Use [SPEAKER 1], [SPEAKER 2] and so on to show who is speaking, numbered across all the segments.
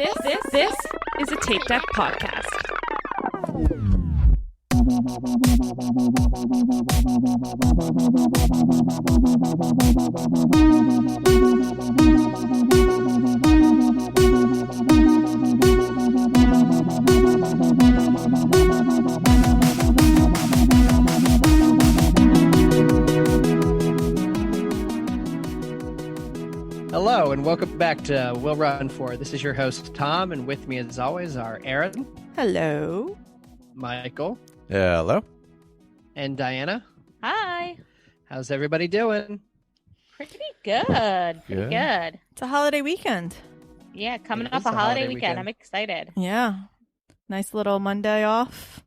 [SPEAKER 1] This is a Tape Deck podcast.
[SPEAKER 2] Hello, and welcome back to We'll Run For. This is your host, Tom, and with me, as always, are Erin.
[SPEAKER 3] Hello.
[SPEAKER 2] Michael.
[SPEAKER 4] Hello.
[SPEAKER 2] And Diana.
[SPEAKER 5] Hi.
[SPEAKER 2] How's everybody doing?
[SPEAKER 5] Pretty good. Pretty good.
[SPEAKER 3] It's a holiday weekend.
[SPEAKER 5] Yeah, coming
[SPEAKER 2] It
[SPEAKER 5] off
[SPEAKER 2] is
[SPEAKER 5] a
[SPEAKER 2] a
[SPEAKER 5] holiday
[SPEAKER 2] holiday
[SPEAKER 5] weekend.
[SPEAKER 2] weekend.
[SPEAKER 5] I'm excited.
[SPEAKER 3] Yeah. Nice little Monday off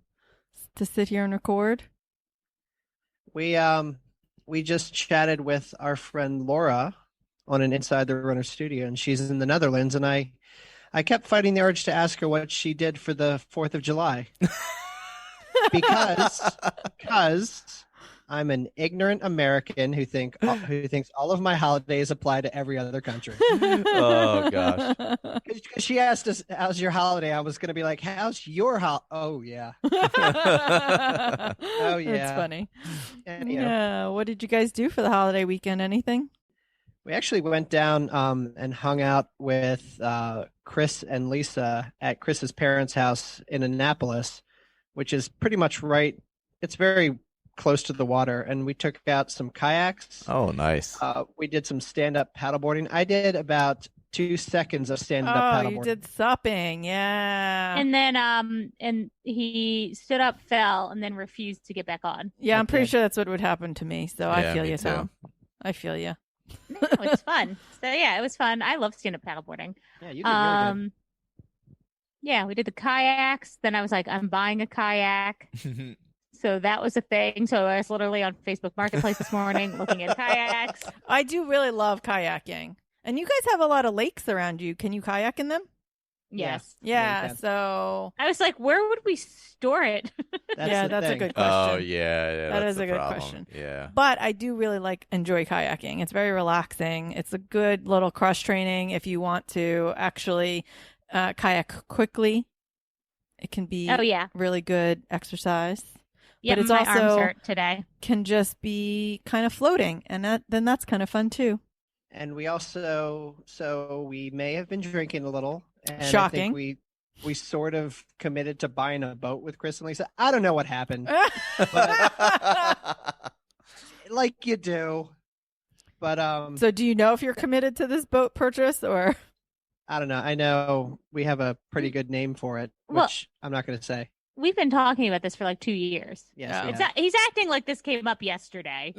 [SPEAKER 3] to sit here and record.
[SPEAKER 2] We just chatted with our friend Laura on an Inside the Runner studio, and she's in the Netherlands, and I kept fighting the urge to ask her what she did for the 4th of July. because I'm an ignorant American who thinks all of my holidays apply to every other country.
[SPEAKER 4] Oh, gosh.
[SPEAKER 2] Because she asked us, "How's your holiday?" I was going to be like, "How's your holiday?" Oh yeah. Oh yeah.
[SPEAKER 3] That's funny.
[SPEAKER 2] And,
[SPEAKER 3] Yeah. What did you guys do for the holiday weekend? Anything?
[SPEAKER 2] we actually went down and hung out with Chris and Lisa at Chris's parents' house in Annapolis, which is pretty much right. It's very close to the water, and we took out some kayaks.
[SPEAKER 4] Oh, nice.
[SPEAKER 2] We did some stand-up paddleboarding. I did about 2 seconds of stand-up paddleboarding.
[SPEAKER 3] You did supping. Yeah.
[SPEAKER 5] And then and he stood up, fell, and then refused to get back on.
[SPEAKER 3] Yeah, I'm pretty
[SPEAKER 2] did.
[SPEAKER 3] sure that's what would happen to me. So I
[SPEAKER 4] Yeah,
[SPEAKER 3] feel
[SPEAKER 4] me
[SPEAKER 3] you,
[SPEAKER 4] too.
[SPEAKER 3] Tom. I feel you.
[SPEAKER 5] No, it's fun. So yeah, it was fun. I love stand-up paddleboarding.
[SPEAKER 2] Yeah, you did really good.
[SPEAKER 5] Yeah, we did the kayaks. Then I was like, I'm buying a kayak. So that was a thing. So I was literally on Facebook Marketplace this morning looking at kayaks.
[SPEAKER 3] I do really love kayaking. And you guys have a lot of lakes around you. Can you kayak in them?
[SPEAKER 5] Yes.
[SPEAKER 2] Yeah, you
[SPEAKER 3] Yeah.
[SPEAKER 2] can.
[SPEAKER 3] So
[SPEAKER 5] I was like, where would we store it?
[SPEAKER 2] That's the
[SPEAKER 3] that's a
[SPEAKER 2] thing.
[SPEAKER 3] good question.
[SPEAKER 4] Oh, yeah.
[SPEAKER 3] That
[SPEAKER 4] That's
[SPEAKER 3] is
[SPEAKER 4] the
[SPEAKER 3] a good
[SPEAKER 4] problem.
[SPEAKER 3] question.
[SPEAKER 4] Yeah.
[SPEAKER 3] But I do really enjoy kayaking. It's very relaxing. It's a good little cross training if you want to actually kayak quickly. It can be
[SPEAKER 5] Oh yeah.
[SPEAKER 3] really good exercise.
[SPEAKER 5] Yeah,
[SPEAKER 3] it's
[SPEAKER 5] my
[SPEAKER 3] also-
[SPEAKER 5] arms hurt today.
[SPEAKER 3] Can just be kind of floating, and then that's kind of fun too.
[SPEAKER 2] And we also, so we may have been drinking a little. And I
[SPEAKER 3] Shocking.
[SPEAKER 2] think we sort of committed to buying a boat with Chris and Lisa. I don't know what happened, like you do. But
[SPEAKER 3] So do you know if you're committed to this boat purchase or?
[SPEAKER 2] I don't know. I know we have a pretty good name for it, which
[SPEAKER 5] Well-
[SPEAKER 2] I'm not going to say.
[SPEAKER 5] We've been talking about this for like 2 years.
[SPEAKER 2] Yes,
[SPEAKER 3] Yeah.
[SPEAKER 2] we
[SPEAKER 5] It's
[SPEAKER 2] have.
[SPEAKER 5] he's acting like this came up yesterday.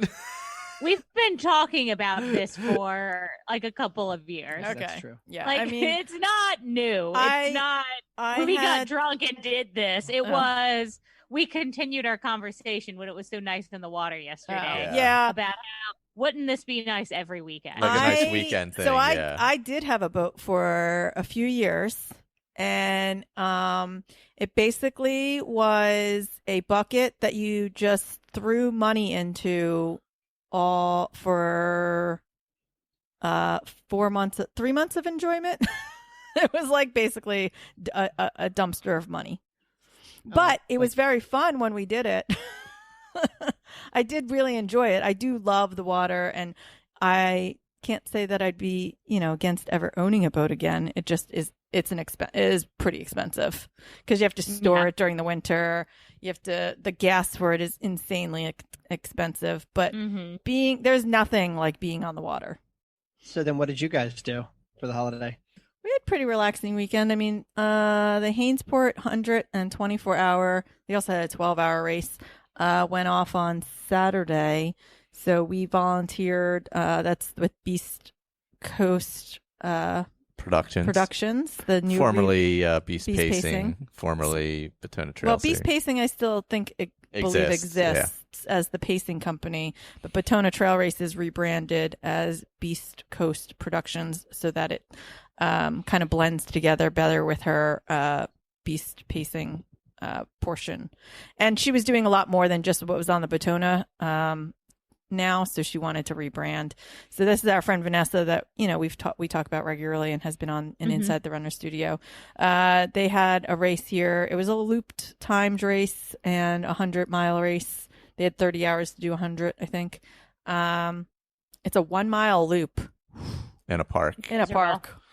[SPEAKER 5] We've been talking about this for like a couple of years.
[SPEAKER 2] Yes,
[SPEAKER 3] Okay.
[SPEAKER 2] that's true.
[SPEAKER 3] Yeah,
[SPEAKER 5] Like
[SPEAKER 3] I mean,
[SPEAKER 5] it's not new.
[SPEAKER 3] I-
[SPEAKER 5] It's not
[SPEAKER 3] I
[SPEAKER 5] we got
[SPEAKER 3] had
[SPEAKER 5] drunk and did this. It was we continued our conversation when it was so nice in the water yesterday
[SPEAKER 3] yeah.
[SPEAKER 5] about how wouldn't this be nice every weekend?
[SPEAKER 4] Like a nice weekend thing,
[SPEAKER 3] So
[SPEAKER 4] yeah.
[SPEAKER 3] I did have a boat for a few years, and it basically was a bucket that you just threw money into all for 4 months, 3 months of enjoyment. It was like basically a dumpster of money, but it was very fun when we did it. I did really enjoy it. I do love the water, and I can't say that I'd be, against ever owning a boat again. It just is. It is pretty expensive because you have to store it during the winter. You have to, the gas for it is insanely expensive, but there's nothing like being on the water.
[SPEAKER 2] So then what did you guys do for the holiday?
[SPEAKER 3] We had a pretty relaxing weekend. I mean, the Hainesport 124 hour, they also had a 12-hour race, went off on Saturday. So we volunteered, that's with Beast Coast Productions, the new
[SPEAKER 4] formerly Beast
[SPEAKER 3] Beast
[SPEAKER 4] Pacing,
[SPEAKER 3] Pacing.
[SPEAKER 4] formerly Batona Trail.
[SPEAKER 3] Well, Beast Pacing, I still think believe exists as the pacing company, but Batona Trail Races rebranded as Beast Coast Productions so that it kind of blends together better with her Beast Pacing portion. And she was doing a lot more than just what was on the Batona now, so she wanted to rebrand. So this is our friend Vanessa that, you know, we talk about regularly and has been on an Inside the Runner Studio. They had a race here. It was a looped timed race and 100-mile race. They had 30 hours to do 100, I think. It's a 1 mile loop.
[SPEAKER 4] In a park.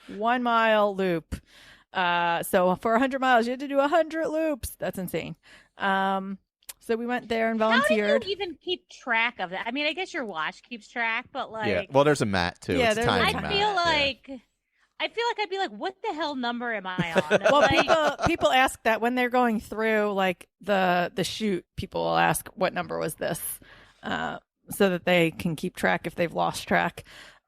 [SPEAKER 3] 1 mile loop. So for 100 miles, you had to do 100 loops. That's insane. So we went there and volunteered.
[SPEAKER 5] How do you even keep track of that? I mean, I guess your watch keeps track, but like,
[SPEAKER 4] Yeah. Well, there's a mat too.
[SPEAKER 3] Yeah,
[SPEAKER 4] It's a
[SPEAKER 3] there's a
[SPEAKER 4] tiny
[SPEAKER 3] mat.
[SPEAKER 4] mat.
[SPEAKER 5] I feel like I'd be like, what the hell number am I on?
[SPEAKER 3] Well,
[SPEAKER 5] Like,
[SPEAKER 3] people ask that when they're going through like the shoot. People will ask, what number was this, so that they can keep track if they've lost track.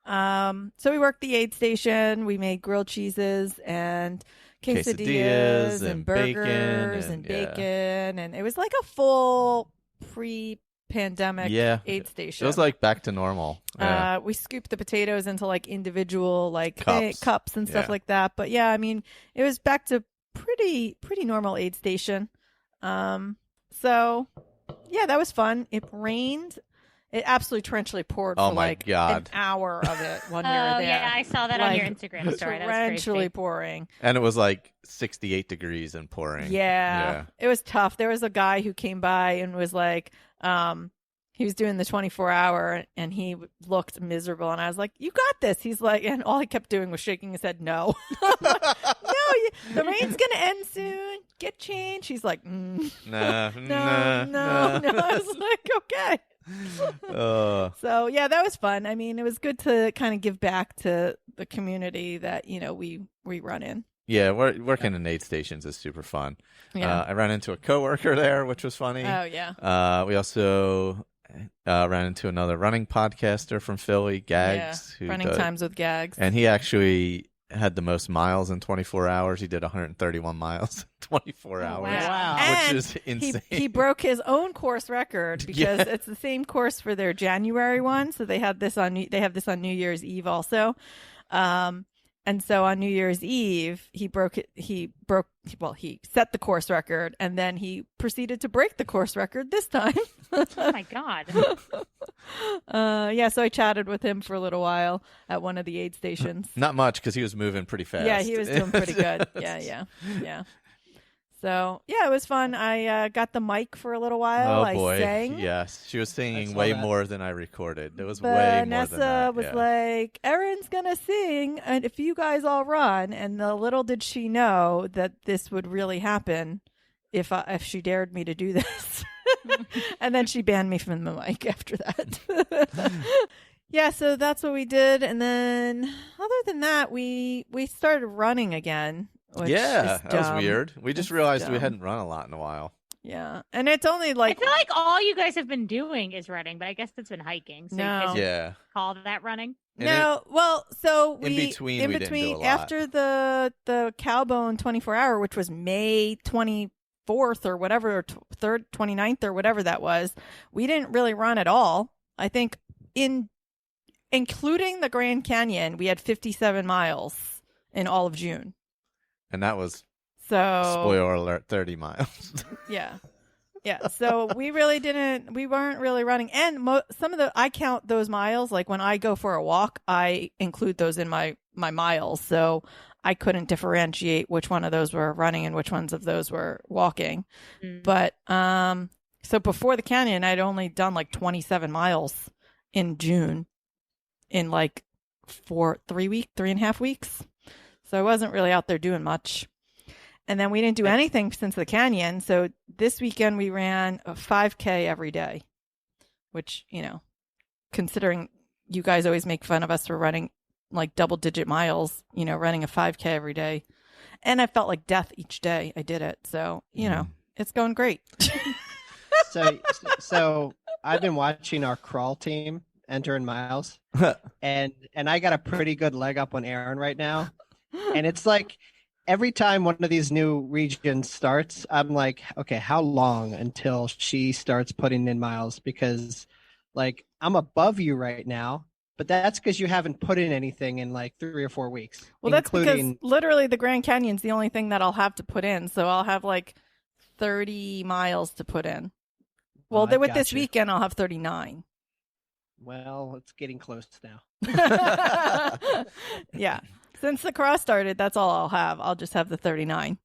[SPEAKER 3] So we worked the aid station. We made grilled cheeses and quesadillas and burgers and bacon, and it was like a full pre-pandemic aid station.
[SPEAKER 4] It was like back to normal. Yeah.
[SPEAKER 3] We scooped the potatoes into like individual like
[SPEAKER 4] Cups.
[SPEAKER 3] and stuff like that. But yeah, I mean, it was back to pretty normal aid station. So yeah, that was fun. It rained. It absolutely torrentially poured for like an hour of it when we were there.
[SPEAKER 5] Yeah, I saw that on your Instagram story. That was
[SPEAKER 3] Torrentially
[SPEAKER 5] crazy.
[SPEAKER 3] pouring.
[SPEAKER 4] And it was like 68 degrees and pouring.
[SPEAKER 3] Yeah. It was tough. There was a guy who came by and was like, he was doing the 24-hour and he looked miserable. And I was like, you got this. He's like, and all he kept doing was shaking his head, no. I'm like, no, the rain's going to end soon. Get changed. He's like, no. I was like, okay. So yeah, that was fun. I mean, it was good to kind of give back to the community that, you know, we run in.
[SPEAKER 4] Yeah, working in aid stations is super fun.
[SPEAKER 3] Yeah.
[SPEAKER 4] I ran into a coworker there, which was funny.
[SPEAKER 3] Oh yeah.
[SPEAKER 4] We also ran into another running podcaster from Philly, Gags.
[SPEAKER 3] Yeah. Running Times with Gags.
[SPEAKER 4] And he actually had the most miles in 24 hours. He did 131 miles in 24 hours.
[SPEAKER 5] Wow.
[SPEAKER 3] And
[SPEAKER 4] which is insane.
[SPEAKER 3] He broke his own course record because it's the same course for their January one. So they have this on New Year's Eve also. And so on New Year's Eve, he set the course record and then he proceeded to break the course record this time.
[SPEAKER 5] Oh my God.
[SPEAKER 3] Yeah, so I chatted with him for a little while at one of the aid stations.
[SPEAKER 4] Not much because he was moving pretty fast.
[SPEAKER 3] Yeah, he was doing pretty good. Yeah. So, yeah, it was fun. I got the mic for a little while.
[SPEAKER 4] Oh, boy.
[SPEAKER 3] I sang.
[SPEAKER 4] Yes. She was singing
[SPEAKER 2] saw
[SPEAKER 4] way
[SPEAKER 2] that.
[SPEAKER 4] more than I recorded. It was way more than that.
[SPEAKER 3] Vanessa was like, Erin's going to sing, and if you guys all run. And little did she know that this would really happen if she dared me to do this. And then she banned me from the mic after that. Yeah, so that's what we did. And then other than that, we started running again.
[SPEAKER 4] Yeah, that was
[SPEAKER 3] dumb.
[SPEAKER 4] weird. We just realized we
[SPEAKER 3] dumb.
[SPEAKER 4] hadn't run a lot in a while.
[SPEAKER 3] Yeah, and it's only like
[SPEAKER 5] I feel like all you guys have been doing is running, but I guess that's been hiking. So
[SPEAKER 3] No.
[SPEAKER 5] you guys
[SPEAKER 4] Yeah.
[SPEAKER 5] call that running?
[SPEAKER 4] And
[SPEAKER 3] no. Well, so
[SPEAKER 4] in between, we didn't do a lot.
[SPEAKER 3] after the Cowbone 24-hour, which was May 24th or whatever, or 3rd, 29th or whatever that was, we didn't really run at all. I think including the Grand Canyon, we had 57 miles in all of June.
[SPEAKER 4] And that was,
[SPEAKER 3] So
[SPEAKER 4] spoiler alert, 30 miles.
[SPEAKER 3] yeah. So we weren't really running. And I count those miles. Like when I go for a walk, I include those in my miles. So I couldn't differentiate which one of those were running and which ones of those were walking. But, so before the canyon, I'd only done like 27 miles in June in like 3.5 weeks. So I wasn't really out there doing much. And then we didn't do anything since the canyon. So this weekend we ran a 5K every day, which, you know, considering you guys always make fun of us for running like double-digit miles, you know, running a 5K every day. And I felt like death each day I did it. So, you know, it's going great.
[SPEAKER 2] So I've been watching our crawl team enter in miles, and I got a pretty good leg up on Erin right now. And it's like every time one of these new regions starts, I'm like, okay, how long until she starts putting in miles? Because like I'm above you right now, but that's because you haven't put in anything in like 3 or 4 weeks.
[SPEAKER 3] Well, that's because literally the Grand Canyon's the only thing that I'll have to put in. So I'll have like 30 miles to put in. Well, with this weekend, I'll have 39.
[SPEAKER 2] Well, it's getting close now.
[SPEAKER 3] Yeah. Since the cross started, that's all I'll have. I'll just have the 39.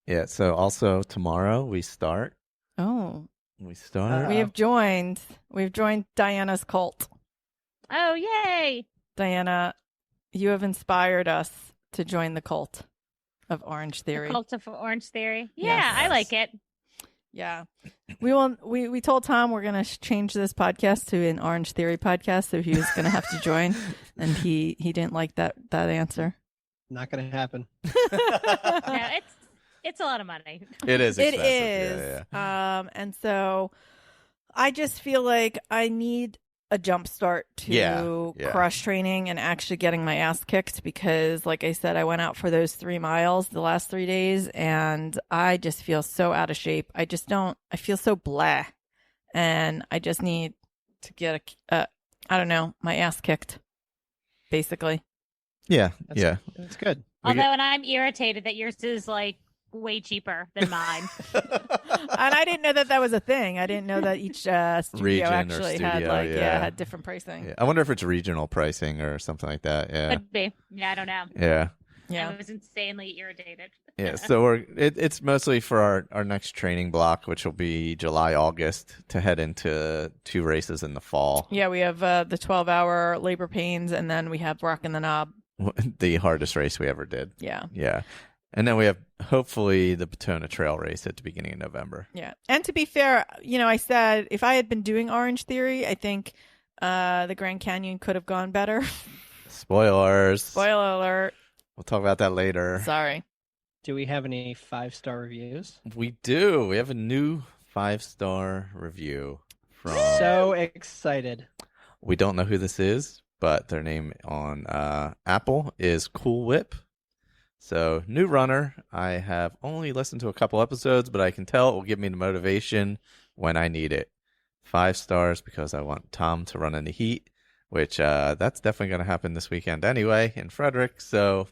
[SPEAKER 4] Yeah. So also tomorrow we start.
[SPEAKER 3] Oh.
[SPEAKER 4] We start.
[SPEAKER 3] We've joined Diana's cult.
[SPEAKER 5] Oh, yay!
[SPEAKER 3] Diana, you have inspired us to join the cult of Orange Theory.
[SPEAKER 5] The cult of Orange Theory. Yeah,
[SPEAKER 3] Yes.
[SPEAKER 5] I like it.
[SPEAKER 3] Yeah. We told Tom we're going to change this podcast to an Orange Theory podcast, so he was going to have to join, and he didn't like that answer.
[SPEAKER 2] Not going to happen.
[SPEAKER 5] No, it's a lot of money.
[SPEAKER 4] It is
[SPEAKER 3] It
[SPEAKER 4] expensive.
[SPEAKER 3] is.
[SPEAKER 4] Yeah.
[SPEAKER 3] And so I just feel like I need a jump start to
[SPEAKER 4] Yeah.
[SPEAKER 3] cross training and actually getting my ass kicked because, like I said, I went out for those 3 miles the last 3 days and I just feel so out of shape. I feel so blah. And I just need to get my ass kicked, basically.
[SPEAKER 4] Yeah.
[SPEAKER 2] That's good.
[SPEAKER 5] Although, and I'm irritated that yours is like way cheaper than mine.
[SPEAKER 3] And I didn't know that was a thing. I didn't know that each studio
[SPEAKER 4] Region or
[SPEAKER 3] actually had
[SPEAKER 4] studio,
[SPEAKER 3] had different pricing.
[SPEAKER 4] Yeah. I wonder if it's regional pricing or something like that. Yeah.
[SPEAKER 5] Could be. Yeah, I don't know.
[SPEAKER 4] Yeah.
[SPEAKER 3] Yeah.
[SPEAKER 5] I was insanely irritated.
[SPEAKER 4] Yeah. So it's mostly for our next training block, which will be July, August, to head into 2 races in the fall.
[SPEAKER 3] Yeah, we have the 12-hour labor pains, and then we have Rockin' the Knob.
[SPEAKER 4] The hardest race we ever did.
[SPEAKER 3] Yeah.
[SPEAKER 4] Yeah. And then we have hopefully the Patona Trail race at the beginning of November.
[SPEAKER 3] Yeah. And to be fair, I said if I had been doing Orange Theory, I think the Grand Canyon could have gone better.
[SPEAKER 4] Spoilers.
[SPEAKER 3] Spoiler alert.
[SPEAKER 4] We'll talk about that later.
[SPEAKER 3] Sorry.
[SPEAKER 2] Do we have any 5-star reviews?
[SPEAKER 4] We do. We have a new 5-star review from.
[SPEAKER 2] So excited.
[SPEAKER 4] We don't know who this is, but their name on Apple is Cool Whip. So, new runner. I have only listened to a couple episodes, but I can tell it will give me the motivation when I need it. 5 stars because I want Tom to run in the heat, which that's definitely going to happen this weekend anyway in Frederick. So,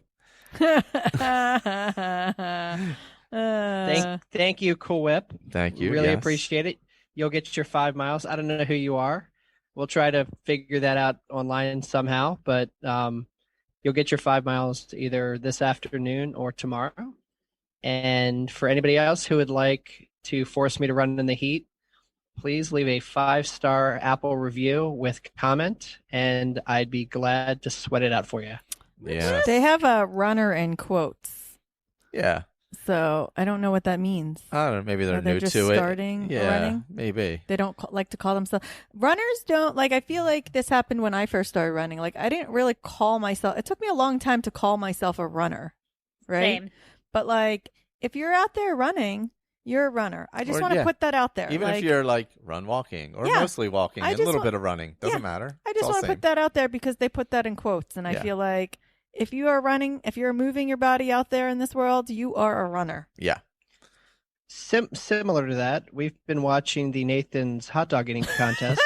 [SPEAKER 2] Thank you, Cool Whip.
[SPEAKER 4] thank you.
[SPEAKER 2] Really
[SPEAKER 4] yes.
[SPEAKER 2] appreciate it. You'll get your 5 miles. I don't know who you are. We'll try to figure that out online somehow, but you'll get your 5 miles either this afternoon or tomorrow. And for anybody else who would like to force me to run in the heat, please leave a 5-star Apple review with comment, and I'd be glad to sweat it out for you.
[SPEAKER 4] Yeah.
[SPEAKER 3] They have a runner in quotes.
[SPEAKER 4] Yeah.
[SPEAKER 3] So I don't know what that means.
[SPEAKER 4] I don't know. Maybe they're
[SPEAKER 3] Are they
[SPEAKER 4] new
[SPEAKER 3] just
[SPEAKER 4] to it.
[SPEAKER 3] starting
[SPEAKER 4] Yeah,
[SPEAKER 3] running?
[SPEAKER 4] maybe.
[SPEAKER 3] They don't like to call themselves runners. Don't like. I feel like this happened when I first started running. Like I didn't really call myself. It took me a long time to call myself a runner, right?
[SPEAKER 5] Same.
[SPEAKER 3] But like, if you're out there running, you're a runner. I just
[SPEAKER 4] Or,
[SPEAKER 3] want to
[SPEAKER 4] yeah.
[SPEAKER 3] put that out there.
[SPEAKER 4] Even
[SPEAKER 3] like,
[SPEAKER 4] if you're like run walking or
[SPEAKER 3] Yeah.
[SPEAKER 4] mostly walking
[SPEAKER 3] I
[SPEAKER 4] and a
[SPEAKER 3] just
[SPEAKER 4] little
[SPEAKER 3] want-
[SPEAKER 4] bit of running. Doesn't
[SPEAKER 3] Yeah.
[SPEAKER 4] matter.
[SPEAKER 3] I
[SPEAKER 4] It's
[SPEAKER 3] just
[SPEAKER 4] all
[SPEAKER 3] want to
[SPEAKER 4] same.
[SPEAKER 3] put that out there because they put that in quotes, and I
[SPEAKER 4] Yeah.
[SPEAKER 3] feel like if you are running, if you're moving your body out there in this world, you are a runner.
[SPEAKER 4] Yeah.
[SPEAKER 2] Similar to that, we've been watching the Nathan's hot dog eating contest,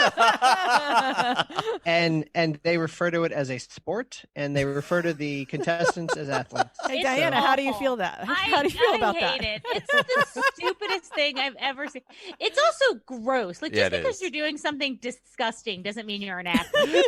[SPEAKER 2] and they refer to it as a sport, and they refer to the contestants as athletes.
[SPEAKER 3] Hey
[SPEAKER 5] It's
[SPEAKER 3] Diana, how do you
[SPEAKER 5] awful.
[SPEAKER 3] feel that? How do you feel about
[SPEAKER 5] I
[SPEAKER 3] that?
[SPEAKER 5] hate it. It's the stupidest thing I've ever seen. It's also gross. Like
[SPEAKER 4] Yeah,
[SPEAKER 5] just
[SPEAKER 4] it
[SPEAKER 5] because
[SPEAKER 4] is.
[SPEAKER 5] you're doing something disgusting doesn't mean you're an athlete.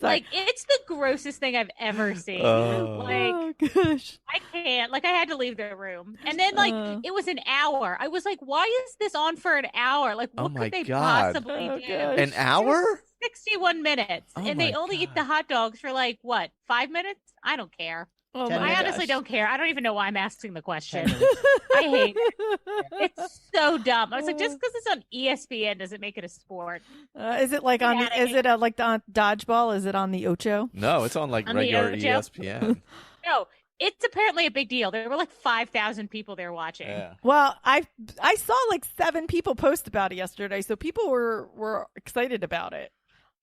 [SPEAKER 5] Like it's the grossest thing I've ever seen. Like
[SPEAKER 3] Oh gosh.
[SPEAKER 5] I can't. Like I had to leave the room, and then like it was an hour. I was like, "Why is this on for an hour? Like,
[SPEAKER 4] Oh
[SPEAKER 5] what
[SPEAKER 4] my
[SPEAKER 5] could they
[SPEAKER 4] God.
[SPEAKER 5] possibly
[SPEAKER 3] Oh,
[SPEAKER 5] do?"
[SPEAKER 3] gosh.
[SPEAKER 4] An hour?
[SPEAKER 5] 61 minutes,
[SPEAKER 4] Oh
[SPEAKER 5] and they
[SPEAKER 4] my
[SPEAKER 5] only eat
[SPEAKER 4] God.
[SPEAKER 5] the hot dogs for like what 5 minutes? I don't care.
[SPEAKER 3] Oh
[SPEAKER 2] 10
[SPEAKER 3] my
[SPEAKER 5] I
[SPEAKER 2] gosh.
[SPEAKER 5] honestly don't care. I don't even know why I'm asking the question.
[SPEAKER 2] 10 minutes.
[SPEAKER 5] I hate it. It's so dumb. I was like, just because it's on ESPN doesn't make it a sport.
[SPEAKER 3] Is it like on?
[SPEAKER 5] Get outta
[SPEAKER 3] Is it like on dodgeball? Is it on the Ocho?
[SPEAKER 4] No, it's on like
[SPEAKER 5] On the
[SPEAKER 4] regular
[SPEAKER 5] Ocho?
[SPEAKER 4] ESPN.
[SPEAKER 5] No, it's apparently a big deal. There were like 5,000 people there watching.
[SPEAKER 4] Yeah.
[SPEAKER 3] Well, I saw like 7 people post about it yesterday, so people were excited about it.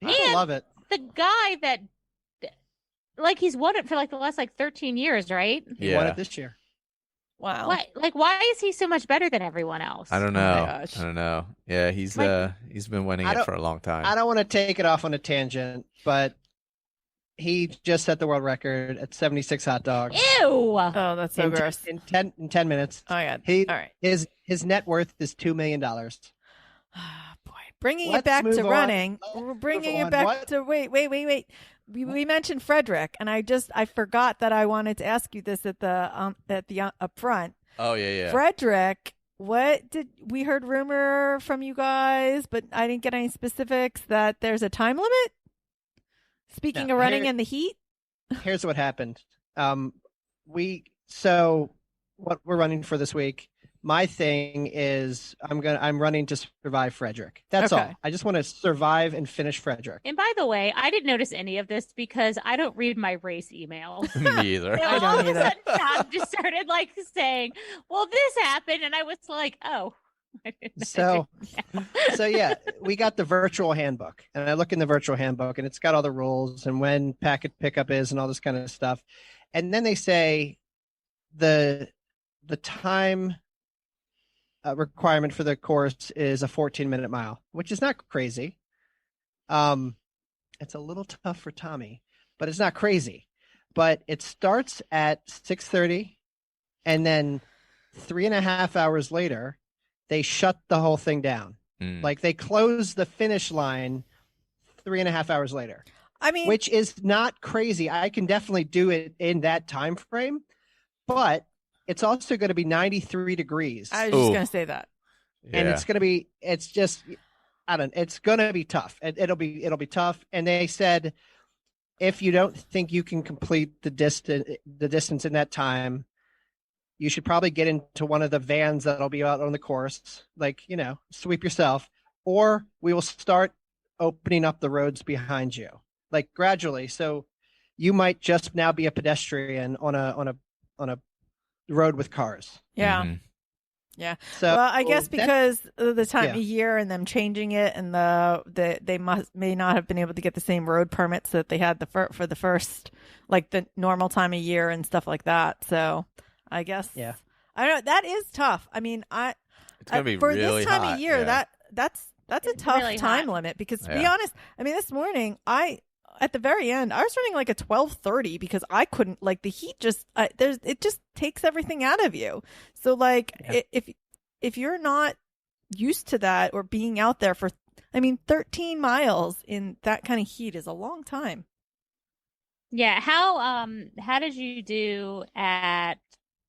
[SPEAKER 2] People
[SPEAKER 5] And-
[SPEAKER 2] love it.
[SPEAKER 5] The guy that, like, he's won it for like the last like 13 years, right?
[SPEAKER 2] He won
[SPEAKER 4] Yeah.
[SPEAKER 2] it this year.
[SPEAKER 3] Wow.
[SPEAKER 5] Why? Like, why is he so much better than everyone else?
[SPEAKER 4] I don't
[SPEAKER 3] Oh my
[SPEAKER 4] know.
[SPEAKER 3] gosh.
[SPEAKER 4] I don't know. Yeah, he's
[SPEAKER 5] Like-
[SPEAKER 4] been winning
[SPEAKER 2] I
[SPEAKER 4] it
[SPEAKER 2] don't-
[SPEAKER 4] for a long time.
[SPEAKER 2] I don't want to take it off on a tangent, but he just set the world record at 76 hot dogs
[SPEAKER 5] Ew.
[SPEAKER 3] Oh, that's so
[SPEAKER 2] in,
[SPEAKER 3] gross.
[SPEAKER 2] in 10 minutes.
[SPEAKER 3] Oh my god.
[SPEAKER 2] He
[SPEAKER 3] All right.
[SPEAKER 2] his net worth is $2 million.
[SPEAKER 3] Oh, boy, bringing it
[SPEAKER 2] Let's
[SPEAKER 3] back
[SPEAKER 2] move
[SPEAKER 3] to
[SPEAKER 2] on.
[SPEAKER 3] running.
[SPEAKER 2] Let's
[SPEAKER 3] We're bringing
[SPEAKER 2] move
[SPEAKER 3] it back
[SPEAKER 2] on. What?
[SPEAKER 3] to wait. We mentioned Frederick, and I forgot that I wanted to ask you this at the up front.
[SPEAKER 4] Oh yeah.
[SPEAKER 3] Frederick, we heard rumor from you guys, but I didn't get any specifics that there's a time limit? Speaking
[SPEAKER 2] No,
[SPEAKER 3] of running in the heat?
[SPEAKER 2] Here's what happened. So what we're running for this week. My thing is I'm running to survive Frederick. That's
[SPEAKER 3] Okay.
[SPEAKER 2] all. I just want to survive and finish Frederick.
[SPEAKER 5] And by the way, I didn't notice any of this because I don't read my race emails.
[SPEAKER 4] Me either.
[SPEAKER 5] And
[SPEAKER 3] I don't
[SPEAKER 5] all of a
[SPEAKER 3] either.
[SPEAKER 5] sudden, Tom just started like saying, "Well, this happened," and I was like, "Oh." I didn't
[SPEAKER 2] So,
[SPEAKER 5] know.
[SPEAKER 2] so yeah, we got the virtual handbook, and I look in the virtual handbook, and it's got all the rules and when packet pickup is and all this kind of stuff. And then they say the time requirement for the course is a 14-minute mile, which is not crazy. It's a little tough for Tommy, but it's not crazy. But it starts at 6:30, and then 3.5 hours later, they shut the whole thing down. Like they close the finish line 3.5 hours later,
[SPEAKER 3] I mean,
[SPEAKER 2] which is not crazy. I can definitely do it in that time frame, but it's also going to be 93 degrees.
[SPEAKER 3] I was just going to say that.
[SPEAKER 2] And it's going to be, it's going to be tough. It'll be tough. And they said, if you don't think you can complete the distance in that time, you should probably get into one of the vans that'll be out on the course, like, sweep yourself, or we will start opening up the roads behind you, like gradually. So you might just now be a pedestrian on a road with cars.
[SPEAKER 3] Yeah.
[SPEAKER 4] Mm-hmm.
[SPEAKER 3] Yeah.
[SPEAKER 2] So
[SPEAKER 3] Well, I guess because of the time
[SPEAKER 2] yeah.
[SPEAKER 3] of year and them changing it, and they may not have been able to get the same road permits that they had for the first, like the normal time of year and stuff like that. So I guess I don't know. That is tough. I mean,
[SPEAKER 4] It's gonna be
[SPEAKER 3] for
[SPEAKER 4] really
[SPEAKER 3] this time
[SPEAKER 4] hot,
[SPEAKER 3] of year,
[SPEAKER 4] yeah.
[SPEAKER 3] that's a
[SPEAKER 5] It's
[SPEAKER 3] tough
[SPEAKER 5] really
[SPEAKER 3] time
[SPEAKER 5] hot.
[SPEAKER 3] limit because to be
[SPEAKER 4] Yeah.
[SPEAKER 3] honest, I mean, this morning at the very end, I was running like a 12:30 because I couldn't, like, the heat it just takes everything out of you. So like if you're not used to that or being out there for, 13 miles in that kind of heat is a long time.
[SPEAKER 5] Yeah, how did you do at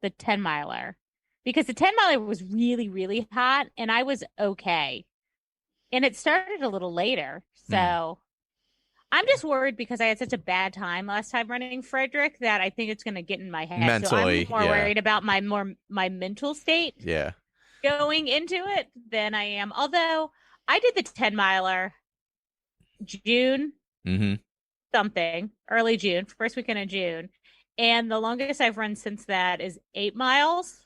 [SPEAKER 5] the 10-miler? Because the 10-miler was really, really hot and I was okay. And it started a little later. So I'm just worried because I had such a bad time last time running Frederick that I think it's going to get in my head.
[SPEAKER 4] Mentally,
[SPEAKER 5] so I'm more
[SPEAKER 4] yeah.
[SPEAKER 5] worried about my mental state
[SPEAKER 4] Yeah.
[SPEAKER 5] going into it than I am. Although I did the 10-miler June
[SPEAKER 4] Mm-hmm.
[SPEAKER 5] something, early June, first weekend of June. And the longest I've run since that is 8 miles.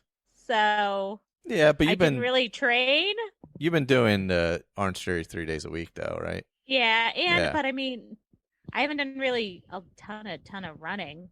[SPEAKER 5] So
[SPEAKER 4] Yeah, but
[SPEAKER 5] I didn't really train.
[SPEAKER 4] you've been doing the Orange Theory 3 days a week though, right?
[SPEAKER 5] Yeah,
[SPEAKER 4] Yeah.
[SPEAKER 5] but I haven't done really a ton of running.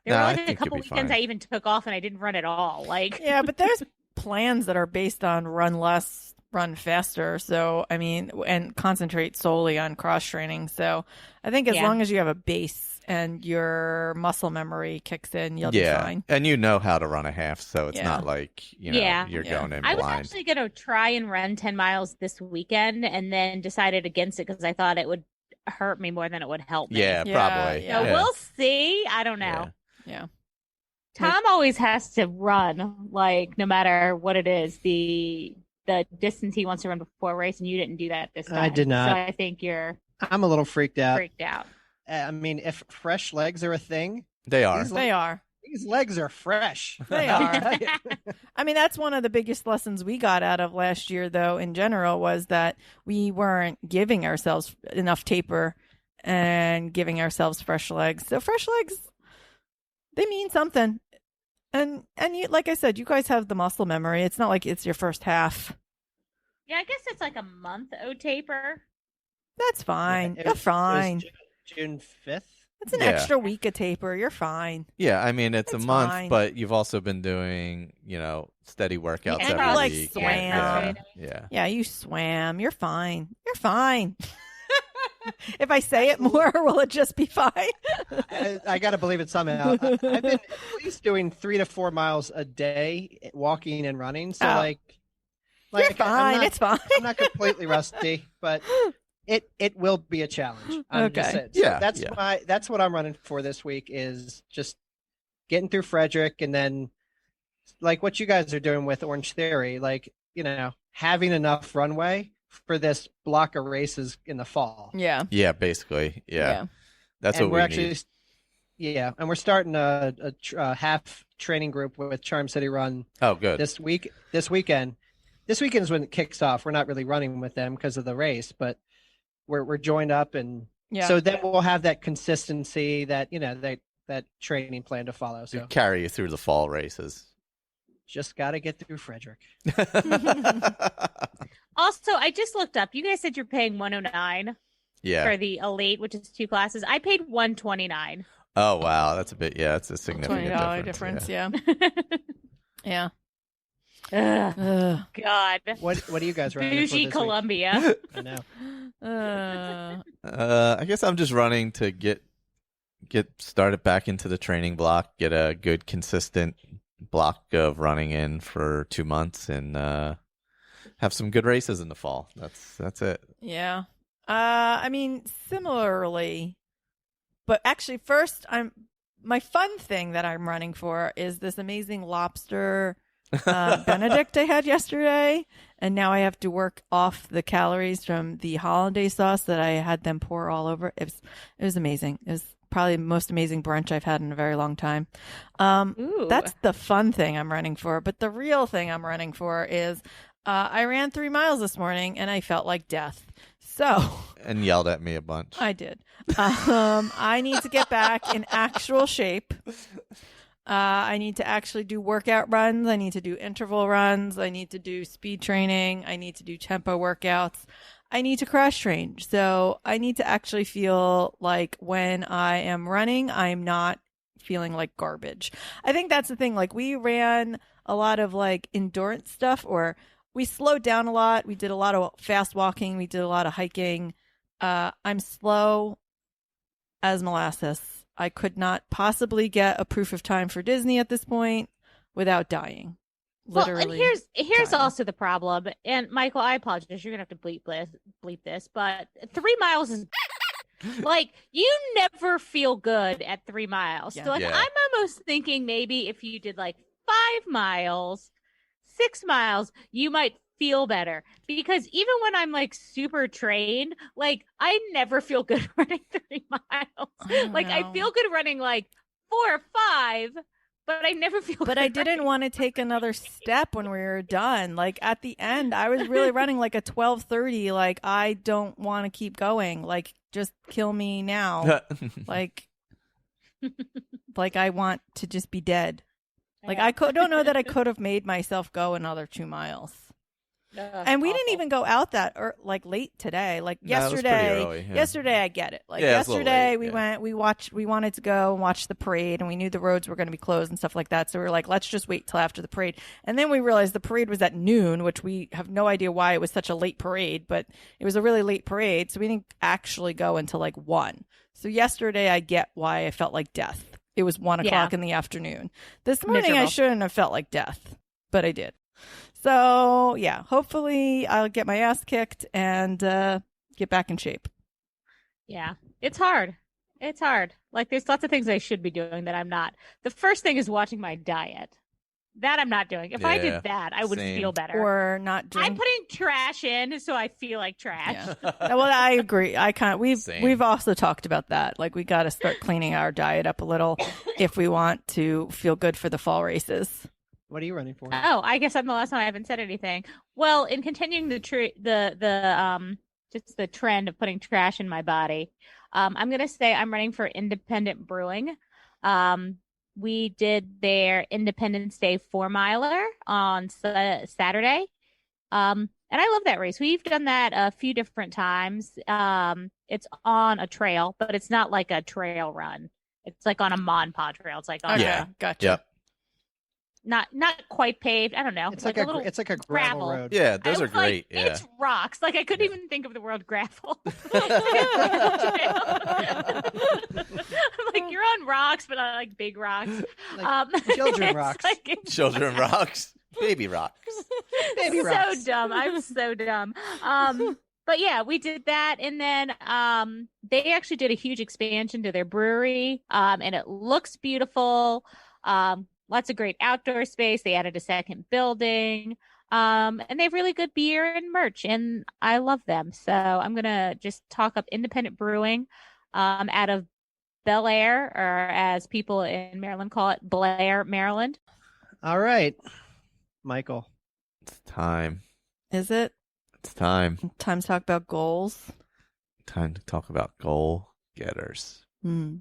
[SPEAKER 5] There
[SPEAKER 4] No,
[SPEAKER 5] were
[SPEAKER 4] I
[SPEAKER 5] like a
[SPEAKER 4] think you'll
[SPEAKER 5] couple
[SPEAKER 4] be
[SPEAKER 5] weekends
[SPEAKER 4] fine.
[SPEAKER 5] I even took off and I didn't run at all. Like
[SPEAKER 3] Yeah, but there's plans that are based on run less, run faster. So, and concentrate solely on cross training. So I think as
[SPEAKER 5] Yeah.
[SPEAKER 3] long as you have a base and your muscle memory kicks in, you'll be fine.
[SPEAKER 4] And you know how to run a half, so it's
[SPEAKER 3] Yeah.
[SPEAKER 4] not like, you're
[SPEAKER 3] Yeah.
[SPEAKER 4] going in
[SPEAKER 5] I was
[SPEAKER 4] blind.
[SPEAKER 5] actually going to try and run 10 miles this weekend and then decided against it because I thought it would hurt me more than it would help me.
[SPEAKER 4] Yeah, probably.
[SPEAKER 3] yeah.
[SPEAKER 5] So
[SPEAKER 4] Yeah.
[SPEAKER 5] we'll see. I don't know.
[SPEAKER 3] Yeah.
[SPEAKER 5] Tom always has to run, like, no matter what it is, the distance he wants to run before a race, and you didn't do that this time.
[SPEAKER 2] I did not.
[SPEAKER 5] So I think you're
[SPEAKER 2] I'm a little freaked out.
[SPEAKER 5] freaked out.
[SPEAKER 2] If fresh legs are a thing,
[SPEAKER 4] They are.
[SPEAKER 3] They are.
[SPEAKER 2] these legs are fresh.
[SPEAKER 3] They are. That's one of the biggest lessons we got out of last year, though, in general, was that we weren't giving ourselves enough taper and giving ourselves fresh legs. So fresh legs, they mean something. And you, like I said, you guys have the muscle memory. It's not like it's your first half.
[SPEAKER 5] Yeah, I guess it's like a month taper.
[SPEAKER 3] That's fine.
[SPEAKER 2] It
[SPEAKER 3] You're
[SPEAKER 2] was
[SPEAKER 3] fine.
[SPEAKER 2] June 5th.
[SPEAKER 3] It's an
[SPEAKER 4] Yeah.
[SPEAKER 3] extra week of taper. You're fine.
[SPEAKER 4] Yeah, it's a
[SPEAKER 3] It's
[SPEAKER 4] month,
[SPEAKER 3] fine.
[SPEAKER 4] but you've also been doing, steady workouts
[SPEAKER 5] Yeah,
[SPEAKER 4] every
[SPEAKER 5] you,
[SPEAKER 3] like,
[SPEAKER 4] week.
[SPEAKER 3] swam.
[SPEAKER 4] Yeah.
[SPEAKER 3] Yeah, you swam. You're fine. You're fine. If I say it more, will it just be fine?
[SPEAKER 2] I got to believe it somehow. I've been at least doing 3 to 4 miles a day walking and running. So
[SPEAKER 3] Oh.
[SPEAKER 2] like
[SPEAKER 3] You're fine. It's fine.
[SPEAKER 2] I'm not completely rusty, but it will be a challenge. I'm just saying. So
[SPEAKER 4] Yeah,
[SPEAKER 2] that's what I'm running for this week is just getting through Frederick, and then like what you guys are doing with Orange Theory, like, having enough runway for this block of races in the fall.
[SPEAKER 3] Yeah.
[SPEAKER 4] Yeah, basically. Yeah. That's
[SPEAKER 2] And
[SPEAKER 4] what
[SPEAKER 2] we're
[SPEAKER 4] we
[SPEAKER 2] actually
[SPEAKER 4] need.
[SPEAKER 2] Yeah, and we're starting a half training group with Charm City Run
[SPEAKER 4] Oh, good.
[SPEAKER 2] this weekend. This weekend is when it kicks off. We're not really running with them because of the race, but we're joined up, and so then we'll have that consistency, that that training plan to follow. So
[SPEAKER 4] Carry you through the fall races.
[SPEAKER 2] just got to get through Frederick.
[SPEAKER 5] Also, I just looked up. You guys said you're paying $109 for the Elite, which is 2 classes. I paid $129.
[SPEAKER 4] Oh, wow. That's a bit, it's a significant
[SPEAKER 3] $20
[SPEAKER 4] difference.
[SPEAKER 3] Yeah. Yeah.
[SPEAKER 5] Ugh. God.
[SPEAKER 2] What are you guys running for this
[SPEAKER 5] Bougie
[SPEAKER 2] week?
[SPEAKER 5] Columbia.
[SPEAKER 2] I know.
[SPEAKER 4] I guess I'm just running to get started back into the training block, get a good consistent block of running in for 2 months, and have some good races in the fall. That's it.
[SPEAKER 3] Yeah. I mean, similarly, but actually first my fun thing that I'm running for is this amazing lobster Benedict I had yesterday, and now I have to work off the calories from the hollandaise sauce that I had them pour all over. It was amazing. It was probably the most amazing brunch I've had in a very long time. That's the fun thing I'm running for, but the real thing I'm running for is I ran 3 miles this morning and I felt like death.
[SPEAKER 4] And yelled at me a bunch.
[SPEAKER 3] I did. I need to get back in actual shape. I need to actually do workout runs. I need to do interval runs. I need to do speed training. I need to do tempo workouts. I need to cross train. So I need to actually feel like when I am running, I'm not feeling like garbage. I think that's the thing. Like, we ran a lot of like endurance stuff, or we slowed down a lot. We did a lot of fast walking. We did a lot of hiking. I'm slow as molasses. I could not possibly get a proof of time for Disney at this point without dying. Literally.
[SPEAKER 5] Well, and here's
[SPEAKER 3] dying.
[SPEAKER 5] also the problem. And Michael, I apologize. You're gonna have to bleep this, but 3 miles is like, you never feel good at 3 miles.
[SPEAKER 3] Yeah.
[SPEAKER 5] So like,
[SPEAKER 4] Yeah.
[SPEAKER 5] I'm almost thinking maybe if you did like 5 miles, 6 miles, you might feel better, because even when I'm like super trained, like I never feel good running 3 miles. Like, I feel good running like 4 or 5, but I never feel
[SPEAKER 3] But
[SPEAKER 5] good
[SPEAKER 3] I didn't
[SPEAKER 5] running.
[SPEAKER 3] want to take another step when we were done. Like, at the end, I was really running like a 12:30. Like, I don't want to keep going. Like, just kill me now. like I want to just be dead. Like, I don't know that I could have made myself go another 2 miles. And we didn't even go out that like late today. Like,
[SPEAKER 4] No, it was pretty
[SPEAKER 3] yesterday,
[SPEAKER 4] early, yeah.
[SPEAKER 3] yesterday I get it. Like,
[SPEAKER 4] Yeah, it was a little
[SPEAKER 3] yesterday
[SPEAKER 4] late,
[SPEAKER 3] we wanted to go and watch the parade, and we knew the roads were going to be closed and stuff like that. So we were like, let's just wait till after the parade. And then we realized the parade was at noon, which we have no idea why it was such a late parade, but it was a really late parade. So we didn't actually go until like 1. So yesterday I get why I felt like death. It was 1 o'clock in the afternoon. This morning I
[SPEAKER 5] Miserable.
[SPEAKER 3] shouldn't have felt like death, but I did. So, yeah, hopefully I'll get my ass kicked and get back in shape.
[SPEAKER 5] Yeah, it's hard. It's hard. Like, there's lots of things I should be doing that I'm not. The first thing is watching my diet. That I'm not doing. If I
[SPEAKER 4] Yeah,
[SPEAKER 5] did that, I would
[SPEAKER 4] same.
[SPEAKER 5] feel better.
[SPEAKER 3] Or not drink.
[SPEAKER 5] I'm putting trash in, so I feel like trash.
[SPEAKER 3] Yeah. Well, I agree.
[SPEAKER 4] Same.
[SPEAKER 3] We've also talked about that. Like, we got to start cleaning our diet up a little if we want to feel good for the fall races.
[SPEAKER 2] What are you running for?
[SPEAKER 5] Oh, I guess I'm the last one. I haven't said anything. Well, in continuing the just the trend of putting trash in my body, I'm gonna say I'm running for Independent Brewing. We did their Independence Day 4-miler on Saturday, and I love that race. We've done that a few different times. It's on a trail, but it's not like a trail run. It's like on a Mon Pa trail. It's like on
[SPEAKER 3] Gotcha.
[SPEAKER 4] Yep.
[SPEAKER 5] not quite paved. I don't know.
[SPEAKER 2] It's like a
[SPEAKER 5] little
[SPEAKER 2] it's like a
[SPEAKER 5] gravel.
[SPEAKER 2] gravel road.
[SPEAKER 4] Yeah, those
[SPEAKER 5] I
[SPEAKER 4] are
[SPEAKER 5] was like,
[SPEAKER 4] great. Yeah.
[SPEAKER 5] It's rocks. Like, I couldn't even think of the word gravel. I'm like, you're on rocks, but not like big rocks.
[SPEAKER 2] Like children
[SPEAKER 5] it's
[SPEAKER 2] rocks.
[SPEAKER 5] like-
[SPEAKER 4] Children rocks. Baby rocks.
[SPEAKER 2] Baby
[SPEAKER 5] so
[SPEAKER 2] rocks.
[SPEAKER 5] dumb. I'm so dumb. But yeah, we did that, and then they actually did a huge expansion to their brewery, and it looks beautiful. Lots of great outdoor space. They added a second building, and they have really good beer and merch, and I love them. So I'm gonna just talk up independent brewing, out of Bel Air, or as people in Maryland call it, Blair, Maryland.
[SPEAKER 2] All right, Michael.
[SPEAKER 4] It's time.
[SPEAKER 3] Is it
[SPEAKER 4] It's time.
[SPEAKER 3] time to talk about goals?
[SPEAKER 4] Time to talk about goal getters.
[SPEAKER 3] Hmm.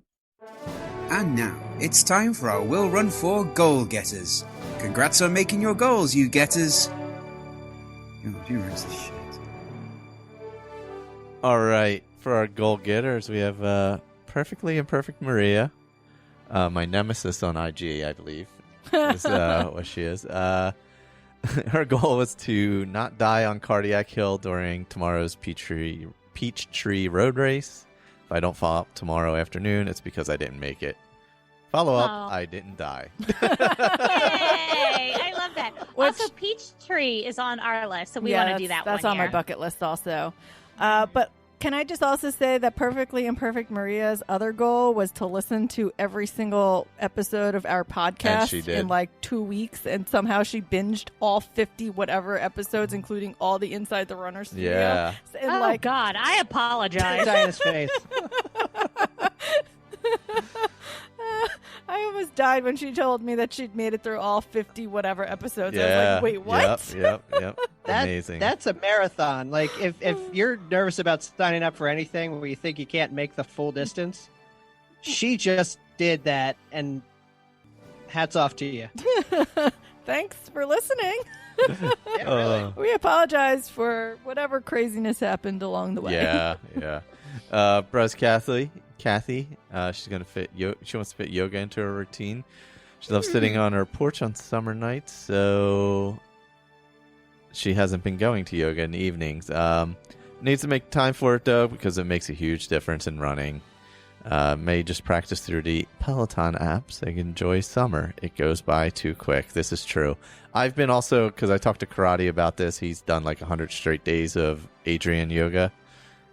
[SPEAKER 6] And now, it's time for our Will Run 4 Goal Getters. Congrats on making your goals, you getters. Oh, you runs the shit.
[SPEAKER 4] All right. For our goal getters, we have Perfectly Imperfect Maria, my nemesis on IG, I believe, is what she is. Her goal was to not die on Cardiac Hill during tomorrow's Peachtree Road Race. If I don't follow up tomorrow afternoon, it's because I didn't make it. Follow up,
[SPEAKER 5] Oh.
[SPEAKER 4] I didn't die.
[SPEAKER 5] Yay! I love that.
[SPEAKER 3] Which-
[SPEAKER 5] Also, Peachtree is on our list, so we want to do that
[SPEAKER 3] That's
[SPEAKER 5] one
[SPEAKER 3] on my
[SPEAKER 5] year.
[SPEAKER 3] bucket list also. But can I just also say that Perfectly Imperfect Maria's other goal was to listen to every single episode of our podcast
[SPEAKER 4] she did.
[SPEAKER 3] in like 2 weeks, and somehow she binged all 50 whatever episodes, including all the Inside the Runner studio.
[SPEAKER 4] Yeah.
[SPEAKER 3] And
[SPEAKER 5] Oh,
[SPEAKER 3] like,
[SPEAKER 5] God, I apologize.
[SPEAKER 2] Diana's face.
[SPEAKER 3] I almost died when she told me that she'd made it through all 50 whatever episodes. I was
[SPEAKER 4] Yeah.
[SPEAKER 3] like, wait, what?
[SPEAKER 4] Yep.
[SPEAKER 2] That-
[SPEAKER 4] Amazing.
[SPEAKER 2] That's a marathon. Like if you're nervous about signing up for anything where you think you can't make the full distance, she just did that, and hats off to you.
[SPEAKER 3] Thanks for listening.
[SPEAKER 2] Yeah, really.
[SPEAKER 3] We apologize for whatever craziness happened along the way.
[SPEAKER 4] Yeah. Bros Kathy, she's gonna she wants to fit yoga into her routine. She loves sitting on her porch on summer nights, so she hasn't been going to yoga in the evenings. Needs to make time for it though, because it makes a huge difference in running. May just practice through the Peloton app so you can enjoy summer. It goes by too quick. This is true. I've been also, because I talked to Karate about this, he's done like 100 straight days of Adrian yoga.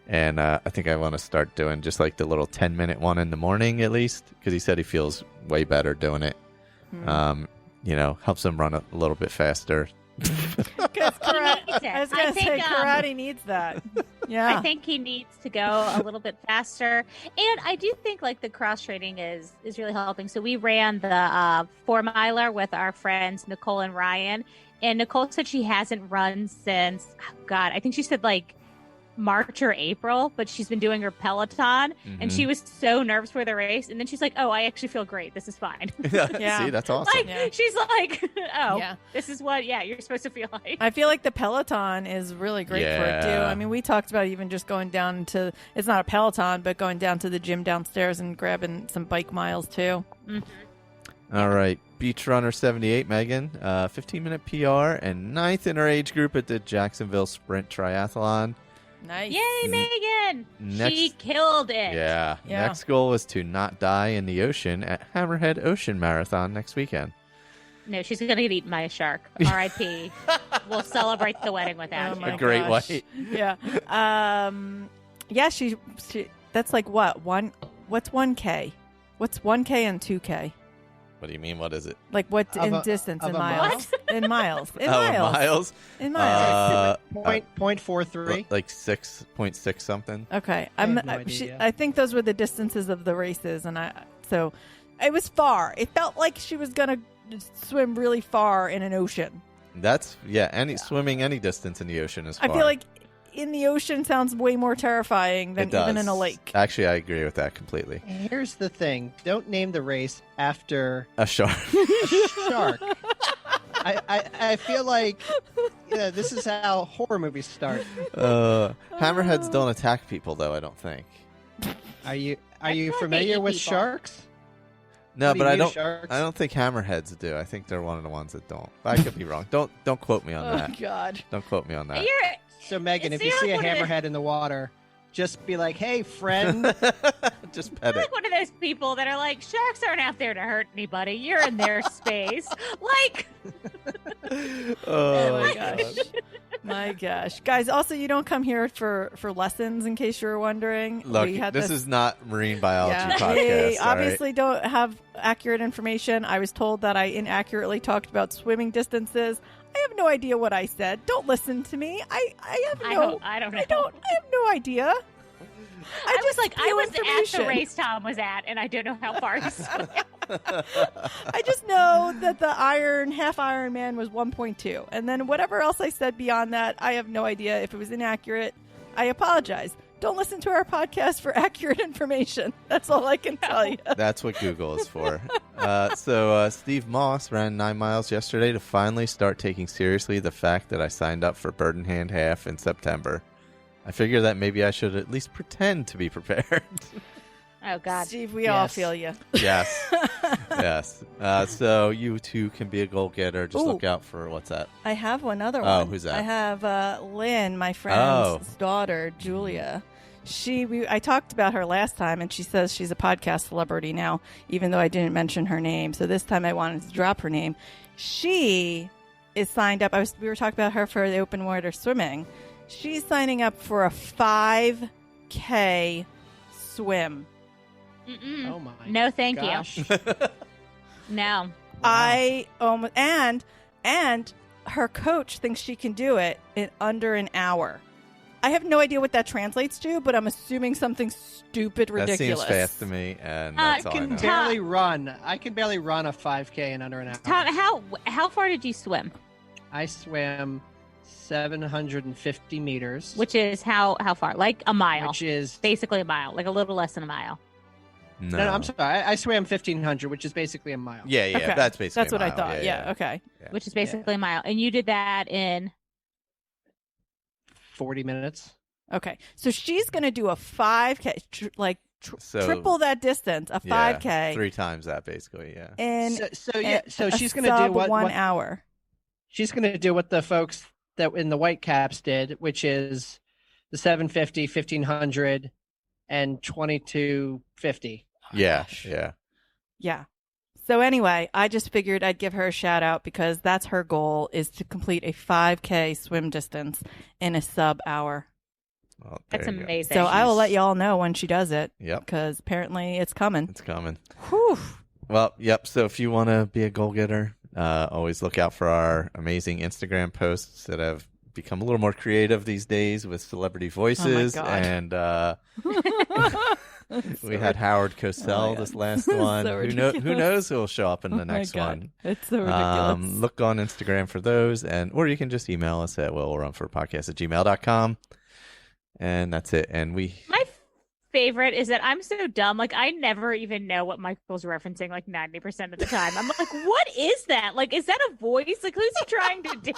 [SPEAKER 4] And I think I want to start doing just like the little 10-minute one in the morning at least, because he said he feels way better doing it. Helps him run a little bit faster.
[SPEAKER 3] Because
[SPEAKER 5] needs it.
[SPEAKER 3] I was going
[SPEAKER 5] I
[SPEAKER 3] to say
[SPEAKER 5] think,
[SPEAKER 3] karate needs that. Yeah.
[SPEAKER 5] I think he needs to go a little bit faster. And I do think like the cross training is really helping. So we ran the 4-miler with our friends Nicole and Ryan. And Nicole said she hasn't run since, I think she said like March or April, but she's been doing her Peloton and she was so nervous for the race. And then she's like, oh, I actually feel great. This is fine.
[SPEAKER 3] Yeah.
[SPEAKER 4] See, that's awesome.
[SPEAKER 5] Like,
[SPEAKER 3] Yeah.
[SPEAKER 5] she's like, oh,
[SPEAKER 3] Yeah.
[SPEAKER 5] this is what, you're supposed to feel like.
[SPEAKER 3] I feel like the Peloton is really great for it too.
[SPEAKER 4] Yeah.
[SPEAKER 3] I mean, we talked about even just going down to, it's not a Peloton, but going down to the gym downstairs and grabbing some bike miles too.
[SPEAKER 4] All right. Beach Runner 78, Megan, 15-minute PR and 9th in her age group at the Jacksonville Sprint Triathlon.
[SPEAKER 3] Nice.
[SPEAKER 5] Yay, Megan!
[SPEAKER 4] Next-
[SPEAKER 5] She killed it.
[SPEAKER 4] Yeah.
[SPEAKER 3] Yeah.
[SPEAKER 4] Next goal is to not die in the ocean at Hammerhead Ocean Marathon next weekend.
[SPEAKER 5] No, she's going to get eaten by a shark. R.I.P. We'll celebrate the wedding without
[SPEAKER 3] Oh
[SPEAKER 5] you.
[SPEAKER 3] my
[SPEAKER 4] A great
[SPEAKER 3] gosh.
[SPEAKER 4] white.
[SPEAKER 3] Yeah. Yeah, she that's like what? What's 1K? What's 1K and 2K?
[SPEAKER 4] What do you mean? What is it?
[SPEAKER 3] Like what
[SPEAKER 2] Of
[SPEAKER 3] in
[SPEAKER 2] a-
[SPEAKER 3] distance
[SPEAKER 2] of
[SPEAKER 3] in
[SPEAKER 2] a
[SPEAKER 3] miles? In miles. In
[SPEAKER 4] Oh,
[SPEAKER 3] miles.
[SPEAKER 4] miles?
[SPEAKER 3] In miles.
[SPEAKER 2] Point 43.
[SPEAKER 4] Like 6.6 something.
[SPEAKER 3] Okay,
[SPEAKER 2] I have no idea.
[SPEAKER 3] I think those were the distances of the races, and so it was far. It felt like she was gonna swim really far in an ocean.
[SPEAKER 4] That's swimming any distance in the ocean is far.
[SPEAKER 3] I feel like in the ocean sounds way more terrifying than
[SPEAKER 4] It does.
[SPEAKER 3] even in a lake.
[SPEAKER 4] Actually, I agree with that completely.
[SPEAKER 2] Here's the thing: don't name the race after
[SPEAKER 4] A shark.
[SPEAKER 2] a shark. I feel like this is how horror movies start.
[SPEAKER 4] Hammerheads don't attack people, though. I don't think.
[SPEAKER 2] Are you
[SPEAKER 5] I feel like
[SPEAKER 2] familiar
[SPEAKER 5] they eat
[SPEAKER 2] with
[SPEAKER 5] people.
[SPEAKER 2] sharks?
[SPEAKER 4] No,
[SPEAKER 2] What do
[SPEAKER 4] but
[SPEAKER 2] you
[SPEAKER 4] I
[SPEAKER 2] mean,
[SPEAKER 4] don't.
[SPEAKER 2] sharks?
[SPEAKER 4] I don't think hammerheads do. I think they're one of the ones that don't. But I could be wrong. Don't quote me on
[SPEAKER 3] Oh
[SPEAKER 4] that.
[SPEAKER 3] God!
[SPEAKER 4] Don't quote me on that.
[SPEAKER 5] You're,
[SPEAKER 2] So Megan, if you
[SPEAKER 5] It's
[SPEAKER 2] see a
[SPEAKER 5] not one of the-
[SPEAKER 2] hammerhead in the water, just be like, "Hey, friend."
[SPEAKER 4] Just
[SPEAKER 5] you're
[SPEAKER 4] pet
[SPEAKER 5] like
[SPEAKER 4] it.
[SPEAKER 5] one of those people that are like, sharks aren't out there to hurt anybody. You're in their space. Like,
[SPEAKER 4] Oh,
[SPEAKER 3] my gosh. My gosh. Guys, also, you don't come here for lessons, in case you were wondering.
[SPEAKER 4] Look,
[SPEAKER 3] We had
[SPEAKER 4] this is not marine biology podcast.
[SPEAKER 3] We
[SPEAKER 4] all right?
[SPEAKER 3] obviously don't have accurate information. I was told that I inaccurately talked about swimming distances. I have no idea what I said. Don't listen to me. I have no.
[SPEAKER 5] I don't know.
[SPEAKER 3] I have no idea.
[SPEAKER 5] I was like, I was at
[SPEAKER 3] information.
[SPEAKER 5] the race Tom was at, and I don't know how far he swam.
[SPEAKER 3] I just know that the half Ironman was 1.2. And then whatever else I said beyond that, I have no idea. If it was inaccurate, I apologize. Don't listen to our podcast for accurate information. That's all I can tell you.
[SPEAKER 4] That's what Google is for. So Steve Moss ran 9 miles yesterday to finally start taking seriously the fact that I signed up for Bird in Hand Half in September. I figure that maybe I should at least pretend to be prepared.
[SPEAKER 5] Oh, God.
[SPEAKER 3] Steve, we all feel you.
[SPEAKER 4] Yes. Yes. So you too can be a goal getter. Just look out for what's that?
[SPEAKER 3] I have one other one.
[SPEAKER 4] Oh, who's that?
[SPEAKER 3] I have Lynn, my friend's daughter, Julia. I talked about her last time, and she says she's a podcast celebrity now, even though I didn't mention her name. So this time I wanted to drop her name. She is signed up. We were talking about her for the open water swimming. She's signing up for a 5K swim.
[SPEAKER 5] Mm-mm.
[SPEAKER 2] Oh my!
[SPEAKER 5] No, thank
[SPEAKER 2] gosh.
[SPEAKER 5] you. No.
[SPEAKER 3] Wow. And her coach thinks she can do it in under an hour. I have no idea what that translates to, but I'm assuming something stupid, ridiculous.
[SPEAKER 4] That seems fast to me, and that's all I know.
[SPEAKER 2] Barely run. I can barely run a 5K in under an hour.
[SPEAKER 5] Tom, how far did you swim?
[SPEAKER 2] I swam 750 meters,
[SPEAKER 5] Which is how far? Like a mile.
[SPEAKER 2] which is
[SPEAKER 5] Basically a mile. Like a little less than a mile.
[SPEAKER 4] No,
[SPEAKER 2] no, I'm sorry. I swam 1,500, which is basically a mile.
[SPEAKER 4] Yeah,
[SPEAKER 3] Okay.
[SPEAKER 4] that's basically
[SPEAKER 3] That's what
[SPEAKER 4] a
[SPEAKER 3] I
[SPEAKER 4] mile.
[SPEAKER 3] thought. Yeah, okay.
[SPEAKER 5] Which is basically a mile. And you did that in
[SPEAKER 2] 40 minutes.
[SPEAKER 3] Okay. So she's going to do a 5K,
[SPEAKER 4] So,
[SPEAKER 3] triple that distance, a 5K.
[SPEAKER 4] 3 times that, basically, yeah.
[SPEAKER 3] In
[SPEAKER 2] So
[SPEAKER 3] a
[SPEAKER 2] she's going to do
[SPEAKER 3] sub
[SPEAKER 2] what
[SPEAKER 3] 1 hour.
[SPEAKER 2] she's going to do what the folks that in the Whitecaps did, which is the 750, 1,500, and 2250.
[SPEAKER 4] Yeah,
[SPEAKER 3] gosh.
[SPEAKER 4] yeah.
[SPEAKER 3] Yeah. So anyway, I just figured I'd give her a shout out because that's her goal, is to complete a 5K swim distance in a sub hour.
[SPEAKER 4] Well,
[SPEAKER 5] That's
[SPEAKER 4] there you go.
[SPEAKER 5] amazing.
[SPEAKER 3] So I will let y'all know when she does it.
[SPEAKER 4] Yep.
[SPEAKER 3] Because apparently it's coming.
[SPEAKER 4] It's coming.
[SPEAKER 3] Whew.
[SPEAKER 4] Well, yep. So if you want to be a goal getter, always look out for our amazing Instagram posts that have become a little more creative these days with celebrity voices.
[SPEAKER 3] God.
[SPEAKER 4] And we had Howard Cosell this last
[SPEAKER 3] So
[SPEAKER 4] one. Who
[SPEAKER 3] ridiculous.
[SPEAKER 4] knows who will show up in the
[SPEAKER 3] Oh my
[SPEAKER 4] next
[SPEAKER 3] God.
[SPEAKER 4] one?
[SPEAKER 3] It's so ridiculous.
[SPEAKER 4] Look on Instagram for those, or you can just email us at willrunforpodcast@gmail.com. And that's it. And
[SPEAKER 5] My favorite is that I'm so dumb. Like, I never even know what Michael's referencing, like 90% of the time. I'm like, what is that? Like, is that a voice? Like, who's he trying to do?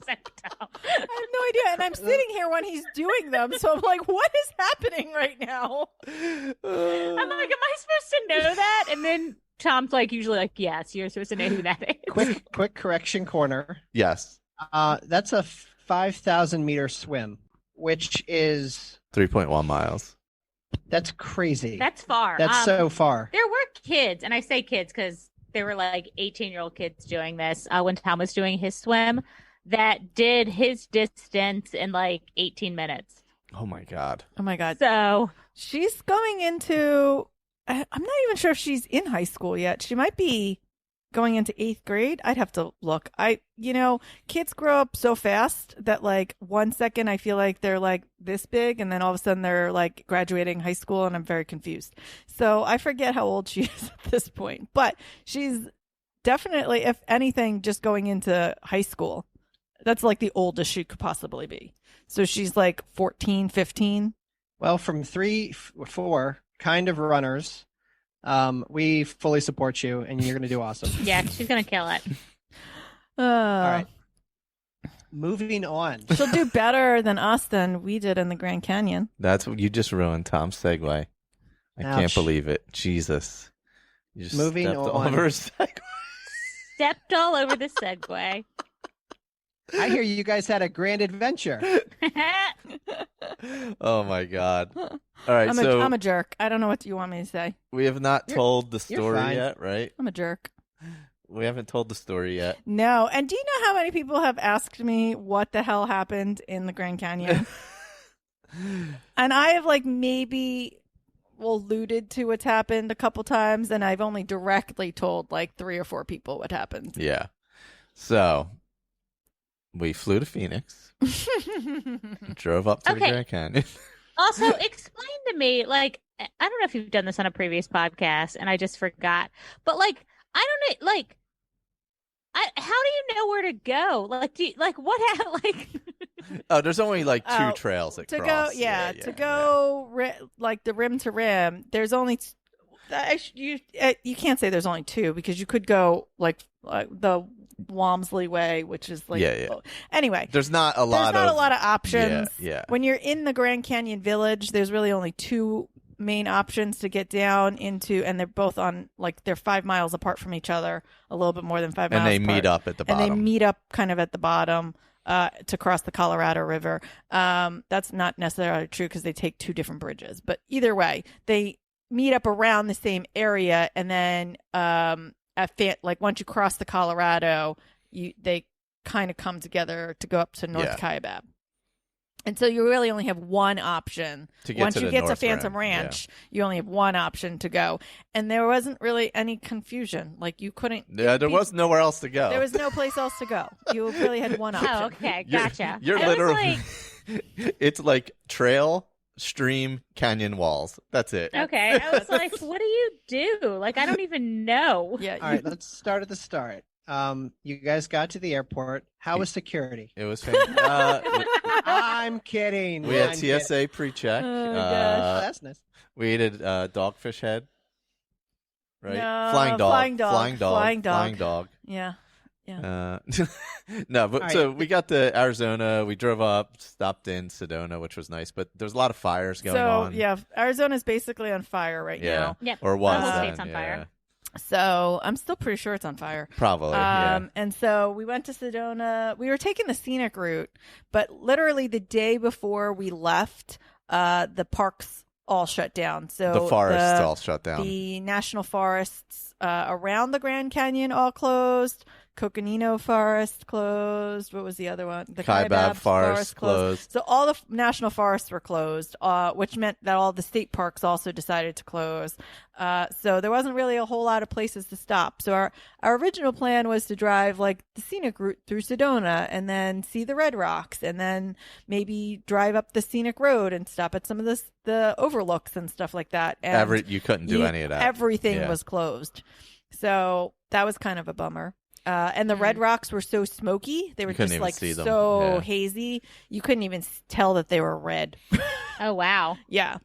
[SPEAKER 5] So dumb.
[SPEAKER 3] I have no idea. And I'm sitting here when he's doing them. So I'm like, what is happening right now?
[SPEAKER 5] I'm like, am I supposed to know that? And then Tom's like, usually like, yes, you're supposed to know who that is.
[SPEAKER 2] Quick correction corner.
[SPEAKER 4] yes,
[SPEAKER 2] That's a 5,000 meter swim, which is
[SPEAKER 4] 3.1 miles.
[SPEAKER 2] that's crazy.
[SPEAKER 5] That's far.
[SPEAKER 2] That's so far.
[SPEAKER 5] There were kids, and I say kids because there were like 18-year-old kids doing this when Tom was doing his swim that did his distance in like 18 minutes.
[SPEAKER 4] Oh my God.
[SPEAKER 3] Oh my God.
[SPEAKER 5] So
[SPEAKER 3] She's going into, I'm not even sure if she's in high school yet. She might be going into 8th grade. I'd have to look. Kids grow up so fast that like 1 second I feel like they're like this big, and then all of a sudden they're like graduating high school, and I'm very confused. So I forget how old she is at this point, but she's definitely, if anything, just going into high school. That's like the oldest she could possibly be. So she's like 14, 15.
[SPEAKER 2] Well, from 3-4 kind of runners, we fully support you, and you're going to do awesome.
[SPEAKER 5] yeah, she's gonna kill it.
[SPEAKER 2] All right. Moving on.
[SPEAKER 3] She'll do better than us than we did in the Grand Canyon.
[SPEAKER 4] That's what you just ruined Tom's segue. I can't
[SPEAKER 2] Ouch.
[SPEAKER 4] believe it. Jesus. You just
[SPEAKER 2] Moving
[SPEAKER 4] stepped all
[SPEAKER 2] on.
[SPEAKER 4] over his segue.
[SPEAKER 5] Stepped all over the segue.
[SPEAKER 2] I hear you guys had a grand adventure.
[SPEAKER 4] Oh my God. All right,
[SPEAKER 3] I'm a jerk. I don't know what you want me to say.
[SPEAKER 4] we have not told the
[SPEAKER 2] you're
[SPEAKER 4] story
[SPEAKER 2] fine.
[SPEAKER 4] yet, right?
[SPEAKER 3] I'm a jerk.
[SPEAKER 4] We haven't told the story yet.
[SPEAKER 3] No. And do you know how many people have asked me what the hell happened in the Grand Canyon? And I have maybe alluded to what's happened a couple times, and I've only directly told 3 or 4 people what happened.
[SPEAKER 4] Yeah. So we flew to Phoenix, drove up to the Grand Canyon.
[SPEAKER 5] Also, explain to me, I don't know if you've done this on a previous podcast, and I just forgot, but I don't know, how do you know where to go? What happened?
[SPEAKER 4] Oh, there's only 2 trails that
[SPEAKER 3] to
[SPEAKER 4] cross.
[SPEAKER 3] go. Yeah, to go the rim to rim. There's only you can't say there's only 2 because you could go the Walmsley way, which is anyway.
[SPEAKER 4] There's not a lot
[SPEAKER 3] of options.
[SPEAKER 4] Yeah.
[SPEAKER 3] When you're in the Grand Canyon Village, there's really only 2 main options to get down into, and they're both on they're 5 miles apart from each other, a little bit more than 5 miles.
[SPEAKER 4] And they
[SPEAKER 3] apart.
[SPEAKER 4] meet up at the bottom.
[SPEAKER 3] And they meet up kind of at the bottom to cross the Colorado River. That's not necessarily true because they take 2 different bridges, but either way, they meet up around the same area, and then once you cross the Colorado, they kind of come together to go up to North Kaibab. And so you really only have one option. Once you get to Phantom Ranch, you only have one option to go. And there wasn't really any confusion. You couldn't.
[SPEAKER 4] Yeah, there was nowhere else to go.
[SPEAKER 3] There was no place else to go. You really had one option.
[SPEAKER 5] Oh, okay. Gotcha.
[SPEAKER 4] You're literally. It's trail, stream, canyon walls. That's it.
[SPEAKER 5] Okay. I was like, what do you do? I don't even know.
[SPEAKER 3] Yeah.
[SPEAKER 2] All right, let's start at the start. You guys got to the airport. How was security?
[SPEAKER 4] It was fantastic.
[SPEAKER 2] I'm kidding.
[SPEAKER 4] We had TSA pre-check.
[SPEAKER 3] Oh, gosh.
[SPEAKER 2] That's nice.
[SPEAKER 4] We ate a dogfish head. Right?
[SPEAKER 3] No,
[SPEAKER 4] Flying dog.
[SPEAKER 3] Flying dog. Yeah.
[SPEAKER 4] No, but
[SPEAKER 2] All
[SPEAKER 4] so
[SPEAKER 2] right.
[SPEAKER 4] we got to Arizona. We drove up, stopped in Sedona, which was nice, but there's a lot of fires going on.
[SPEAKER 3] So, yeah, Arizona's basically on fire right now.
[SPEAKER 5] Yep.
[SPEAKER 4] Or was.
[SPEAKER 5] The whole
[SPEAKER 4] then,
[SPEAKER 5] state's on fire.
[SPEAKER 3] So I'm still pretty sure it's on fire.
[SPEAKER 4] Probably. Yeah.
[SPEAKER 3] And so we went to Sedona. We were taking the scenic route, but literally the day before we left, the parks all shut down. So
[SPEAKER 4] The forests all shut down.
[SPEAKER 3] The national forests around the Grand Canyon all closed. Coconino Forest closed. What was the other one? The
[SPEAKER 4] Kaibab Forest closed.
[SPEAKER 3] So all the national forests were closed, which meant that all the state parks also decided to close. So there wasn't really a whole lot of places to stop. So our original plan was to drive the scenic route through Sedona and then see the Red Rocks and then maybe drive up the scenic road and stop at some of the overlooks and stuff like that. And
[SPEAKER 4] you couldn't do any of that.
[SPEAKER 3] Everything was closed. So that was kind of a bummer. And the Red Rocks were so smoky. They were just so hazy. You couldn't even tell that they were red.
[SPEAKER 5] Oh, wow.
[SPEAKER 3] Yeah.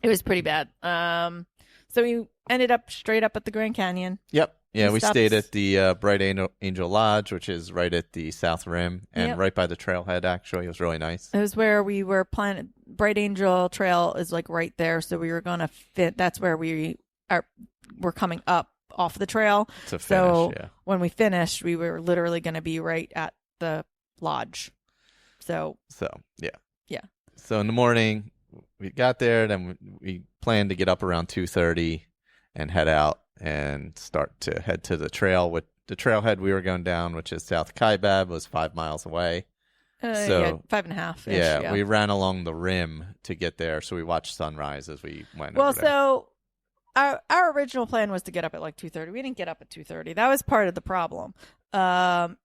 [SPEAKER 3] It was pretty bad. So we ended up straight up at the Grand Canyon.
[SPEAKER 4] Yep. Yeah, we stayed at the Bright Angel Lodge, which is right at the South Rim and right by the trailhead, actually. It was really nice.
[SPEAKER 3] It was where we were planning. Bright Angel Trail is right there. So we were going to fit. That's where we're coming up off the trail.
[SPEAKER 4] To finish,
[SPEAKER 3] when we finished, we were literally going to be right at the lodge. So
[SPEAKER 4] yeah.
[SPEAKER 3] So
[SPEAKER 4] in the morning, we got there. Then we planned to get up around 2:30 and head out and start to head to the trail. With the trailhead we were going down, which is South Kaibab, was 5 miles away.
[SPEAKER 3] 5.5.
[SPEAKER 4] Yeah, we ran along the rim to get there, so we watched sunrise as we went.
[SPEAKER 3] Well,
[SPEAKER 4] over there.
[SPEAKER 3] so our original plan was to get up at 2:30. We didn't get up at 2:30. That was part of the problem.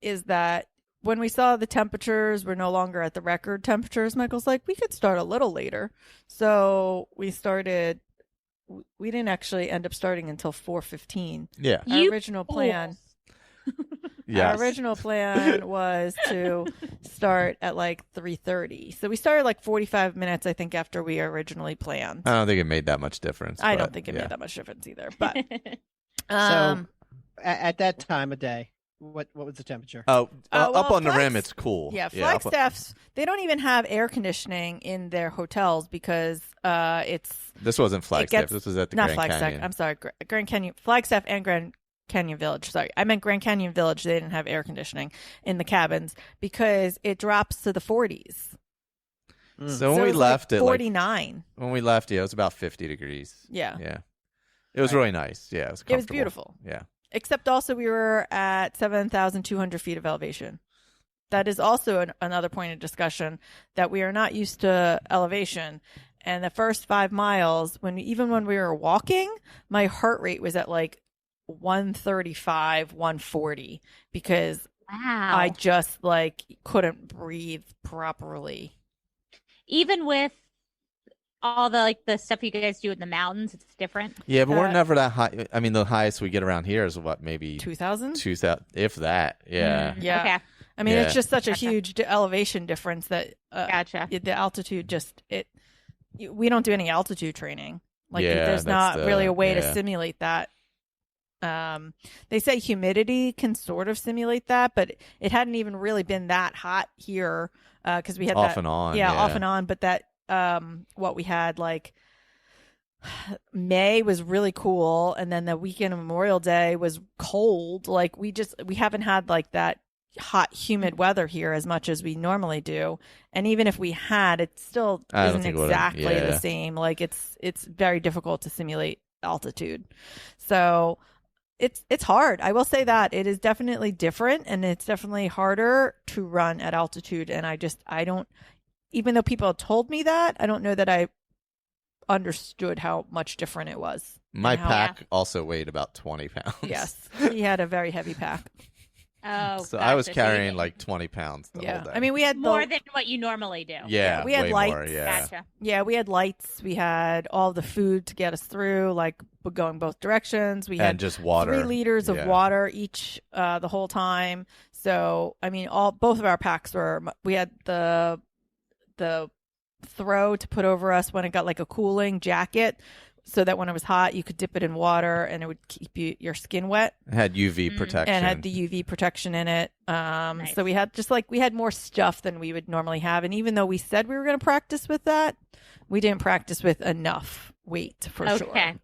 [SPEAKER 3] Is that when we saw the temperatures were no longer at the record temperatures, Michael's like, we could start a little later. So we started. We didn't actually end up starting until 4:15.
[SPEAKER 4] Yeah,
[SPEAKER 3] our original plan.
[SPEAKER 4] Yes.
[SPEAKER 3] Our original plan was to start at 3:30. So we started 45 minutes, I think, after we originally planned.
[SPEAKER 4] I don't think it made that much difference.
[SPEAKER 3] I don't think it made that much difference either. But
[SPEAKER 2] so at that time of day, what was the temperature?
[SPEAKER 4] Up on the rim, it's cool.
[SPEAKER 3] Yeah, Flagstaff's, they don't even have air conditioning in their hotels because
[SPEAKER 4] This wasn't Flagstaff. This was at the Grand Canyon.
[SPEAKER 3] I'm sorry, Grand Canyon, Flagstaff and Grand Canyon Village. Sorry, I meant Grand Canyon Village. They didn't have air conditioning in the cabins because it drops to the 40s.
[SPEAKER 4] So when we left,
[SPEAKER 3] 49.
[SPEAKER 4] When we left, it was about 50 degrees.
[SPEAKER 3] Yeah.
[SPEAKER 4] It was really nice. Yeah, it was comfortable.
[SPEAKER 3] It was beautiful.
[SPEAKER 4] Yeah.
[SPEAKER 3] Except also we were at 7,200 feet of elevation. That is also another point of discussion, that we are not used to elevation. And the first 5 miles, even when we were walking, my heart rate was at like 135, 140 because
[SPEAKER 5] Wow.
[SPEAKER 3] I just like couldn't breathe properly.
[SPEAKER 5] Even with all the stuff you guys do in the mountains, it's different.
[SPEAKER 4] Yeah, but we're never that high. I mean, the highest we get around here is what, maybe
[SPEAKER 3] 2,000?
[SPEAKER 4] 2,000, if that. Yeah.
[SPEAKER 3] Yeah.
[SPEAKER 5] Okay.
[SPEAKER 3] I mean, it's
[SPEAKER 4] Yeah.
[SPEAKER 3] just such a
[SPEAKER 5] Gotcha.
[SPEAKER 3] huge elevation difference that
[SPEAKER 5] Gotcha.
[SPEAKER 3] the altitude we don't do any altitude training. Like
[SPEAKER 4] Yeah,
[SPEAKER 3] there's
[SPEAKER 4] that's
[SPEAKER 3] not really a way to
[SPEAKER 4] yeah.
[SPEAKER 3] simulate that. They say humidity can sort of simulate that, but it hadn't even really been that hot here because we had
[SPEAKER 4] Off
[SPEAKER 3] that
[SPEAKER 4] and on.
[SPEAKER 3] yeah, off and on. But that what we had like May was really cool, and then the weekend of Memorial Day was cold. Like we haven't had like that hot, humid weather here as much as we normally do. And even if we had, it still
[SPEAKER 4] I don't
[SPEAKER 3] isn't
[SPEAKER 4] think it would've-
[SPEAKER 3] exactly the
[SPEAKER 4] yeah.
[SPEAKER 3] same. Like it's very difficult to simulate altitude. So it's hard. I will say that it is definitely different, and it's definitely harder to run at altitude. And I don't, even though people have told me that, I don't know that I understood how much different it was.
[SPEAKER 4] My
[SPEAKER 3] and how-
[SPEAKER 4] pack also weighed about 20 pounds.
[SPEAKER 3] Yes, he had a very heavy pack.
[SPEAKER 5] Oh,
[SPEAKER 4] So I was
[SPEAKER 5] gotcha. So you
[SPEAKER 4] carrying
[SPEAKER 5] did
[SPEAKER 4] like 20 pounds the whole
[SPEAKER 3] Yeah,
[SPEAKER 4] day.
[SPEAKER 3] I mean we had
[SPEAKER 5] more than what you normally do.
[SPEAKER 4] yeah,
[SPEAKER 3] we had
[SPEAKER 4] way
[SPEAKER 3] lights.
[SPEAKER 4] more, yeah.
[SPEAKER 5] Gotcha.
[SPEAKER 3] Yeah, we had lights. We had all the food to get us through, like going both directions. We
[SPEAKER 4] And
[SPEAKER 3] had
[SPEAKER 4] just water.
[SPEAKER 3] 3 liters of
[SPEAKER 4] Yeah.
[SPEAKER 3] water each the whole time. So I mean, both of our packs were. We had the throw to put over us when it got like a cooling jacket, so that when it was hot, you could dip it in water and it would keep your skin wet.
[SPEAKER 4] It had UV protection.
[SPEAKER 3] And had the UV protection in it.
[SPEAKER 5] Nice.
[SPEAKER 3] So we had we had more stuff than we would normally have. And even though we said we were going to practice with that, we didn't practice with enough weight for sure.
[SPEAKER 5] Okay.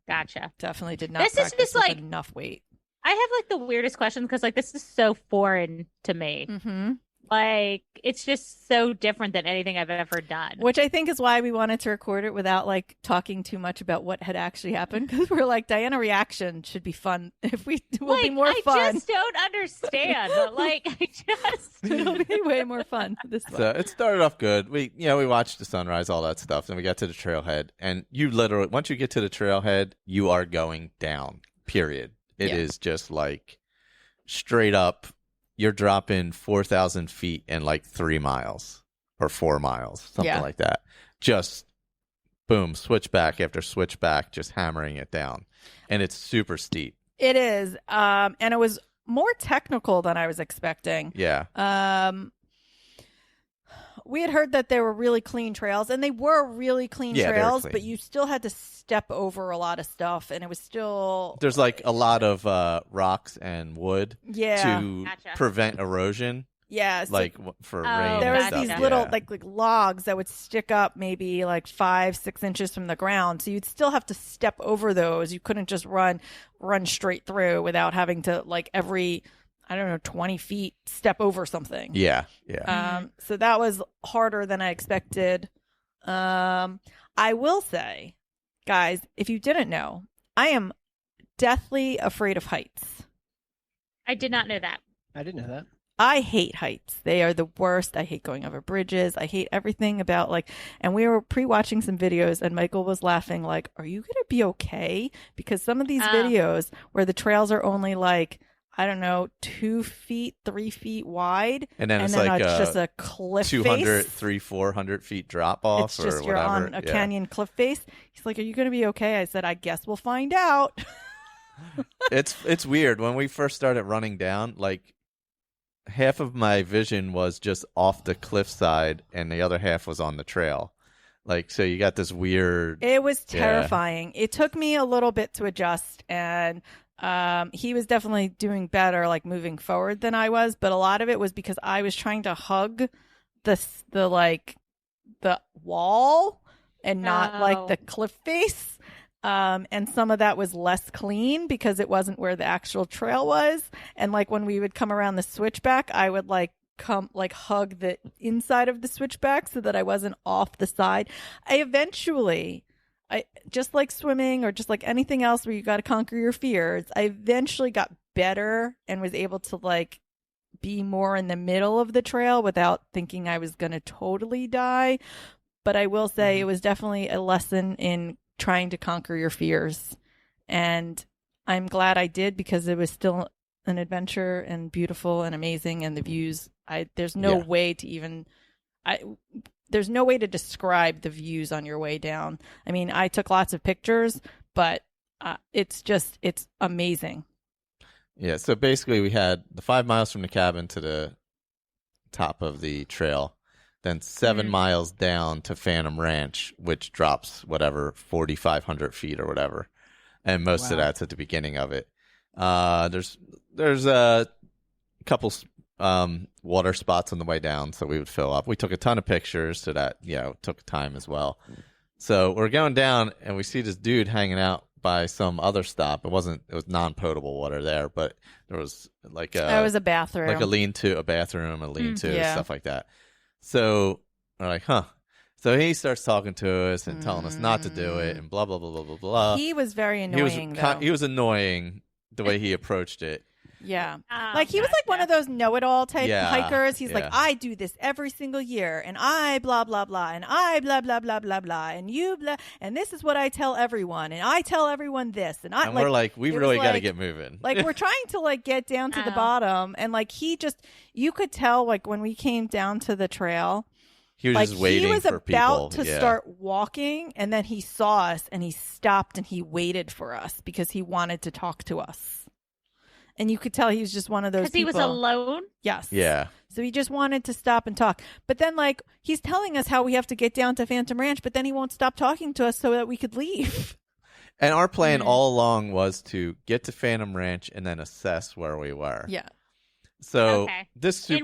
[SPEAKER 5] Gotcha.
[SPEAKER 3] Definitely did not
[SPEAKER 5] This is
[SPEAKER 3] practice
[SPEAKER 5] just
[SPEAKER 3] with
[SPEAKER 5] like-
[SPEAKER 3] enough weight.
[SPEAKER 5] I have like the weirdest questions because like this is so foreign to me.
[SPEAKER 3] Mm-hmm.
[SPEAKER 5] Like it's just so different than anything I've ever done.
[SPEAKER 3] Which I think is why we wanted to record it without like talking too much about what had actually happened. Because we're like, Diana reaction should be fun. If we will be more
[SPEAKER 5] I
[SPEAKER 3] fun.
[SPEAKER 5] just don't understand. Like I just
[SPEAKER 3] It'll be way more fun this
[SPEAKER 4] So
[SPEAKER 3] one.
[SPEAKER 4] it started off good. We watched the sunrise, all that stuff. Then we got to the trailhead, and you literally, once you get to the trailhead, you are going down. Period. It
[SPEAKER 3] Yeah.
[SPEAKER 4] is just like straight up. You're dropping 4,000 feet in like 3 miles or 4 miles, something
[SPEAKER 3] Yeah.
[SPEAKER 4] like that. Just boom, switchback after switchback, just hammering it down, and it's super steep.
[SPEAKER 3] It is. And it was more technical than I was expecting.
[SPEAKER 4] Yeah.
[SPEAKER 3] We had heard that there were really clean trails, and they were really clean
[SPEAKER 4] Yeah, they were
[SPEAKER 3] trails,
[SPEAKER 4] clean.
[SPEAKER 3] but you still had to step over a lot of stuff, and it was still
[SPEAKER 4] There's like a lot of rocks and wood
[SPEAKER 3] yeah,
[SPEAKER 4] to
[SPEAKER 5] Gotcha.
[SPEAKER 4] prevent erosion,
[SPEAKER 3] yeah. So
[SPEAKER 4] like for rain.
[SPEAKER 3] there
[SPEAKER 4] and
[SPEAKER 3] was
[SPEAKER 5] gotcha.
[SPEAKER 3] these
[SPEAKER 4] stuff.
[SPEAKER 3] little
[SPEAKER 4] Yeah.
[SPEAKER 3] like logs that would stick up maybe like 5-6 inches from the ground, so you'd still have to step over those. You couldn't just run straight through without having to like every 20 feet step over something.
[SPEAKER 4] Yeah.
[SPEAKER 3] So that was harder than I expected. I will say, guys, if you didn't know, I am deathly afraid of heights.
[SPEAKER 5] I did not know that.
[SPEAKER 2] I didn't know that.
[SPEAKER 3] I hate heights. They are the worst. I hate going over bridges. I hate everything about and we were pre-watching some videos and Michael was laughing like, are you going to be okay? Because some of these videos where the trails are only 2 feet, 3 feet wide.
[SPEAKER 4] And then it's like
[SPEAKER 3] it's just a cliff
[SPEAKER 4] 200,
[SPEAKER 3] face.
[SPEAKER 4] 400 feet drop off
[SPEAKER 3] It's
[SPEAKER 4] or
[SPEAKER 3] just you're
[SPEAKER 4] whatever.
[SPEAKER 3] on a
[SPEAKER 4] Yeah.
[SPEAKER 3] canyon cliff face. He's like, are you going to be okay? I said, I guess we'll find out.
[SPEAKER 4] It's weird. When we first started running down, like half of my vision was just off the cliffside and the other half was on the trail. Like, so you got this weird.
[SPEAKER 3] It was
[SPEAKER 4] Yeah.
[SPEAKER 3] terrifying. It took me a little bit to adjust, and he was definitely doing better, like moving forward than I was. But a lot of it was because I was trying to hug the wall and not like
[SPEAKER 5] Oh.
[SPEAKER 3] the cliff face. And some of that was less clean because it wasn't where the actual trail was. And like when we would come around the switchback, I would hug the inside of the switchback so that I wasn't off the side. I I just like swimming or just like anything else where you got to conquer your fears. I eventually got better and was able to like be more in the middle of the trail without thinking I was going to totally die. But I will say it was definitely a lesson in trying to conquer your fears. And I'm glad I did, because it was still an adventure and beautiful and amazing, and the views. There's no way to there's no way to describe the views on your way down. I mean, I took lots of pictures, but it's amazing.
[SPEAKER 4] Yeah. So basically, we had the 5 miles from the cabin to the top of the trail, then 7 miles down to Phantom Ranch, which drops 4,500 feet or whatever. And most of that's at the beginning of it. There's a couple water spots on the way down, so we would fill up. We took a ton of pictures, so that took time as well. So we're going down, and we see this dude hanging out by some other stop. It was non-potable water there, but there was like
[SPEAKER 3] it was a bathroom,
[SPEAKER 4] like a lean-to, a bathroom, a lean-to, stuff like that. So we're like, huh. So he starts talking to us and telling us not to do it and blah, blah, blah, blah, blah, blah.
[SPEAKER 3] He was very annoying, though.
[SPEAKER 4] He was annoying the way he approached it.
[SPEAKER 3] Yeah. Like, he was like one of those know-it-all type hikers. He's like, I do this every single year, and I blah, blah, blah, and I blah, blah, blah, blah, blah, and you blah, and this is what I tell everyone, and I tell everyone this. And we're
[SPEAKER 4] like, we really got to get moving.
[SPEAKER 3] Like, we're trying to, like, get down to the bottom, and, like, you could tell, like, when we came down to the trail,
[SPEAKER 4] he was just waiting for people.
[SPEAKER 3] He was about to start walking, and then he saw us, and he stopped, and he waited for us because he wanted to talk to us. And you could tell he was just one of those people.
[SPEAKER 5] Because he was alone?
[SPEAKER 3] Yes.
[SPEAKER 4] Yeah.
[SPEAKER 3] So he just wanted to stop and talk. But then, like, he's telling us how we have to get down to Phantom Ranch, but then he won't stop talking to us so that we could leave.
[SPEAKER 4] And our plan all along was to get to Phantom Ranch and then assess where we were.
[SPEAKER 3] Yeah.
[SPEAKER 4] So and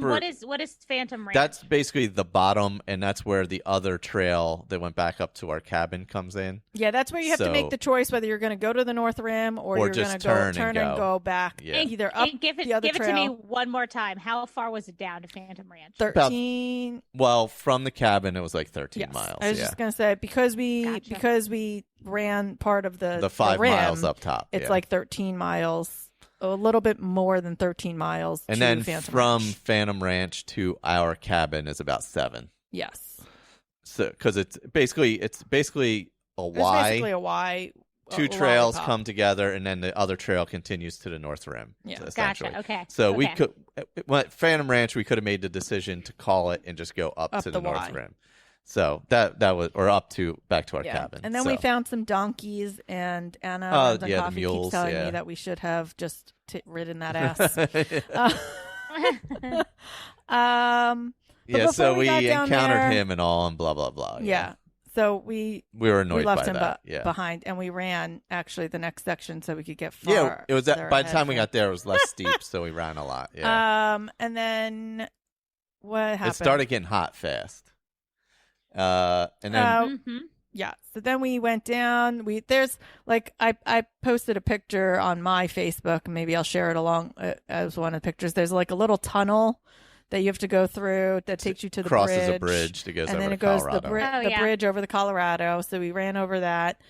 [SPEAKER 5] what is Phantom Ranch?
[SPEAKER 4] That's basically the bottom, and that's where the other trail that went back up to our cabin comes in.
[SPEAKER 3] Yeah, that's where you have to make the choice whether you're going to go to the North Rim or you're going to turn and go back.
[SPEAKER 4] Yeah.
[SPEAKER 3] Either up
[SPEAKER 5] give it
[SPEAKER 3] the other
[SPEAKER 5] give
[SPEAKER 3] trail.
[SPEAKER 5] it to me one more time. How far was it down to Phantom Ranch?
[SPEAKER 3] 13.
[SPEAKER 4] Well, from the cabin it was like 13 miles.
[SPEAKER 3] I was just going to say because we ran part of the
[SPEAKER 4] 5
[SPEAKER 3] rim,
[SPEAKER 4] miles up top.
[SPEAKER 3] It's like 13 miles. A little bit more than 13 miles.
[SPEAKER 4] And
[SPEAKER 3] to
[SPEAKER 4] then
[SPEAKER 3] Phantom
[SPEAKER 4] from
[SPEAKER 3] Ranch.
[SPEAKER 4] Phantom Ranch to our cabin is about 7.
[SPEAKER 3] Yes.
[SPEAKER 4] So because it's basically a Y.
[SPEAKER 3] It's basically a Y.
[SPEAKER 4] Two trails come together, and then the other trail continues to the North Rim.
[SPEAKER 3] Yeah.
[SPEAKER 5] Gotcha. Okay.
[SPEAKER 4] So we could, at Phantom Ranch, we could have made the decision to call it and just go up to the North Rim. So that was, or back to our cabin.
[SPEAKER 3] And then we found some donkeys, and Anna runs on Coffee
[SPEAKER 4] mules,
[SPEAKER 3] keeps telling me that we should have just ridden that ass.
[SPEAKER 4] So we encountered
[SPEAKER 3] there,
[SPEAKER 4] him and all, and blah blah blah.
[SPEAKER 3] Yeah. So we
[SPEAKER 4] were annoyed
[SPEAKER 3] left
[SPEAKER 4] by
[SPEAKER 3] him
[SPEAKER 4] that.
[SPEAKER 3] behind, and we ran actually the next section so we could get far.
[SPEAKER 4] Yeah, it was by the time we got there, it was less steep, so we ran a lot. Yeah.
[SPEAKER 3] And then what happened?
[SPEAKER 4] It started getting hot fast. And then
[SPEAKER 3] yeah, so then we went down. I posted a picture on my Facebook. Maybe I'll share it along as one of the pictures. There's like a little tunnel that you have to go through that takes you to the
[SPEAKER 4] crosses
[SPEAKER 3] bridge.
[SPEAKER 4] a bridge that goes
[SPEAKER 3] and
[SPEAKER 4] over
[SPEAKER 3] then
[SPEAKER 4] to
[SPEAKER 3] it goes
[SPEAKER 4] Colorado.
[SPEAKER 3] the bridge over the Colorado. So we ran over that,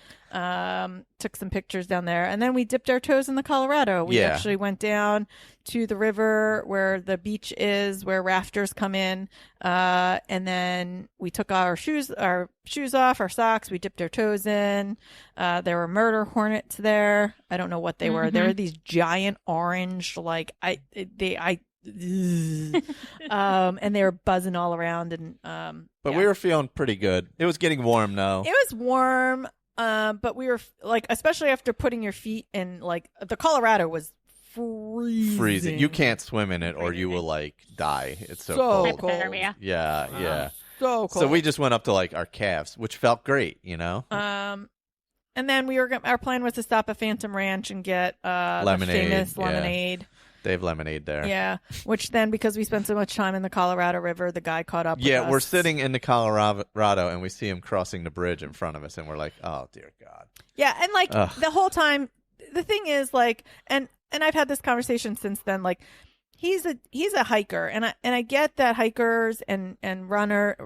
[SPEAKER 3] took some pictures down there, and then we dipped our toes in the Colorado. We actually went down to the river where the beach is, where rafters come in, and then we took our shoes off, our socks. We dipped our toes in. There were murder hornets there. I don't know what they were. There were these giant orange, and they were buzzing all around, and
[SPEAKER 4] but we were feeling pretty good. It was getting warm though.
[SPEAKER 3] It was warm, but we were like, especially after putting your feet in, like, the Colorado was freezing.
[SPEAKER 4] You can't swim in it or you will like die. It's so cold. Yeah.
[SPEAKER 3] So cold.
[SPEAKER 4] So we just went up to like our calves, which felt great, you know.
[SPEAKER 3] And then our plan was to stop at Phantom Ranch and get
[SPEAKER 4] lemonade,
[SPEAKER 3] the famous lemonade.
[SPEAKER 4] They have lemonade there.
[SPEAKER 3] Yeah, which then, because we spent so much time in the Colorado River, the guy caught up with us.
[SPEAKER 4] Yeah, we're sitting in the Colorado, and we see him crossing the bridge in front of us, and we're like, oh, dear God.
[SPEAKER 3] Yeah, and like the whole time, the thing is, like, and I've had this conversation since then, like, he's a hiker, and I get that hikers and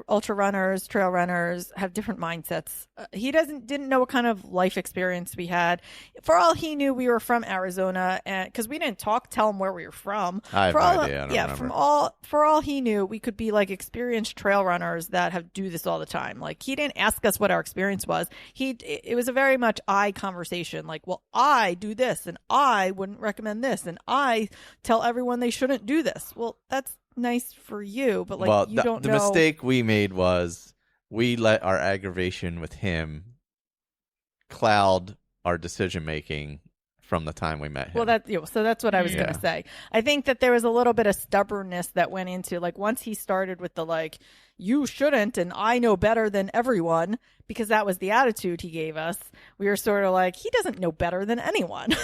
[SPEAKER 3] ultra runners, trail runners have different mindsets. He didn't know what kind of life experience we had. For all he knew, we were from Arizona, and because we didn't tell him where we were from.
[SPEAKER 4] I have no idea. I don't remember.
[SPEAKER 3] For all he knew, we could be like experienced trail runners that do this all the time. Like, he didn't ask us what our experience was. It was a very much I conversation. Like, well, I do this, and I wouldn't recommend this, and I tell everyone they shouldn't do this. Well, that's nice for you, but like, you don't know.
[SPEAKER 4] The mistake we made was we let our aggravation with him cloud our decision making from the time we met him.
[SPEAKER 3] Well, so that's what I was going to say. I think that there was a little bit of stubbornness that went into, like, once he started with the like, you shouldn't, and I know better than everyone, because that was the attitude he gave us. We were sort of like, he doesn't know better than anyone.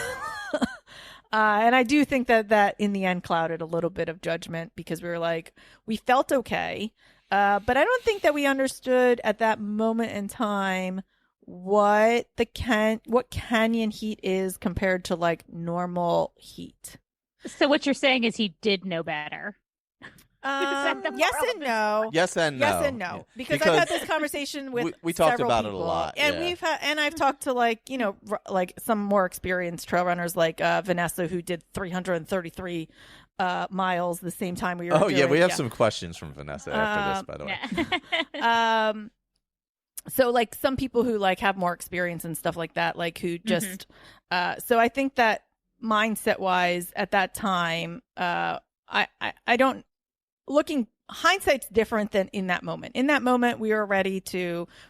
[SPEAKER 3] And I do think that in the end clouded a little bit of judgment, because we were like, we felt okay, but I don't think that we understood at that moment in time what canyon heat is compared to like normal heat.
[SPEAKER 5] So what you're saying is he did know better.
[SPEAKER 3] Yes and no.
[SPEAKER 4] Yes and no.
[SPEAKER 3] Yes and no. Because I've had this conversation with
[SPEAKER 4] we talked about
[SPEAKER 3] people,
[SPEAKER 4] it a lot,
[SPEAKER 3] and I've talked to like some more experienced trail runners like Vanessa, who did 333 miles the same time we were.
[SPEAKER 4] We have some questions from Vanessa after this, by the way.
[SPEAKER 3] So like some people who like have more experience and stuff like that, like who just so I think that mindset wise at that time, I don't. Looking, hindsight's different than in that moment. In that moment, we were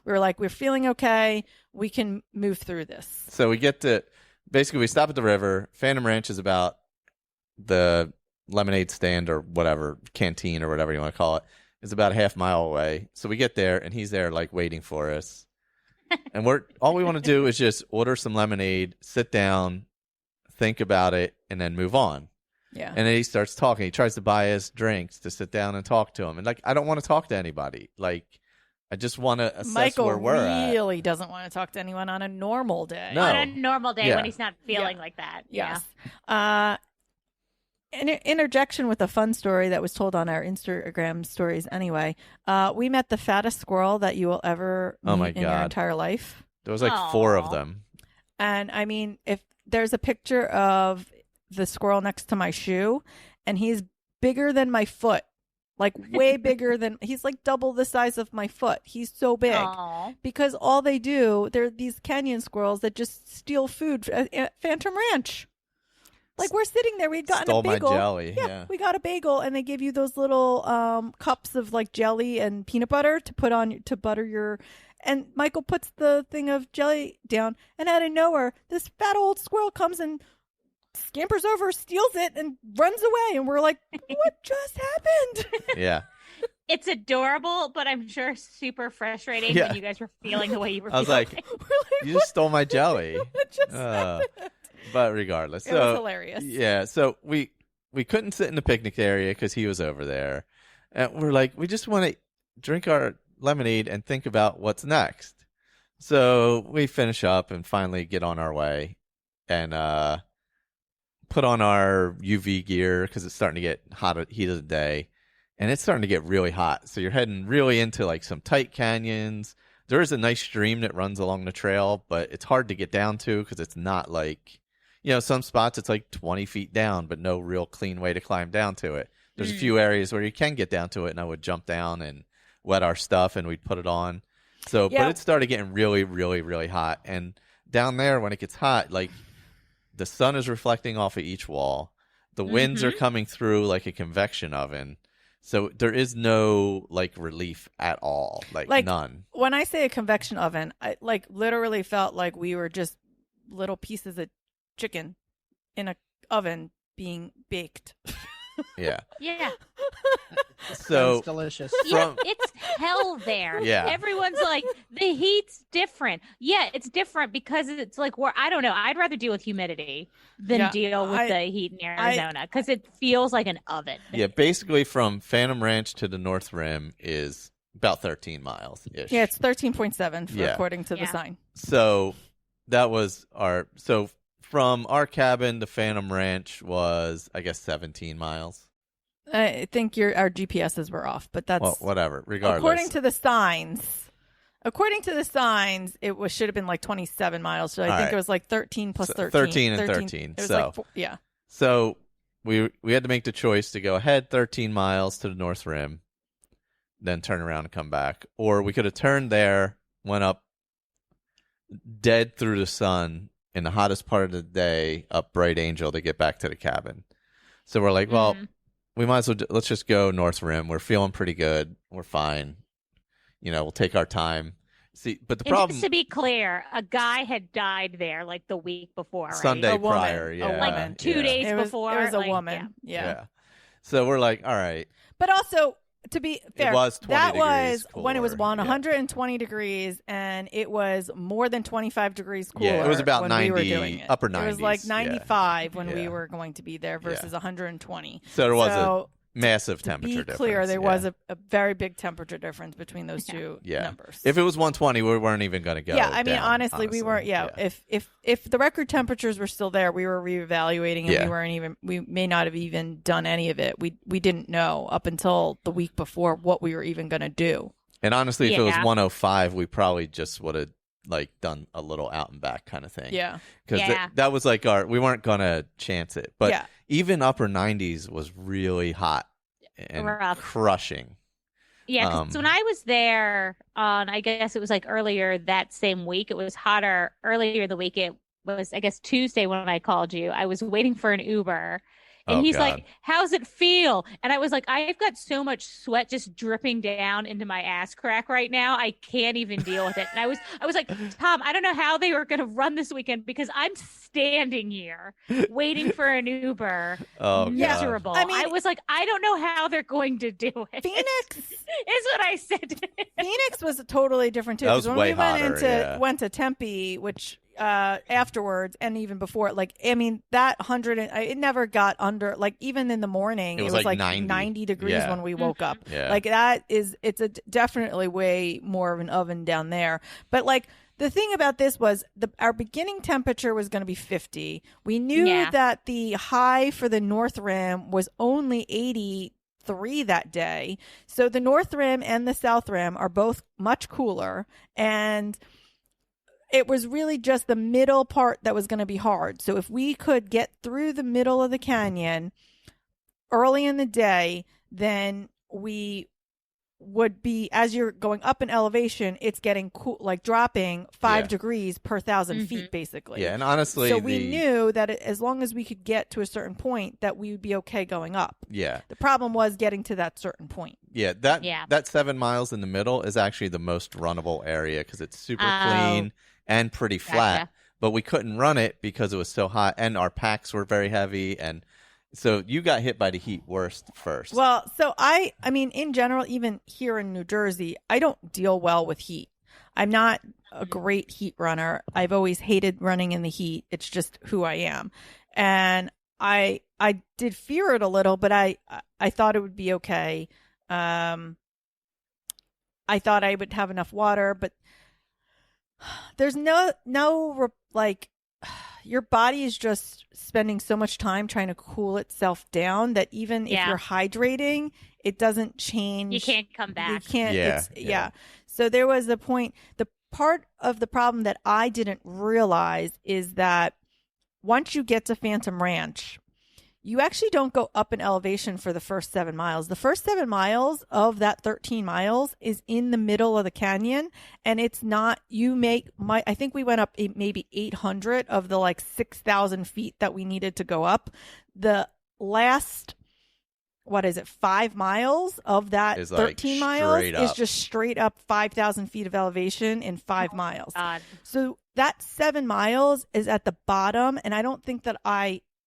[SPEAKER 3] like, we're feeling okay. We can move through this.
[SPEAKER 4] So we we stop at the river. Phantom Ranch is about the lemonade stand or whatever, canteen or whatever you want to call it. It's about a half mile away. So we get there, and he's there like waiting for us. And all we want to do is just order some lemonade, sit down, think about it, and then move on.
[SPEAKER 3] Yeah.
[SPEAKER 4] And then he starts talking. He tries to buy us drinks to sit down and talk to him. And like, I don't want to talk to anybody. Like, I just want to assess where we're at.
[SPEAKER 3] Michael really doesn't want to talk to anyone on a normal day.
[SPEAKER 4] No.
[SPEAKER 5] On a normal day when he's not feeling like that.
[SPEAKER 3] Yes. An interjection with a fun story that was told on our Instagram stories anyway. We met the fattest squirrel that you will ever meet in your entire life.
[SPEAKER 4] There was like 4 of them.
[SPEAKER 3] And I mean, if there's a picture of the squirrel next to my shoe, and he's bigger than my foot, like way bigger than, he's like double the size of my foot. He's so big.
[SPEAKER 5] Aww.
[SPEAKER 3] Because all they do, they're these canyon squirrels that just steal food at Phantom Ranch. Like, we're sitting there, we'd gotten a bagel.
[SPEAKER 4] Stole my jelly. Yeah,
[SPEAKER 3] we got a bagel, and they give you those little cups of like jelly and peanut butter to put on to butter your. And Michael puts the thing of jelly down, and out of nowhere, this fat old squirrel comes and scampers over, steals it, and runs away. And we're like, what just happened?
[SPEAKER 4] Yeah.
[SPEAKER 5] It's adorable, but I'm sure super frustrating when you guys were feeling the way you were
[SPEAKER 4] feeling. I was like, you just stole my jelly.
[SPEAKER 3] What just happened?
[SPEAKER 4] But regardless.
[SPEAKER 3] It was hilarious.
[SPEAKER 4] Yeah. So we couldn't sit in the picnic area because he was over there. And we're like, we just want to drink our lemonade and think about what's next. So we finish up and finally get on our way and put on our UV gear because it's starting to get hot at heat of the day. And it's starting to get really hot. So you're heading really into like some tight canyons. There is a nice stream that runs along the trail, but it's hard to get down to because it's not like, some spots it's like 20 feet down, but no real clean way to climb down to it. There's a few areas where you can get down to it, and I would jump down and wet our stuff and we'd put it on. So, but it started getting really, really, really hot. And down there, when it gets hot, like the sun is reflecting off of each wall. The winds are coming through like a convection oven. So there is no like relief at all, like none.
[SPEAKER 3] When I say a convection oven, I like literally felt like we were just little pieces of chicken in a oven being baked.
[SPEAKER 4] Yeah.
[SPEAKER 5] Yeah.
[SPEAKER 2] So it's delicious.
[SPEAKER 5] It's hell there.
[SPEAKER 4] Yeah.
[SPEAKER 5] Everyone's like, the heat's different. Yeah, it's different because it's like, I don't know. I'd rather deal with humidity than deal with the heat in Arizona because it feels like an oven.
[SPEAKER 4] Yeah, basically from Phantom Ranch to the North Rim is about 13 miles ish.
[SPEAKER 3] Yeah, it's 13.7 according to the sign.
[SPEAKER 4] So that was from our cabin to Phantom Ranch was, I guess, 17 miles.
[SPEAKER 3] I think our GPSs were off, but that's
[SPEAKER 4] Well, whatever. Regardless,
[SPEAKER 3] according to the signs. According to the signs, should have been like 27 miles. So I think it was like 13 plus 13.
[SPEAKER 4] 13 and 13.
[SPEAKER 3] It was
[SPEAKER 4] So,
[SPEAKER 3] yeah.
[SPEAKER 4] So we had to make the choice to go ahead 13 miles to the North Rim, then turn around and come back. Or we could have turned there, went up dead through the sun in the hottest part of the day, up Bright Angel to get back to the cabin. So we're like, well, we might as well, let's just go North Rim. We're feeling pretty good. We're fine. We'll take our time. See, but the problem,
[SPEAKER 5] just to be clear, a guy had died there like the week before, right?
[SPEAKER 4] Sunday
[SPEAKER 3] A woman.
[SPEAKER 4] prior, yeah,
[SPEAKER 5] like 2 days before.
[SPEAKER 3] It was a
[SPEAKER 5] like,
[SPEAKER 3] woman. Yeah.
[SPEAKER 4] So we're like, all right.
[SPEAKER 3] But also, to be fair,
[SPEAKER 4] it was 20
[SPEAKER 3] that
[SPEAKER 4] degrees
[SPEAKER 3] was when it was
[SPEAKER 4] cooler,
[SPEAKER 3] 120 degrees, and it was more than 25 degrees cooler.
[SPEAKER 4] Yeah, it was about
[SPEAKER 3] when
[SPEAKER 4] 90,
[SPEAKER 3] we were doing it.
[SPEAKER 4] upper 90s.
[SPEAKER 3] It was like 95 when we
[SPEAKER 4] Yeah.
[SPEAKER 3] were going to be there versus 120.
[SPEAKER 4] So there was a massive temperature
[SPEAKER 3] difference. To be clear,
[SPEAKER 4] difference,
[SPEAKER 3] there was a very big temperature difference between those two numbers.
[SPEAKER 4] If it was 120, we weren't even going to go.
[SPEAKER 3] Yeah, I mean,
[SPEAKER 4] down,
[SPEAKER 3] honestly, we weren't. Yeah, if the record temperatures were still there, we were reevaluating, and we weren't even. We may not have even done any of it. We didn't know up until the week before what we were even going to do.
[SPEAKER 4] And honestly, if it was 105, we probably just would have like done a little out and back kind of thing.
[SPEAKER 3] Yeah,
[SPEAKER 4] because that was like we weren't going to chance it, but even upper 90s was really hot and crushing.
[SPEAKER 5] Yeah, because when I was there I guess it was like earlier that same week, it was hotter earlier the week. It was, I guess, Tuesday when I called you. I was waiting for an Uber. And he's like, how's it feel? And I was like, I've got so much sweat just dripping down into my ass crack right now. I can't even deal with it. And I was like, Tom, I don't know how they were going to run this weekend because I'm standing here waiting for an Uber. Miserable. I mean, I was like, I don't know how they're going to do it.
[SPEAKER 3] Phoenix
[SPEAKER 5] is what I said.
[SPEAKER 3] Phoenix was totally different too.
[SPEAKER 4] That was
[SPEAKER 3] when
[SPEAKER 4] way
[SPEAKER 3] we
[SPEAKER 4] hotter,
[SPEAKER 3] went to Tempe, which afterwards and even before, like, I mean, that it never got under, like, even in the morning it was like 90 degrees when we woke up. Like, it's definitely way more of an oven down there. But like, the thing about this was our beginning temperature was going to be 50. We knew that the high for the North Rim was only 83 that day. So the North Rim and the South Rim are both much cooler, and it was really just the middle part that was going to be hard. So if we could get through the middle of the canyon early in the day, then we would be, as you're going up in elevation, it's getting cool, like dropping 5 degrees per 1,000 feet, basically.
[SPEAKER 4] Yeah, and honestly,
[SPEAKER 3] so we knew that as long as we could get to a certain point, that we would be okay going up.
[SPEAKER 4] Yeah.
[SPEAKER 3] The problem was getting to that certain point.
[SPEAKER 4] Yeah, that 7 miles in the middle is actually the most runnable area because it's super clean and pretty flat. But we couldn't run it because it was so hot, and our packs were very heavy, and so you got hit by the heat worst first.
[SPEAKER 3] Well, so I mean, in general, even here in New Jersey, I don't deal well with heat. I'm not a great heat runner. I've always hated running in the heat. It's just who I am. And I did fear it a little, but I thought it would be okay. I thought I would have enough water, but there's no like, your body is just spending so much time trying to cool itself down that even if you're hydrating, it doesn't change.
[SPEAKER 5] You can't come back.
[SPEAKER 3] You can't. So there was a point. The part of the problem that I didn't realize is that once you get to Phantom Ranch, you actually don't go up in elevation for the first 7 miles. The first 7 miles of that 13 miles is in the middle of the canyon, and it's not, I think we went up maybe 800 of the like 6,000 feet that we needed to go up. The last, 5 miles of that
[SPEAKER 4] is
[SPEAKER 3] 13
[SPEAKER 4] like
[SPEAKER 3] miles
[SPEAKER 4] is
[SPEAKER 3] just straight up 5,000 feet of elevation in 5 miles.
[SPEAKER 5] God.
[SPEAKER 3] So that 7 miles is at the bottom, and I don't think that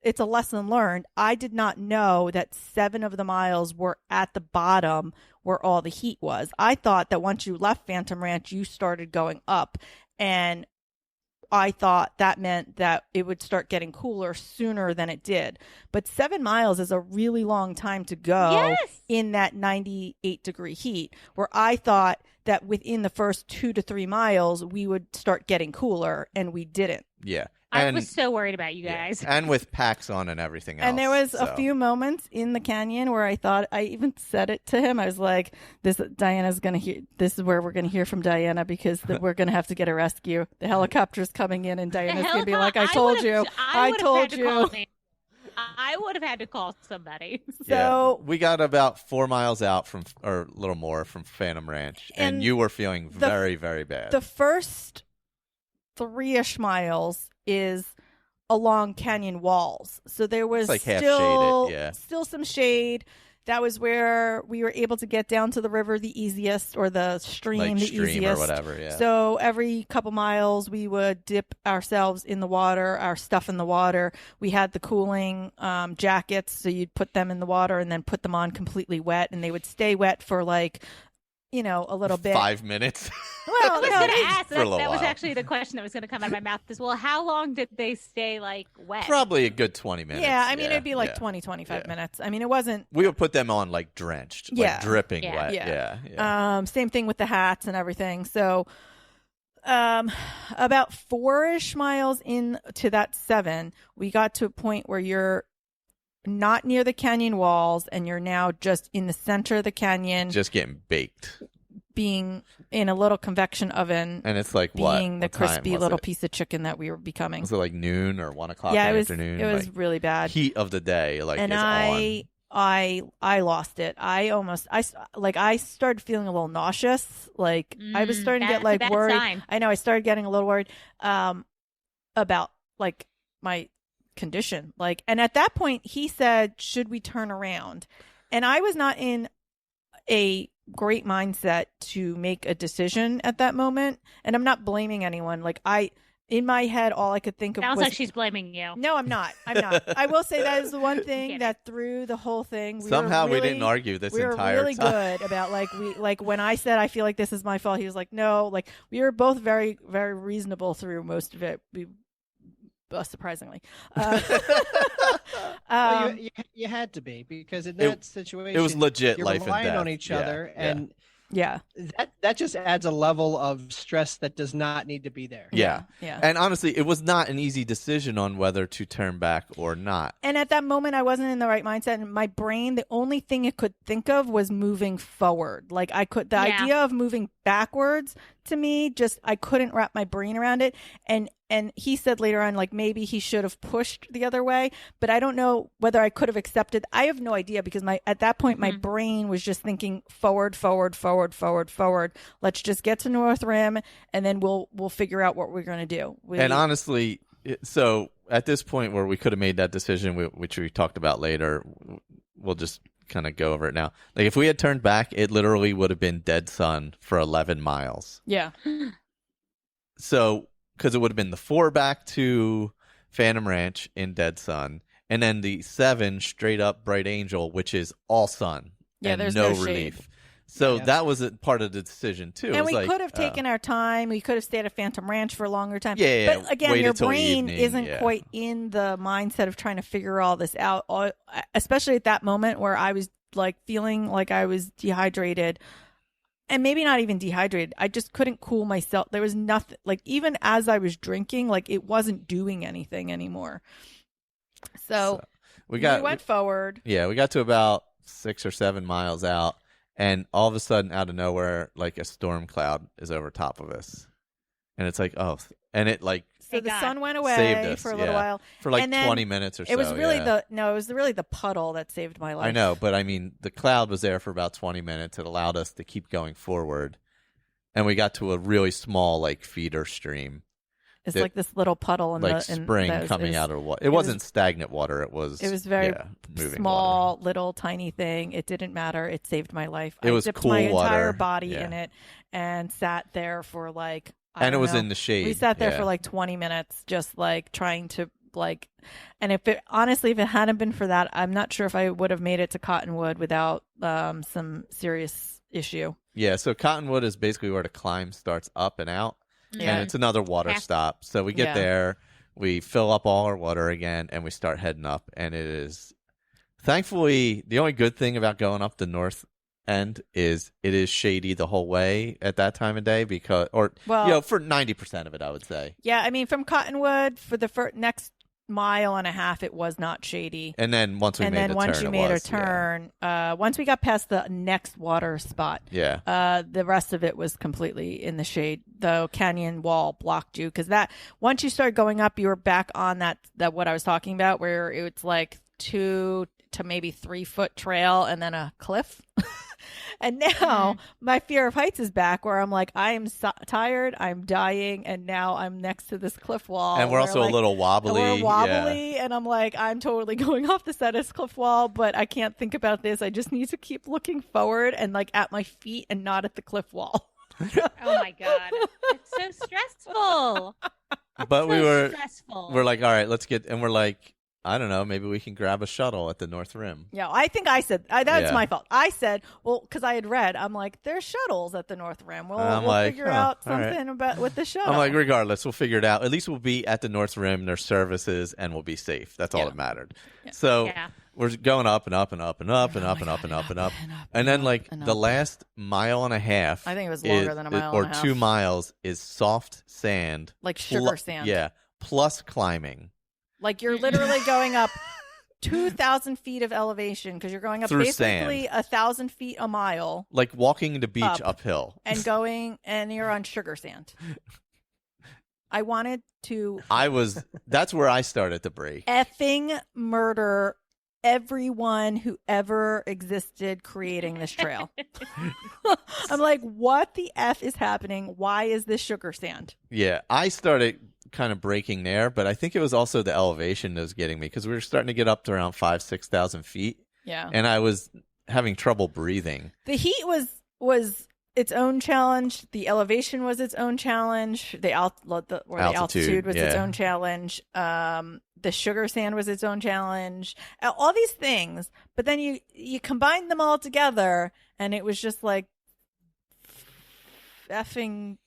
[SPEAKER 3] it's a lesson learned. I did not know that 7 of the miles were at the bottom where all the heat was. I thought that once you left Phantom Ranch, you started going up. And I thought that meant that it would start getting cooler sooner than it did. But 7 miles is a really long time to go in that 98 degree heat, where I thought that within the first 2 to 3 miles, we would start getting cooler, and we didn't.
[SPEAKER 4] Yeah.
[SPEAKER 5] I was so worried about you guys.
[SPEAKER 4] And with packs on and everything else.
[SPEAKER 3] And there was
[SPEAKER 4] so.
[SPEAKER 3] a few moments in the canyon where I thought, I even said it to him. I was like, this is where we're going to hear from Diana because we're going to have to get a rescue. The helicopter's coming in and Diana's going to be like, I told you.
[SPEAKER 5] I would have had to call somebody.
[SPEAKER 3] So
[SPEAKER 4] we got about 4 miles out from, or a little more from Phantom Ranch, and you were feeling very, very bad.
[SPEAKER 3] The first 3-ish miles is along canyon walls. So there was
[SPEAKER 4] like
[SPEAKER 3] still,
[SPEAKER 4] half-shaded,
[SPEAKER 3] still some shade. That was where we were able to get down to the river the easiest, or the stream the easiest.
[SPEAKER 4] Or whatever, yeah.
[SPEAKER 3] So every couple miles we would dip ourselves in the water, our stuff in the water. We had the cooling jackets, so you'd put them in the water and then put them on completely wet, and they would stay wet for a little bit.
[SPEAKER 4] 5 minutes.
[SPEAKER 3] Well,
[SPEAKER 5] I was going to ask. That was
[SPEAKER 4] while.
[SPEAKER 5] actually the question that was going to come out of my mouth as well. How long did they stay wet?
[SPEAKER 4] Probably a good 20 minutes.
[SPEAKER 3] Yeah, I mean, it'd be 20, 25 minutes. I mean, it wasn't.
[SPEAKER 4] We would put them on drenched, dripping wet.
[SPEAKER 3] Yeah. Same thing with the hats and everything. So, about 4-ish miles into that 7, we got to a point where you're not near the canyon walls, and you're now just in the center of the canyon,
[SPEAKER 4] just getting baked,
[SPEAKER 3] being in a little convection oven,
[SPEAKER 4] and it's like
[SPEAKER 3] being the
[SPEAKER 4] what
[SPEAKER 3] crispy little piece of chicken that we were becoming.
[SPEAKER 4] Was it noon or 1 o'clock in the afternoon?
[SPEAKER 3] It was really bad.
[SPEAKER 4] Heat of the day,
[SPEAKER 3] and I lost it. I started feeling a little nauseous. I was starting to get worried.
[SPEAKER 5] Sign.
[SPEAKER 3] I know, I started getting a little worried about my condition. And at that point he said, should we turn around? And I was not in a great mindset to make a decision at that moment. And I'm not blaming anyone. In my head, all I could think of
[SPEAKER 5] sounds
[SPEAKER 3] was,
[SPEAKER 5] like she's blaming you.
[SPEAKER 3] No, I'm not. I will say that is the one thing that through the whole thing,
[SPEAKER 4] we didn't argue this entire time.
[SPEAKER 3] We were really good about when I said I feel like this is my fault, he was like, no. We were both very, very reasonable through most of it. Surprisingly,
[SPEAKER 2] well, you had to be, because in that situation
[SPEAKER 4] it was legit
[SPEAKER 2] you're
[SPEAKER 4] life and
[SPEAKER 2] relying
[SPEAKER 4] death
[SPEAKER 2] on each other, and that just adds a level of stress that does not need to be there.
[SPEAKER 4] Yeah. And honestly, it was not an easy decision on whether to turn back or not.
[SPEAKER 3] And at that moment, I wasn't in the right mindset, and my brain, the only thing it could think of was moving forward. The idea of moving backwards, to me, I couldn't wrap my brain around it. And he said later on, maybe he should have pushed the other way, but I don't know whether I could have accepted. I have no idea, because at that point, my brain was just thinking forward, forward, forward, forward, forward. Let's just get to North Rim, and then we'll figure out what we're going to do.
[SPEAKER 4] And honestly, so at this point where we could have made that decision, which we talked about later, we'll just kind of go over it now. If we had turned back, it literally would have been dead sun for 11 miles.
[SPEAKER 3] Yeah.
[SPEAKER 4] So, because it would have been the 4 back to Phantom Ranch in dead sun, and then the 7 straight up Bright Angel, which is all sun.
[SPEAKER 3] Yeah,
[SPEAKER 4] and
[SPEAKER 3] there's
[SPEAKER 4] no
[SPEAKER 3] no shade.
[SPEAKER 4] relief. So that was a part of the decision too.
[SPEAKER 3] And we could have taken our time. We could have stayed at Phantom Ranch for a longer time.
[SPEAKER 4] Yeah.
[SPEAKER 3] But again, your brain
[SPEAKER 4] evening,
[SPEAKER 3] isn't quite in the mindset of trying to figure all this out, especially at that moment where I was feeling like I was dehydrated. And maybe not even dehydrated. I just couldn't cool myself. There was nothing, even as I was drinking, it wasn't doing anything anymore. So we went forward.
[SPEAKER 4] Yeah, we got to about 6 or 7 miles out, and all of a sudden, out of nowhere, a storm cloud is over top of us. And it's and it
[SPEAKER 3] so the sun went away for a little while.
[SPEAKER 4] For 20 minutes or so.
[SPEAKER 3] It was really it was really the puddle that saved my life.
[SPEAKER 4] I know, but I mean, the cloud was there for about 20 minutes. It allowed us to keep going forward. And we got to a really small, feeder stream.
[SPEAKER 3] It's this little puddle in
[SPEAKER 4] spring coming out of water. It wasn't stagnant water. It was
[SPEAKER 3] very
[SPEAKER 4] moving
[SPEAKER 3] small,
[SPEAKER 4] water.
[SPEAKER 3] Little, tiny thing. It didn't matter. It saved my life.
[SPEAKER 4] It was
[SPEAKER 3] dipped
[SPEAKER 4] cool
[SPEAKER 3] my entire
[SPEAKER 4] water.
[SPEAKER 3] body in it and sat there for
[SPEAKER 4] and it was in the shade.
[SPEAKER 3] We sat there for 20 minutes, just trying to and if it hadn't been for that, I'm not sure if I would have made it to Cottonwood without some serious issue.
[SPEAKER 4] Yeah. So Cottonwood is basically where the climb starts up and out.
[SPEAKER 3] Yeah.
[SPEAKER 4] And it's another water stop. So we get there, we fill up all our water again, and we start heading up. And it is, thankfully, the only good thing about going up the North end is it is shady the whole way at that time of day for 90% of it, I would say.
[SPEAKER 3] Yeah, I mean, from Cottonwood for the next mile and a half, it was not shady.
[SPEAKER 4] And then once we made a turn,
[SPEAKER 3] once we got past the next water spot, the rest of it was completely in the shade. The canyon wall blocked you because that once you started going up, you were back on that what I was talking about, where it's like 2 to maybe 3 foot trail and then a cliff. And now my fear of heights is back, where I'm like, I am tired, I'm dying, and now I'm next to this cliff wall.
[SPEAKER 4] And we're also a little wobbly.
[SPEAKER 3] We're wobbly, and I'm like, I'm totally going off the side of this cliff wall, but I can't think about this. I just need to keep looking forward and like at my feet and not at the cliff wall.
[SPEAKER 5] Oh my God. It's so stressful.
[SPEAKER 4] But
[SPEAKER 5] stressful.
[SPEAKER 4] We're like, all right, let's get, and we're like, I don't know, maybe we can grab a shuttle at the North Rim.
[SPEAKER 3] Yeah, I think I said, that's my fault. I said, well, because I had read, I'm like, there's shuttles at the North Rim. We'll figure out something about with the shuttle.
[SPEAKER 4] I'm like, regardless, we'll figure it out. At least we'll be at the North Rim, there's services, and we'll be safe. That's all that mattered. Yeah. So we're going up and up and up and up and up and up and up and up. And then like the last mile and a half.
[SPEAKER 3] I think it was longer than a mile and a half.
[SPEAKER 4] Or 2 miles is soft sand.
[SPEAKER 3] Like sugar sand.
[SPEAKER 4] Yeah, plus climbing.
[SPEAKER 3] Like you're literally going up 2,000 feet of elevation because you're going up
[SPEAKER 4] through
[SPEAKER 3] basically
[SPEAKER 4] sand.
[SPEAKER 3] 1,000 feet a mile.
[SPEAKER 4] Like walking the beach uphill.
[SPEAKER 3] And you're on sugar sand. I wanted to.
[SPEAKER 4] That's where I started to break.
[SPEAKER 3] Effing murder everyone who ever existed creating this trail. I'm like, what the F is happening? Why is this sugar sand?
[SPEAKER 4] Yeah, I started kind of breaking there, but I think it was also the elevation that was getting me because we were starting to get up to around 5,000-6,000 feet.
[SPEAKER 3] Yeah.
[SPEAKER 4] And I was having trouble breathing.
[SPEAKER 3] The heat was its own challenge. The elevation was its own challenge. The altitude was its own challenge. The sugar sand was its own challenge. All these things, but then you combine them all together, and it was just like effing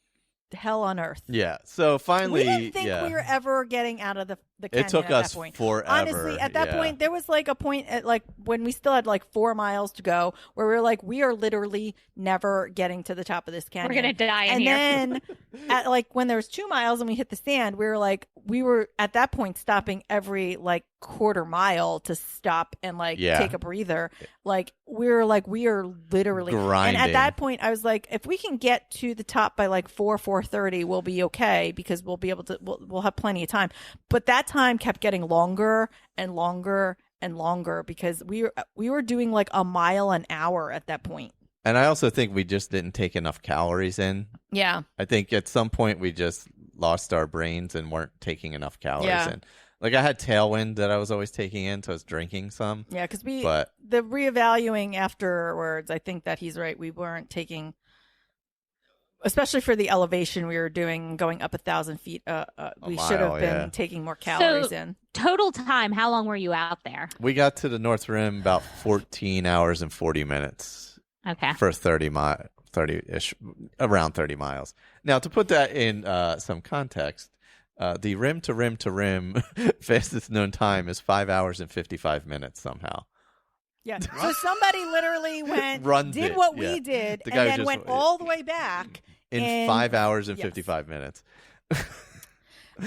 [SPEAKER 3] hell on earth.
[SPEAKER 4] Yeah. So finally,
[SPEAKER 3] we didn't think we were ever getting out of the canyon.
[SPEAKER 4] It took us
[SPEAKER 3] that point.
[SPEAKER 4] forever.
[SPEAKER 3] Honestly, at that point, there was like a point at like when we still had like 4 miles to go, where we were like, we are literally never getting to the top of this canyon.
[SPEAKER 5] We're gonna die in
[SPEAKER 3] and
[SPEAKER 5] here.
[SPEAKER 3] And then, at like when there was 2 miles and we hit the sand, we were at that point stopping every like quarter mile to stop and like take a breather. Like we are literally
[SPEAKER 4] grinding.
[SPEAKER 3] And at that point, I was like, if we can get to the top by like 4:30, we'll be okay because we'll be able to. We'll have plenty of time. But that time kept getting longer and longer and longer because we were doing like a mile an hour at that point.
[SPEAKER 4] And I also think we just didn't take enough calories in.
[SPEAKER 3] Yeah.
[SPEAKER 4] I think at some point we just lost our brains and weren't taking enough calories in. Like I had Tailwind that I was always taking in, so I was drinking some.
[SPEAKER 3] Yeah, because the reevaluating afterwards, I think that he's right. We weren't taking, especially for the elevation we were doing, going up 1,000 feet. We should have been taking more calories in.
[SPEAKER 5] Total time, how long were you out there?
[SPEAKER 4] We got to the North Rim about 14 hours and 40 minutes.
[SPEAKER 5] Okay.
[SPEAKER 4] For 30-ish, around 30 miles. Now, to put that in some context, the rim to rim to rim fastest known time is 5 hours and 55 minutes somehow.
[SPEAKER 3] Yeah. So somebody literally did what we did, and then went all the way back
[SPEAKER 4] in 5 hours and 55 minutes.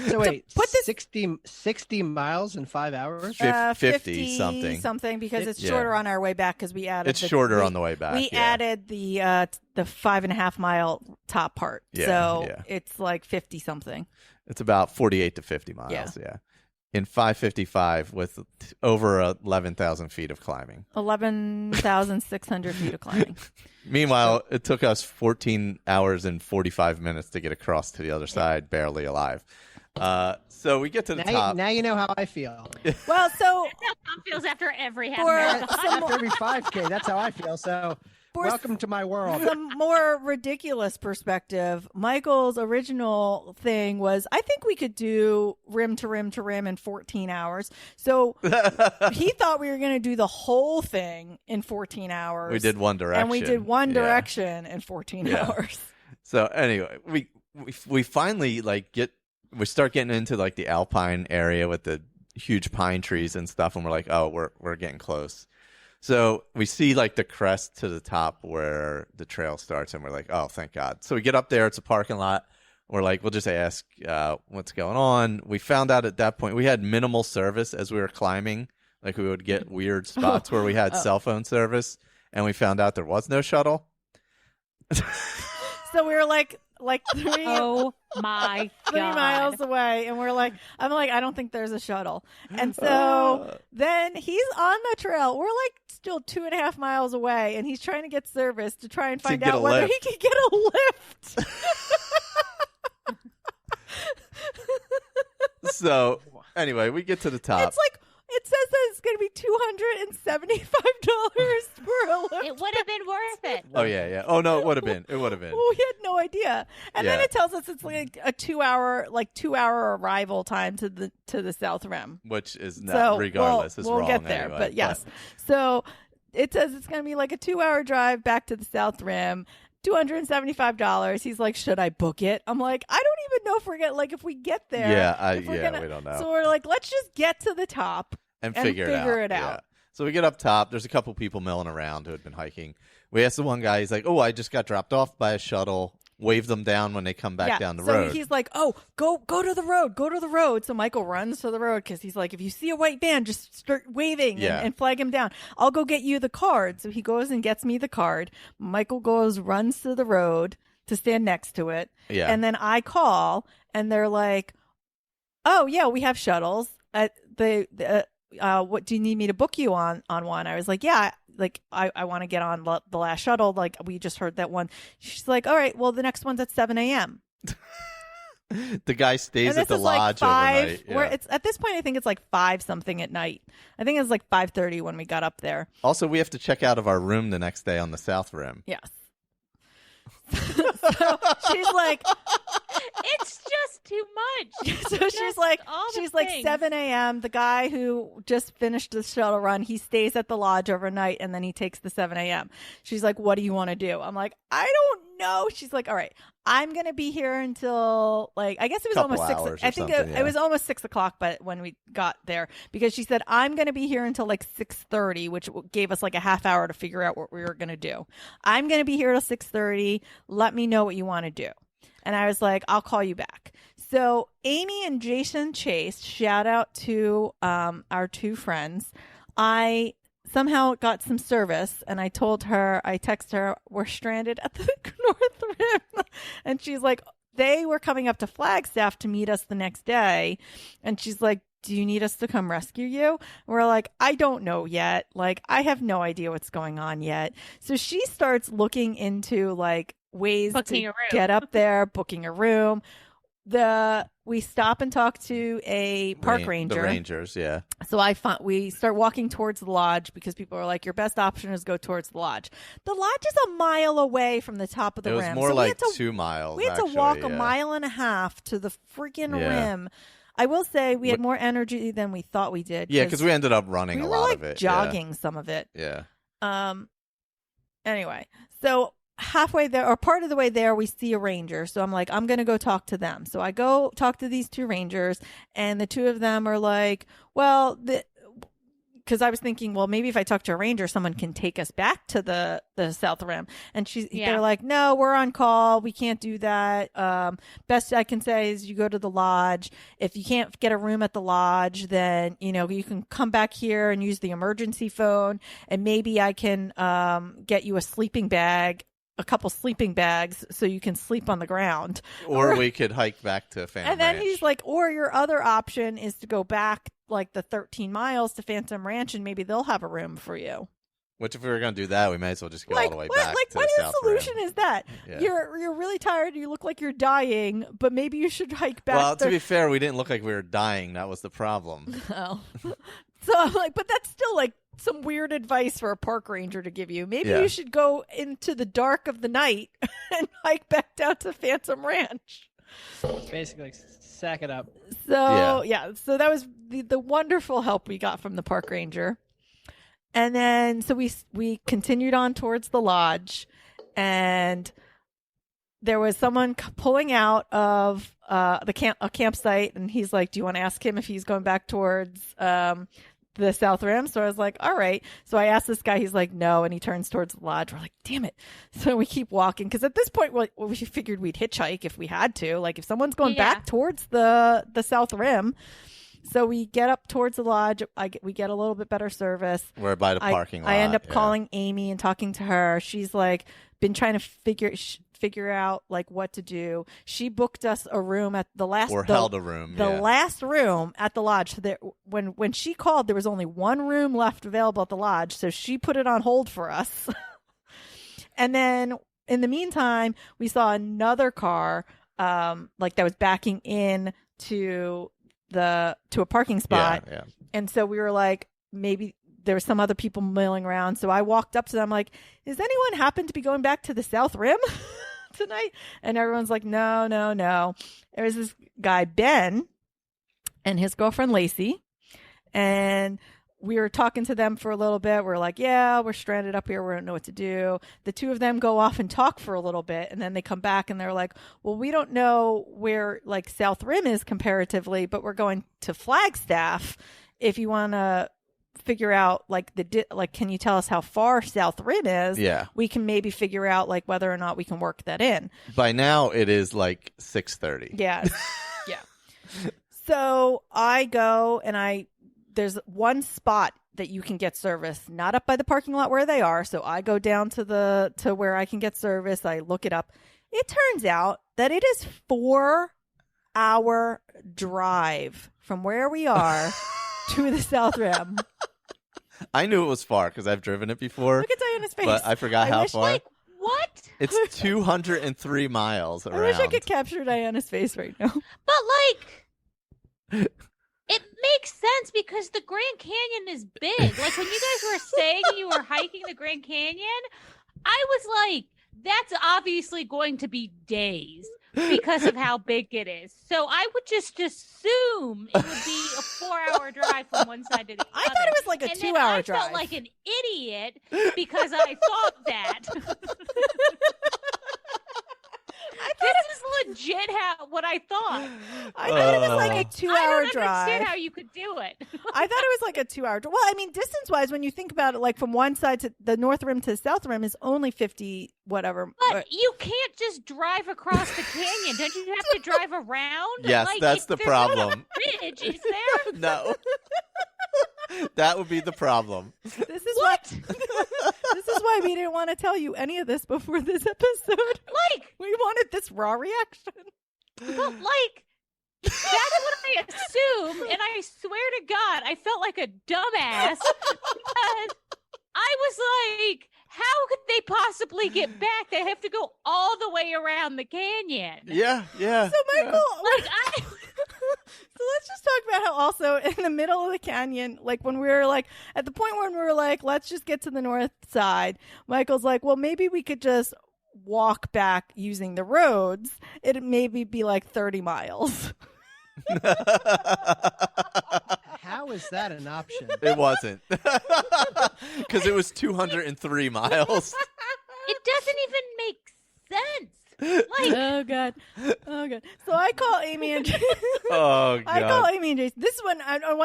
[SPEAKER 2] So wait, put this 60 miles in 5 hours?
[SPEAKER 4] 50 something
[SPEAKER 3] because it's shorter on our way back because we added.
[SPEAKER 4] It's shorter on the way back.
[SPEAKER 3] We added the 5.5 mile top part, it's like 50 something.
[SPEAKER 4] It's about 48 to 50 miles. Yeah. In 5:55 with over 11,000 feet of climbing.
[SPEAKER 3] 11,600 feet of climbing.
[SPEAKER 4] Meanwhile, it took us 14 hours and 45 minutes to get across to the other side, barely alive. So we get to the top.
[SPEAKER 2] Now you know how I feel.
[SPEAKER 3] Well, so
[SPEAKER 5] that's how Tom feels after every half marathon.
[SPEAKER 2] After every 5K, that's how I feel. So welcome to my world.
[SPEAKER 3] Some more ridiculous perspective. Michael's original thing was, I think we could do rim to rim to rim in 14 hours. So he thought we were going to do the whole thing in 14 hours.
[SPEAKER 4] We did one direction.
[SPEAKER 3] And we did one direction in 14 hours.
[SPEAKER 4] So anyway, we finally we start getting into like the alpine area with the huge pine trees and stuff, and we're like, oh, we're getting close. So we see like the crest to the top where the trail starts, and we're like, oh, thank God. So we get up there. It's a parking lot. We're like, we'll just ask what's going on. We found out at that point we had minimal service as we were climbing. Like we would get weird spots where we had cell phone service, and we found out there was no shuttle.
[SPEAKER 3] So we were like three,
[SPEAKER 5] Oh my God.
[SPEAKER 3] 3 miles away, and I'm like, I don't think there's a shuttle. And so then he's on the trail. We're like still 2.5 miles away, and he's trying to get service to try and find out whether he can get a lift.
[SPEAKER 4] So anyway, we get to the top.
[SPEAKER 3] It's like, it says that it's going to be $275 for a lift.
[SPEAKER 5] It would have been worth it.
[SPEAKER 4] Oh yeah. Oh no, it would have been. It would have been.
[SPEAKER 3] Well, we had no idea. And then it tells us it's like a 2-hour arrival time to the South Rim.
[SPEAKER 4] Which is not, regardless, is
[SPEAKER 3] we'll
[SPEAKER 4] wrong
[SPEAKER 3] get there,
[SPEAKER 4] anyway,
[SPEAKER 3] but yes. So it says it's going to be like a 2-hour drive back to the South Rim. $275. He's like, should I book it? I'm like, I don't even know if we get there.
[SPEAKER 4] Yeah, we don't know.
[SPEAKER 3] So we're like, let's just get to the top
[SPEAKER 4] and figure it out. Yeah. So we get up top. There's a couple people milling around who had been hiking. We asked the one guy, he's like, oh, I just got dropped off by a shuttle. Wave them down when they come back down the road.
[SPEAKER 3] So he's like, oh, go to the road. Go to the road. So Michael runs to the road because he's like, if you see a white van, just start waving and flag him down. I'll go get you the card. So he goes and gets me the card. Michael runs to the road to stand next to it.
[SPEAKER 4] Yeah.
[SPEAKER 3] And then I call, and they're like, oh, yeah, we have shuttles. What do you need me to book you on one? I was like, yeah, like I want to get on the last shuttle. Like we just heard that one. She's like, all right, well, the next one's at 7 a.m.
[SPEAKER 4] The guy stays at the lodge overnight.
[SPEAKER 3] Where it's at this point, I think it's like 5 something at night. I think it was like 5:30 when we got up there.
[SPEAKER 4] Also, we have to check out of our room the next day on the South Rim.
[SPEAKER 3] Yes. So she's like,
[SPEAKER 5] it's just too much.
[SPEAKER 3] So she's like 7 a.m. The guy who just finished the shuttle run, he stays at the lodge overnight, and then he takes the 7 a.m. She's like, what do you want to do? I'm like, I don't know. She's like, all right, I'm going to be here until I guess it was almost 6. I think it was almost 6 o'clock, but when we got there, because she said, I'm going to be here until 6:30, which gave us like a half hour to figure out what we were going to do. I'm going to be here till 6:30. Let me know what you want to do. And I was like, I'll call you back. So Amy and Jason Chase, shout out to our 2 friends. I somehow got some service, and I texted her, we're stranded at the North Rim. And she's like, they were coming up to Flagstaff to meet us the next day. And she's like, do you need us to come rescue you? We're like, I don't know yet. Like, I have no idea what's going on yet. So she starts looking into ways to get up there, booking a room. We stop and talk to a park ranger.
[SPEAKER 4] The rangers, yeah.
[SPEAKER 3] So we start walking towards the lodge because people are like, your best option is go towards the lodge. The lodge is a mile away from the top of the rim.
[SPEAKER 4] It was more like 2 miles.
[SPEAKER 3] We had to walk a mile and a half to the freaking rim. I will say we had more energy than we thought we did.
[SPEAKER 4] Yeah, because we ended up running a lot of it.
[SPEAKER 3] Jogging some of it.
[SPEAKER 4] Yeah.
[SPEAKER 3] Anyway, so halfway there, or part of the way there, we see a ranger. So I'm like, I'm going to go talk to them. So I go talk to these 2 rangers, and the 2 of them are like, well, because I was thinking, well, maybe if I talk to a ranger, someone can take us back to the South Rim. And they're like, no, we're on call. We can't do that. Best I can say is you go to the lodge. If you can't get a room at the lodge, then, you can come back here and use the emergency phone. And maybe I can get you a couple sleeping bags so you can sleep on the ground.
[SPEAKER 4] Or we could hike back to Phantom
[SPEAKER 3] And then
[SPEAKER 4] Ranch.
[SPEAKER 3] he's like, or your other option is to go back the 13 miles to Phantom Ranch, and maybe they'll have a room for you.
[SPEAKER 4] Which, if we were going to do that, we might as well just go all the way back to
[SPEAKER 3] what
[SPEAKER 4] the South
[SPEAKER 3] solution
[SPEAKER 4] Rim.
[SPEAKER 3] Is that?
[SPEAKER 4] Yeah.
[SPEAKER 3] You're really tired. You look like you're dying, but maybe you should hike back.
[SPEAKER 4] Well, to be fair, we didn't look like we were dying. That was the problem.
[SPEAKER 3] Oh. So I'm like, but that's still some weird advice for a park ranger to give you. Maybe you should go into the dark of the night and hike back down to Phantom Ranch.
[SPEAKER 2] Basically, sack it up.
[SPEAKER 3] So so that was the wonderful help we got from the park ranger. And then so we continued on towards the lodge, and there was someone pulling out of a campsite, and he's like, do you want to ask him if he's going back towards the South Rim? So I was like, all right. So I asked this guy, he's like, no. And he turns towards the lodge. We're like, damn it. So we keep walking. Because at this point, we figured we'd hitchhike if we had to. Like if someone's going back towards the South Rim. So we get up towards the lodge. We get a little bit better service.
[SPEAKER 4] We're by the parking lot.
[SPEAKER 3] I end up calling Amy and talking to her. She's like been trying to figure out like what to do. She booked us a room at the last
[SPEAKER 4] held a room.
[SPEAKER 3] The last room at the lodge. So when she called, there was only one room left available at the lodge. So she put it on hold for us. And then in the meantime, we saw another car like that was backing in to a parking spot.
[SPEAKER 4] Yeah.
[SPEAKER 3] And so we were like, maybe there were some other people milling around. So I walked up to them like, is anyone happen to be going back to the South Rim tonight? And everyone's like, no. There was this guy, Ben, and his girlfriend, Lacey. And we were talking to them for a little bit. We're like, yeah, we're stranded up here. We don't know what to do. The two of them go off and talk for a little bit. And then they come back and they're like, well, we don't know where like South Rim is comparatively, but we're going to Flagstaff. If you want to figure out like can you tell us how far South Rim is?
[SPEAKER 4] Yeah.
[SPEAKER 3] We can maybe figure out like whether or not we can work that in.
[SPEAKER 4] By now it is like 6:30.
[SPEAKER 3] Yeah. Yeah. So I go and there's one spot that you can get service, not up by the parking lot where they are. So I go down to where I can get service. I look it up. It turns out that it is 4-hour drive from where we are to the South Rim.
[SPEAKER 4] I knew it was far because I've driven it before.
[SPEAKER 3] Look at Diana's face.
[SPEAKER 4] But I forgot how far.
[SPEAKER 5] Like, what?
[SPEAKER 4] It's 203 miles around.
[SPEAKER 3] I wish I could capture Diana's face right now.
[SPEAKER 5] But like, it makes sense because the Grand Canyon is big. Like when you guys were saying you were hiking the Grand Canyon, I was like, that's obviously going to be days because of how big it is. So I would just assume it would be a 4-hour drive from one side to the other.
[SPEAKER 3] I thought it was like a 2-hour drive.
[SPEAKER 5] I felt like an idiot because I thought that. This is legit what I thought.
[SPEAKER 3] I thought it was like a 2-hour drive.
[SPEAKER 5] I don't understand how you could do it.
[SPEAKER 3] I thought it was like a 2-hour drive. Well, I mean, distance-wise, when you think about it, like from one side to the North Rim to the South Rim is only 50 whatever.
[SPEAKER 5] But you can't just drive across the canyon. Don't you have to drive around?
[SPEAKER 4] Yes,
[SPEAKER 5] like,
[SPEAKER 4] that's the problem.
[SPEAKER 5] Bridge, is there?
[SPEAKER 4] No. That would be the problem.
[SPEAKER 3] This is this is why we didn't want to tell you any of this before this episode.
[SPEAKER 5] Like,
[SPEAKER 3] we wanted this raw reaction.
[SPEAKER 5] But like, that's what I assume, and I swear to God, I felt like a dumbass because I was like, how could they possibly get back? They have to go all the way around the canyon.
[SPEAKER 4] Yeah.
[SPEAKER 3] So Michael, so let's just talk about how also in the middle of the canyon, like when we were like at the point when we were like, let's just get to the north side. Michael's like, well, maybe we could just walk back using the roads. It'd maybe be like 30 miles.
[SPEAKER 2] How is that an option?
[SPEAKER 4] It wasn't. Because it was 203 miles.
[SPEAKER 5] It doesn't even make sense. Like,
[SPEAKER 3] oh god. So I call Amy and
[SPEAKER 4] Oh god.
[SPEAKER 3] I call Amy and Jason. This is when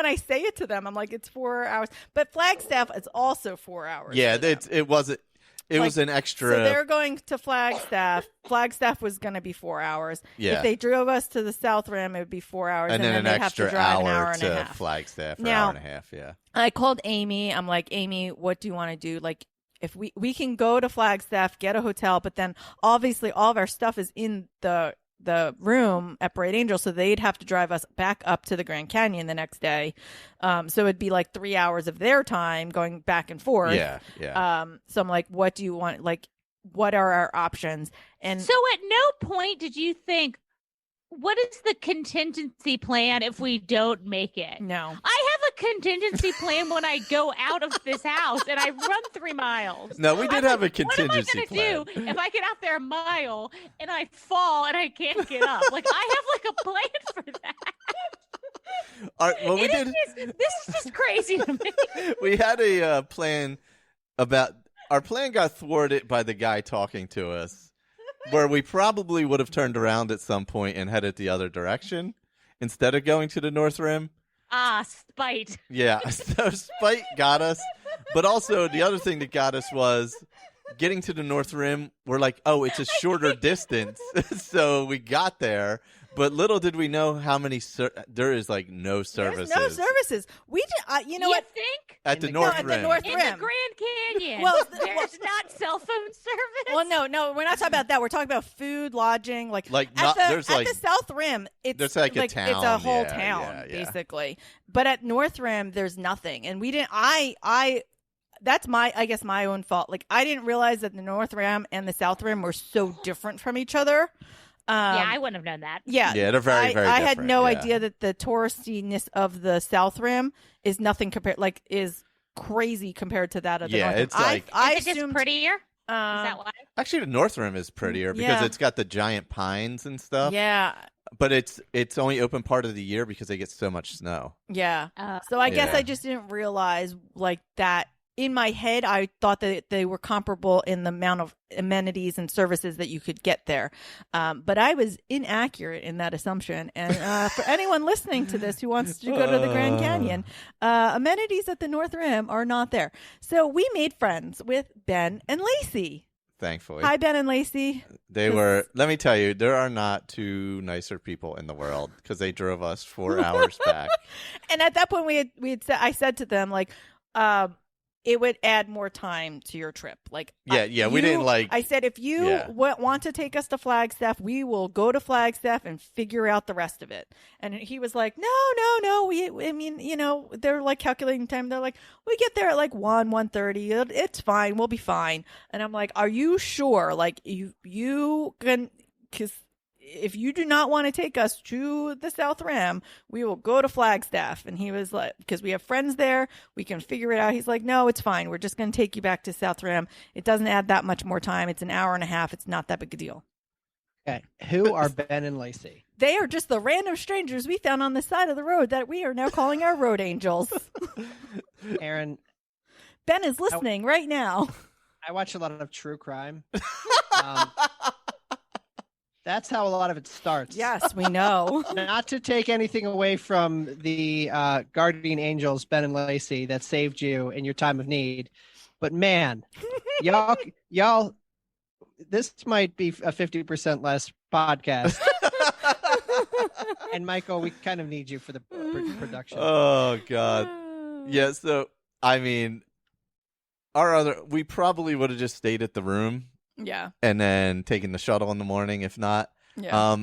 [SPEAKER 3] I say it to them, I'm like, it's 4 hours. But Flagstaff is also 4 hours.
[SPEAKER 4] Yeah, it wasn't. It was an extra.
[SPEAKER 3] So they're going to Flagstaff. Flagstaff was going to be 4 hours.
[SPEAKER 4] Yeah.
[SPEAKER 3] If they drove us to the South Rim, it would be 4 hours,
[SPEAKER 4] and then
[SPEAKER 3] they'd have to drive an hour and a half.
[SPEAKER 4] Flagstaff, or
[SPEAKER 3] now,
[SPEAKER 4] hour and a half. Yeah.
[SPEAKER 3] I called Amy. I'm like, Amy, what do you want to do? Like, if we can go to Flagstaff, get a hotel, but then obviously all of our stuff is in the room at Bright Angel, so they'd have to drive us back up to the Grand Canyon the next day. So it'd be like 3 hours of their time going back and forth.
[SPEAKER 4] Yeah.
[SPEAKER 3] So I'm like, what do you want? Like, what are our options? And
[SPEAKER 5] so at no point did you think, what is the contingency plan if we don't make it?
[SPEAKER 3] No.
[SPEAKER 5] I have a contingency plan when I go out of this house and I run 3 miles.
[SPEAKER 4] No, we did have a contingency
[SPEAKER 5] what am I going to do if I get out there a mile and I fall and I can't get up? Like, I have like a plan for that. This is just crazy to me.
[SPEAKER 4] We had a plan about our plan got thwarted by the guy talking to us, where we probably would have turned around at some point and headed the other direction instead of going to the North Rim.
[SPEAKER 5] spite.
[SPEAKER 4] Yeah, so spite got us. But also, the other thing that got us was getting to the North Rim. We're like, oh, it's a shorter distance. So we got there. But little did we know how many there is like no services.
[SPEAKER 3] There's no services. We did. You know what?
[SPEAKER 5] Think
[SPEAKER 4] at the North Rim.
[SPEAKER 3] At the North
[SPEAKER 5] in
[SPEAKER 3] Rim.
[SPEAKER 5] the Grand Canyon, there's not cell phone service.
[SPEAKER 3] Well, no, we're not talking about that. We're talking about food, lodging, like at the South Rim. It's
[SPEAKER 4] there's like a town.
[SPEAKER 3] It's a whole
[SPEAKER 4] Yeah,
[SPEAKER 3] town
[SPEAKER 4] yeah.
[SPEAKER 3] basically. But at North Rim, there's nothing, and we didn't. That's I guess my own fault. Like I didn't realize that the North Rim and the South Rim were so different from each other.
[SPEAKER 5] I wouldn't have known that.
[SPEAKER 3] Yeah,
[SPEAKER 4] they're very, very
[SPEAKER 3] I
[SPEAKER 4] different.
[SPEAKER 3] had no idea that the touristiness of the South Rim is nothing compared, is crazy compared to that of the North Rim.
[SPEAKER 4] It's like
[SPEAKER 5] is it just prettier? Is that why?
[SPEAKER 4] Actually, the North Rim is prettier because it's got the giant pines and stuff.
[SPEAKER 3] Yeah,
[SPEAKER 4] but it's only open part of the year because they get so much snow.
[SPEAKER 3] Yeah. So I guess I just didn't realize that. In my head, I thought that they were comparable in the amount of amenities and services that you could get there. But I was inaccurate in that assumption. And for anyone listening to this who wants to go to the Grand Canyon, amenities at the North Rim are not there. So we made friends with Ben and Lacey.
[SPEAKER 4] Thankfully.
[SPEAKER 3] Hi, Ben and Lacey.
[SPEAKER 4] They were, let me tell you, there are not two nicer people in the world because they drove us 4 hours back. And
[SPEAKER 3] at that point, I said to them, it would add more time to your trip.
[SPEAKER 4] We didn't
[SPEAKER 3] I said, if you want to take us to Flagstaff, we will go to Flagstaff and figure out the rest of it. And he was like, no. They're calculating time. They're like, we get there at 1:30. It's fine. We'll be fine. And I'm like, are you sure? You can, because if you do not want to take us to the South Rim, we will go to Flagstaff. And he was like, because we have friends there, we can figure it out. He's like, no, it's fine. We're just going to take you back to South Rim. It doesn't add that much more time. It's an hour and a half. It's not that big a deal.
[SPEAKER 2] Okay. Who are Ben and Lacey?
[SPEAKER 3] They are just the random strangers we found on the side of the road that we are now calling our road angels.
[SPEAKER 2] Erin.
[SPEAKER 3] Ben is listening right now.
[SPEAKER 2] I watch a lot of true crime. That's how a lot of it starts.
[SPEAKER 3] Yes, we know.
[SPEAKER 2] Not to take anything away from the guardian angels, Ben and Lacey, that saved you in your time of need, but man, y'all, this might be a 50% less podcast. And Michael, we kind of need you for the production.
[SPEAKER 4] Oh God, yeah. So I mean, we probably would have just stayed at the room.
[SPEAKER 3] Yeah.
[SPEAKER 4] And then taking the shuttle in the morning, if not.
[SPEAKER 3] Yeah.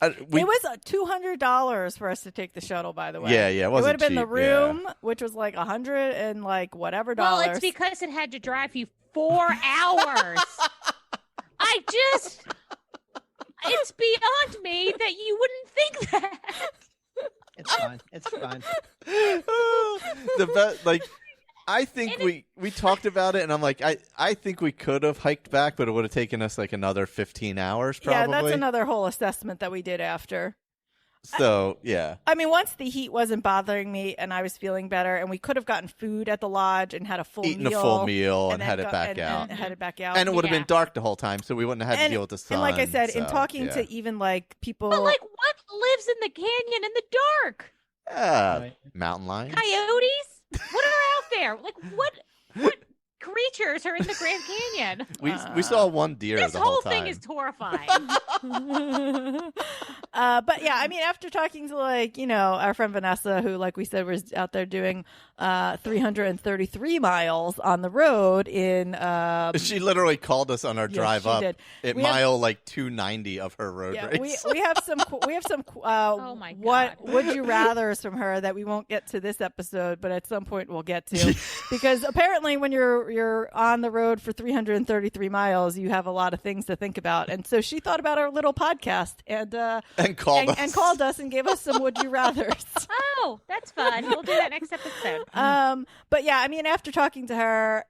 [SPEAKER 3] It was $200 for us to take the shuttle, by the way.
[SPEAKER 4] Yeah. It would
[SPEAKER 3] have been the room, which was $100 and whatever dollars.
[SPEAKER 5] Well, it's because it had to drive you 4 hours. It's beyond me that you wouldn't think that.
[SPEAKER 2] It's fine.
[SPEAKER 4] I think we talked about it, and I'm like, I think we could have hiked back, but it would have taken us another 15 hours probably.
[SPEAKER 3] Yeah, that's another whole assessment that we did after.
[SPEAKER 4] So, yeah.
[SPEAKER 3] I mean, once the heat wasn't bothering me and I was feeling better, and we could have gotten food at the lodge and had a full
[SPEAKER 4] meal and headed back out.
[SPEAKER 3] And headed back out.
[SPEAKER 4] And it would have been dark the whole time, so we wouldn't have had to deal with the sun.
[SPEAKER 3] And like I said, in talking to even people...
[SPEAKER 5] But what lives in the canyon in the dark?
[SPEAKER 4] Mountain lions.
[SPEAKER 5] Coyotes? What are out there? What creatures are in the Grand Canyon?
[SPEAKER 4] We saw one deer
[SPEAKER 5] this
[SPEAKER 4] the whole time.
[SPEAKER 5] This whole thing is horrifying.
[SPEAKER 3] But yeah, I mean, after talking to our friend Vanessa, who, like we said, was out there doing 333 miles on the road in.
[SPEAKER 4] She literally called us on our drive up
[SPEAKER 3] did.
[SPEAKER 4] at mile 290 of her road race.
[SPEAKER 3] We have some.
[SPEAKER 5] Oh my God.
[SPEAKER 3] What would you rather's from her that we won't get to this episode, but at some point we'll get to, because apparently when you're on the road for 333 miles, you have a lot of things to think about, and so she thought about our little podcast and called us and gave us some would you rather's.
[SPEAKER 5] Oh, that's fun. We'll do that next episode.
[SPEAKER 3] But yeah, I mean, after talking to her,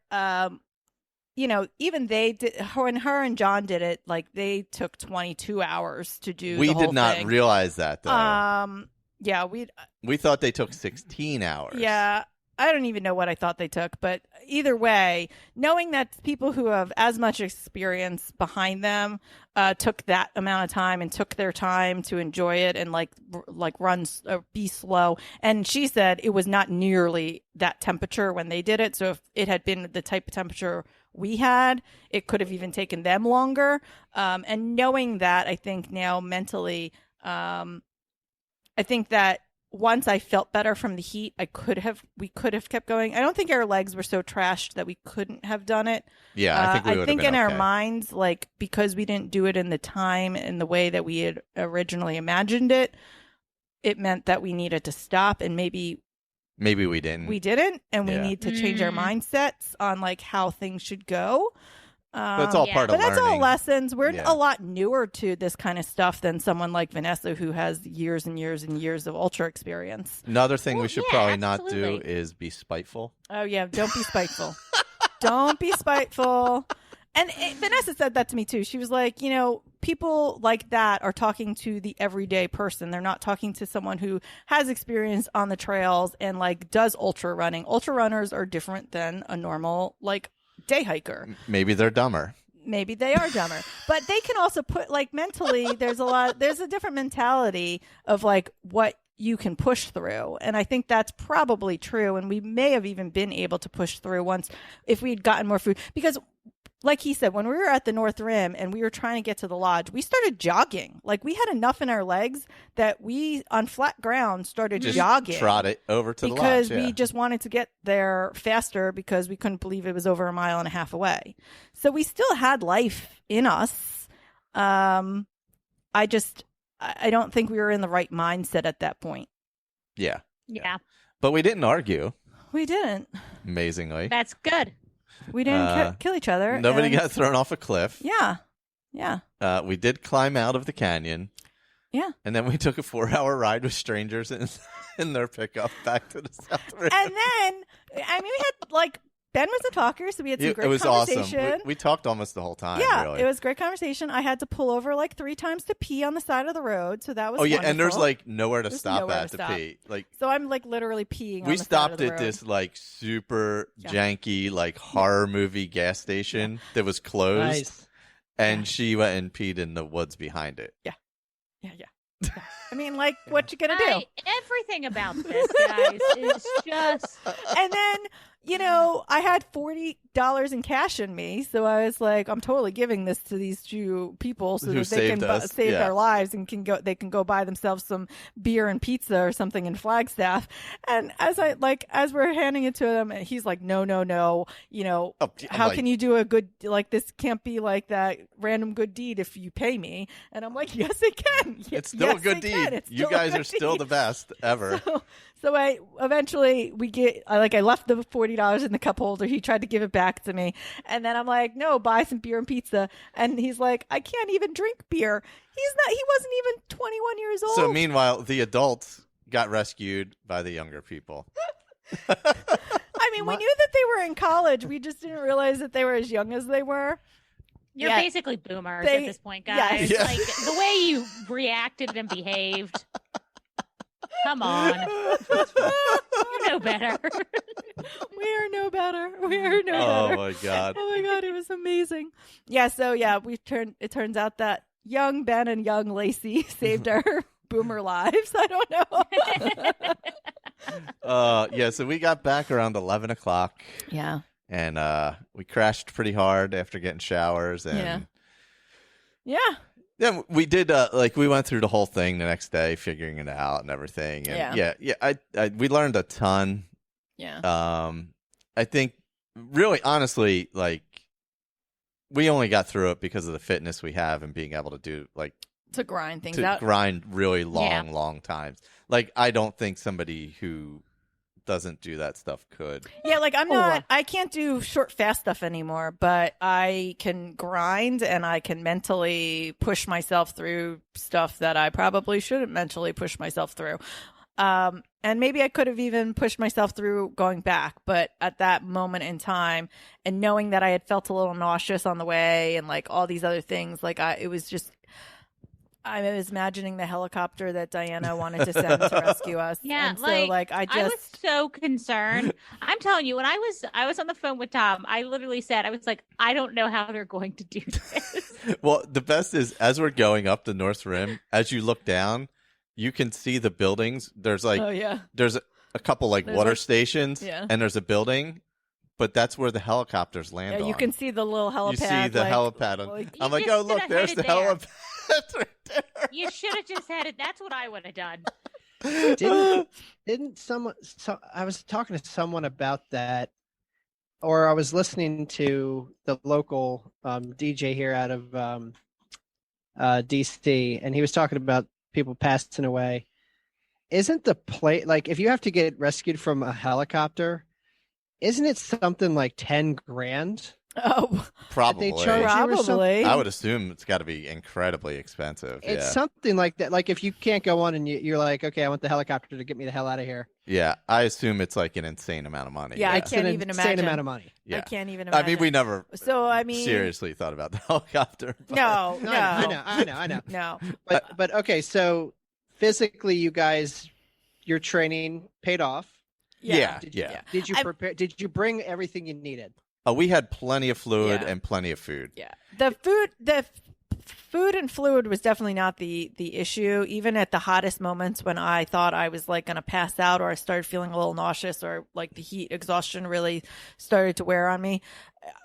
[SPEAKER 3] even they did. When her and John did it, they took 22 hours to do.
[SPEAKER 4] We
[SPEAKER 3] the whole
[SPEAKER 4] did not
[SPEAKER 3] thing.
[SPEAKER 4] realize that though.
[SPEAKER 3] Yeah,
[SPEAKER 4] we thought they took 16 hours.
[SPEAKER 3] Yeah. I don't even know what I thought they took, but either way, knowing that people who have as much experience behind them took that amount of time and took their time to enjoy it and like run or be slow. And she said it was not nearly that temperature when they did it. So if it had been the type of temperature we had, it could have even taken them longer. And knowing that, I think now mentally, I think that once I felt better from the heat, we could have kept going. I don't think our legs were so trashed that we couldn't have done it.
[SPEAKER 4] Yeah, I think we would have been
[SPEAKER 3] in our
[SPEAKER 4] okay.
[SPEAKER 3] minds, like, because we didn't do it in the time and the way that we had originally imagined it, it meant that we needed to stop, and maybe
[SPEAKER 4] we didn't.
[SPEAKER 3] We didn't, and we
[SPEAKER 4] Yeah.
[SPEAKER 3] need to change our mindsets on like how things should go.
[SPEAKER 4] But it's all part of
[SPEAKER 3] But that's
[SPEAKER 4] learning.
[SPEAKER 3] all lessons. We're
[SPEAKER 4] Yeah.
[SPEAKER 3] a lot newer to this kind of stuff than someone like Vanessa, who has years and years and years of ultra experience.
[SPEAKER 4] Another thing we
[SPEAKER 5] Well,
[SPEAKER 4] should
[SPEAKER 5] yeah,
[SPEAKER 4] probably not do
[SPEAKER 5] absolutely.
[SPEAKER 4] is be spiteful.
[SPEAKER 3] Oh, yeah. Don't be spiteful. Don't be spiteful. And Vanessa said that to me, too. She was like, you know, people like that are talking to the everyday person. They're not talking to someone who has experience on the trails and, like, does ultra running. Ultra runners are different than a normal, like, day hiker.
[SPEAKER 4] Maybe they're dumber.
[SPEAKER 3] Maybe they are dumber, but they can also put, like, mentally, there's a different mentality of like what you can push through. And I think that's probably true. And we may have even been able to push through once if we'd gotten more food, because like he said, when we were at the North Rim and we were trying to get to the lodge, we started jogging. Like, we had enough in our legs that we, on flat ground, started
[SPEAKER 4] Just
[SPEAKER 3] jogging.
[SPEAKER 4] trot it over to the lodge.
[SPEAKER 3] Because
[SPEAKER 4] Yeah.
[SPEAKER 3] we just wanted to get there faster because we couldn't believe it was over a mile and a half away. So we still had life in us. I don't think we were in the right mindset at that point.
[SPEAKER 4] Yeah.
[SPEAKER 5] Yeah.
[SPEAKER 4] But we didn't argue,
[SPEAKER 3] We didn't.
[SPEAKER 4] amazingly.
[SPEAKER 5] That's good.
[SPEAKER 3] We didn't kill each other.
[SPEAKER 4] Nobody
[SPEAKER 3] and-
[SPEAKER 4] got thrown off a cliff.
[SPEAKER 3] Yeah. Yeah.
[SPEAKER 4] We did climb out of the canyon.
[SPEAKER 3] Yeah.
[SPEAKER 4] And then we took a 4-hour ride with strangers in their pickup back to the South Rim.
[SPEAKER 3] And then, I mean, we had, like, Ben was a talker, so we had some great
[SPEAKER 4] It was
[SPEAKER 3] conversation.
[SPEAKER 4] awesome. We talked almost the whole time.
[SPEAKER 3] Yeah,
[SPEAKER 4] really.
[SPEAKER 3] it was great conversation. I had to pull over like 3 times to pee on the side of the road, so that was
[SPEAKER 4] Oh yeah, and there's
[SPEAKER 3] wonderful.
[SPEAKER 4] like nowhere to
[SPEAKER 3] There's
[SPEAKER 4] stop
[SPEAKER 3] nowhere
[SPEAKER 4] at
[SPEAKER 3] to
[SPEAKER 4] to
[SPEAKER 3] stop.
[SPEAKER 4] pee. Like
[SPEAKER 3] So I'm like literally peeing. on
[SPEAKER 4] we
[SPEAKER 3] the side of
[SPEAKER 4] stopped
[SPEAKER 3] the
[SPEAKER 4] at
[SPEAKER 3] road.
[SPEAKER 4] this like super
[SPEAKER 3] Yeah.
[SPEAKER 4] janky like horror movie gas station that was closed,
[SPEAKER 2] Nice.
[SPEAKER 4] and she went and peed in the woods behind it.
[SPEAKER 3] Yeah. I mean, like, what you gonna do?
[SPEAKER 5] Everything about this, guys, is just.
[SPEAKER 3] And then, you know, I had $40 in cash in me, so I was like, I'm totally giving this to these 2 people so
[SPEAKER 4] Who
[SPEAKER 3] that they can
[SPEAKER 4] saved us.
[SPEAKER 3] save
[SPEAKER 4] Yeah.
[SPEAKER 3] their lives and they can go buy themselves some beer and pizza or something in Flagstaff. And as we're handing it to him, he's like, no, you know,
[SPEAKER 4] Oh, I'm
[SPEAKER 3] how
[SPEAKER 4] like-
[SPEAKER 3] can you do a good, like, this can't be like that random good deed if you pay me. And I'm like, yes, it can.
[SPEAKER 4] It's still a good deed. You guys are still the best ever.
[SPEAKER 3] So I eventually I left the $40 in the cup holder. He tried to give it back to me, and then I'm like, no, buy some beer and pizza. And he's like, I can't even drink beer. He wasn't even 21 years old.
[SPEAKER 4] So meanwhile, the adults got rescued by the younger people.
[SPEAKER 3] I mean, we knew that they were in college. We just didn't realize that they were as young as they were.
[SPEAKER 5] You're
[SPEAKER 3] Yeah.
[SPEAKER 5] basically boomers
[SPEAKER 3] They-
[SPEAKER 5] at this point, guys.
[SPEAKER 4] yes.
[SPEAKER 5] Like the way you reacted and behaved. Come on. You know better.
[SPEAKER 3] We are no better. We are no
[SPEAKER 4] Oh
[SPEAKER 3] better.
[SPEAKER 4] my god.
[SPEAKER 3] Oh my god, it was amazing. Yeah, so yeah, it turns out that young Ben and young Lacey saved our boomer lives. I don't know.
[SPEAKER 4] Yeah, so we got back around 11 o'clock,
[SPEAKER 3] Yeah.
[SPEAKER 4] and we crashed pretty hard after getting showers. And
[SPEAKER 3] Yeah.
[SPEAKER 4] yeah, we did we went through the whole thing the next day, figuring it out and everything. And we learned a ton.
[SPEAKER 3] Yeah.
[SPEAKER 4] I think really honestly, like, we only got through it because of the fitness we have and being able to do like
[SPEAKER 3] To grind things
[SPEAKER 4] to
[SPEAKER 3] out.
[SPEAKER 4] grind really long,
[SPEAKER 5] Yeah.
[SPEAKER 4] long times. Like, I don't think somebody who doesn't do that stuff could.
[SPEAKER 3] Yeah, like I can't do short, fast stuff anymore, but I can grind and I can mentally push myself through stuff that I probably shouldn't mentally push myself through. And maybe I could have even pushed myself through going back, but at that moment in time and knowing that I had felt a little nauseous on the way and like all these other things, like it was just, I was imagining the helicopter that Diana wanted to send to rescue us.
[SPEAKER 5] Yeah,
[SPEAKER 3] and so I
[SPEAKER 5] was so concerned. I'm telling you, when I was on the phone with Tom, I literally said, I was like, I don't know how they're going to do this.
[SPEAKER 4] Well, the best is as we're going up the North Rim, as you look down, you can see the buildings. There's there's a couple water stations, and there's a building. But that's where the helicopters land on.
[SPEAKER 3] You can see the little helipad.
[SPEAKER 4] You see the helipad. I'm like, oh, look, there's the helipad right there.
[SPEAKER 5] You should have just had it. That's what I would have done.
[SPEAKER 2] Didn't someone... I was talking to someone about that, or I was listening to the local DJ here out of DC, and he was talking about people passing away. Isn't the plate... if you have to get rescued from a helicopter... Isn't it something like 10 grand?
[SPEAKER 3] Oh,
[SPEAKER 4] probably.
[SPEAKER 3] Probably.
[SPEAKER 4] I would assume it's got to be incredibly expensive.
[SPEAKER 2] It's something like that. Like if you can't go on and you're like, okay, I want the helicopter to get me the hell out of here.
[SPEAKER 4] Yeah, I assume it's like an insane amount of money.
[SPEAKER 3] Yeah, I can't even imagine.
[SPEAKER 2] Insane amount of money.
[SPEAKER 3] Yeah. I can't even imagine.
[SPEAKER 4] I mean, we never. Seriously thought about the helicopter.
[SPEAKER 3] But... No.
[SPEAKER 2] I know.
[SPEAKER 3] No.
[SPEAKER 2] But okay, so physically, you guys, your training paid off.
[SPEAKER 4] Yeah.
[SPEAKER 2] Did you prepare? Did you bring everything you needed?
[SPEAKER 4] Oh, we had plenty of fluid and plenty of food.
[SPEAKER 3] Yeah, the food and fluid was definitely not the issue. Even at the hottest moments when I thought I was going to pass out, or I started feeling a little nauseous, or the heat exhaustion really started to wear on me.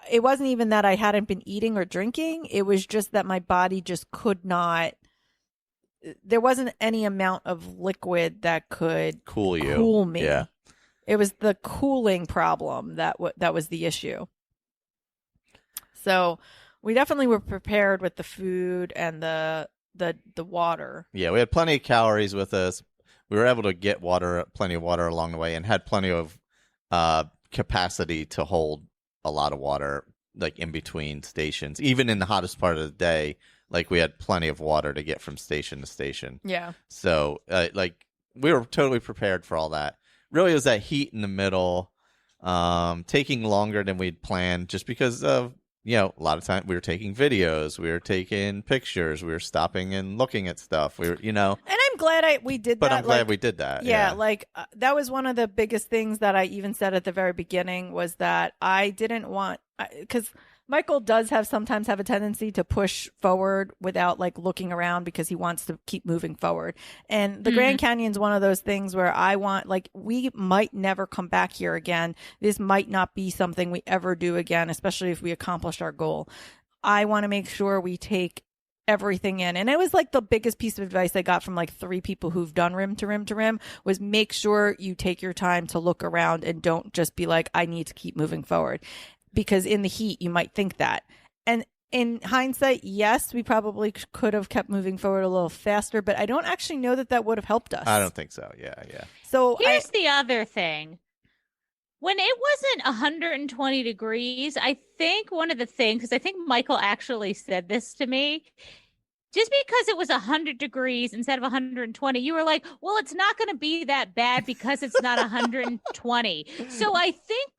[SPEAKER 3] It wasn't even that I hadn't been eating or drinking. It was just that my body just could not. There wasn't any amount of liquid that could cool me.
[SPEAKER 4] Yeah.
[SPEAKER 3] It was the cooling problem that was the issue. So we definitely were prepared with the food and the water.
[SPEAKER 4] Yeah, we had plenty of calories with us. We were able to get plenty of water along the way, and had plenty of capacity to hold a lot of water, in between stations. Even in the hottest part of the day, we had plenty of water to get from station to station.
[SPEAKER 3] Yeah.
[SPEAKER 4] So, we were totally prepared for all that. Really, it was that heat in the middle, taking longer than we'd planned, just because of, a lot of time we were taking videos, we were taking pictures, we were stopping and looking at stuff. We were, And
[SPEAKER 3] I'm glad we did that.
[SPEAKER 4] But I'm glad we did that.
[SPEAKER 3] Yeah, that was one of the biggest things that I even said at the very beginning, was that I didn't want, because Michael does sometimes have a tendency to push forward without looking around, because he wants to keep moving forward. And the Grand Canyon's one of those things where I want, we might never come back here again. This might not be something we ever do again, especially if we accomplish our goal. I want to make sure we take everything in. And it was the biggest piece of advice I got from 3 people who've done rim to rim to rim, was make sure you take your time to look around and don't just be I need to keep moving forward. Because in the heat, you might think that. And in hindsight, yes, we probably could have kept moving forward a little faster, but I don't actually know that would have helped us.
[SPEAKER 4] I don't think so. Yeah.
[SPEAKER 3] So
[SPEAKER 5] here's the other thing. When it wasn't 120 degrees, I think one of the things, because I think Michael actually said this to me, just because it was 100 degrees instead of 120, you were like, well, it's not going to be that bad because it's not 120. So I think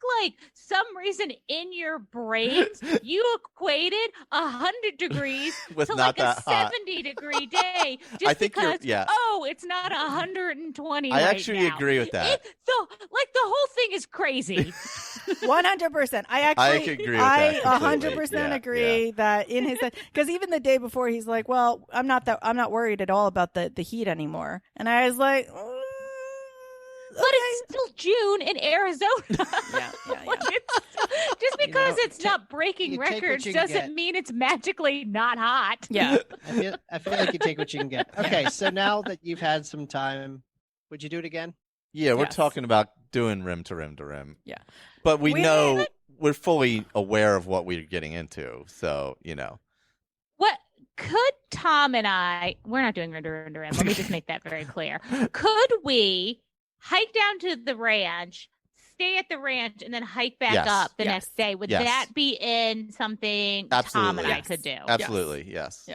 [SPEAKER 5] some reason in your brains, you equated 100 degrees
[SPEAKER 4] with
[SPEAKER 5] to
[SPEAKER 4] not that
[SPEAKER 5] a 70-degree day. Just
[SPEAKER 4] I think
[SPEAKER 5] because, it's not 120
[SPEAKER 4] I actually agree with that.
[SPEAKER 5] The whole thing is crazy.
[SPEAKER 3] 100%.
[SPEAKER 4] I agree with that.
[SPEAKER 3] I 100% agree that in his, because even the day before, he's like, well, I'm not worried at all about the heat anymore. And I was like,
[SPEAKER 5] but it's still June in Arizona.
[SPEAKER 3] Yeah.
[SPEAKER 5] Just because it's not breaking records doesn't mean it's magically not hot.
[SPEAKER 3] Yeah.
[SPEAKER 2] I feel like you take what you can get. Okay, so now that you've had some time, would you do it again?
[SPEAKER 4] Yeah, we're talking about doing rim to rim to rim.
[SPEAKER 3] Yeah.
[SPEAKER 4] But we know we're fully aware of what we're getting into. So,
[SPEAKER 5] What could Tom and I, we're not doing rim to rim to rim. Let me just make that very clear. Could we hike down to the ranch, stay at the ranch, and then hike back up the next day? Would that be in something Tom and I could do?
[SPEAKER 4] Absolutely, yes.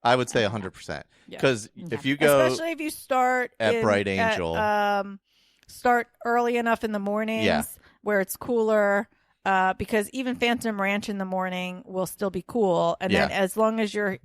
[SPEAKER 3] I
[SPEAKER 4] would say 100%. Because if you go,
[SPEAKER 3] especially if you start
[SPEAKER 4] at Bright Angel,
[SPEAKER 3] start early enough in the mornings where it's cooler. because even Phantom Ranch in the morning will still be cool, and then as long as you're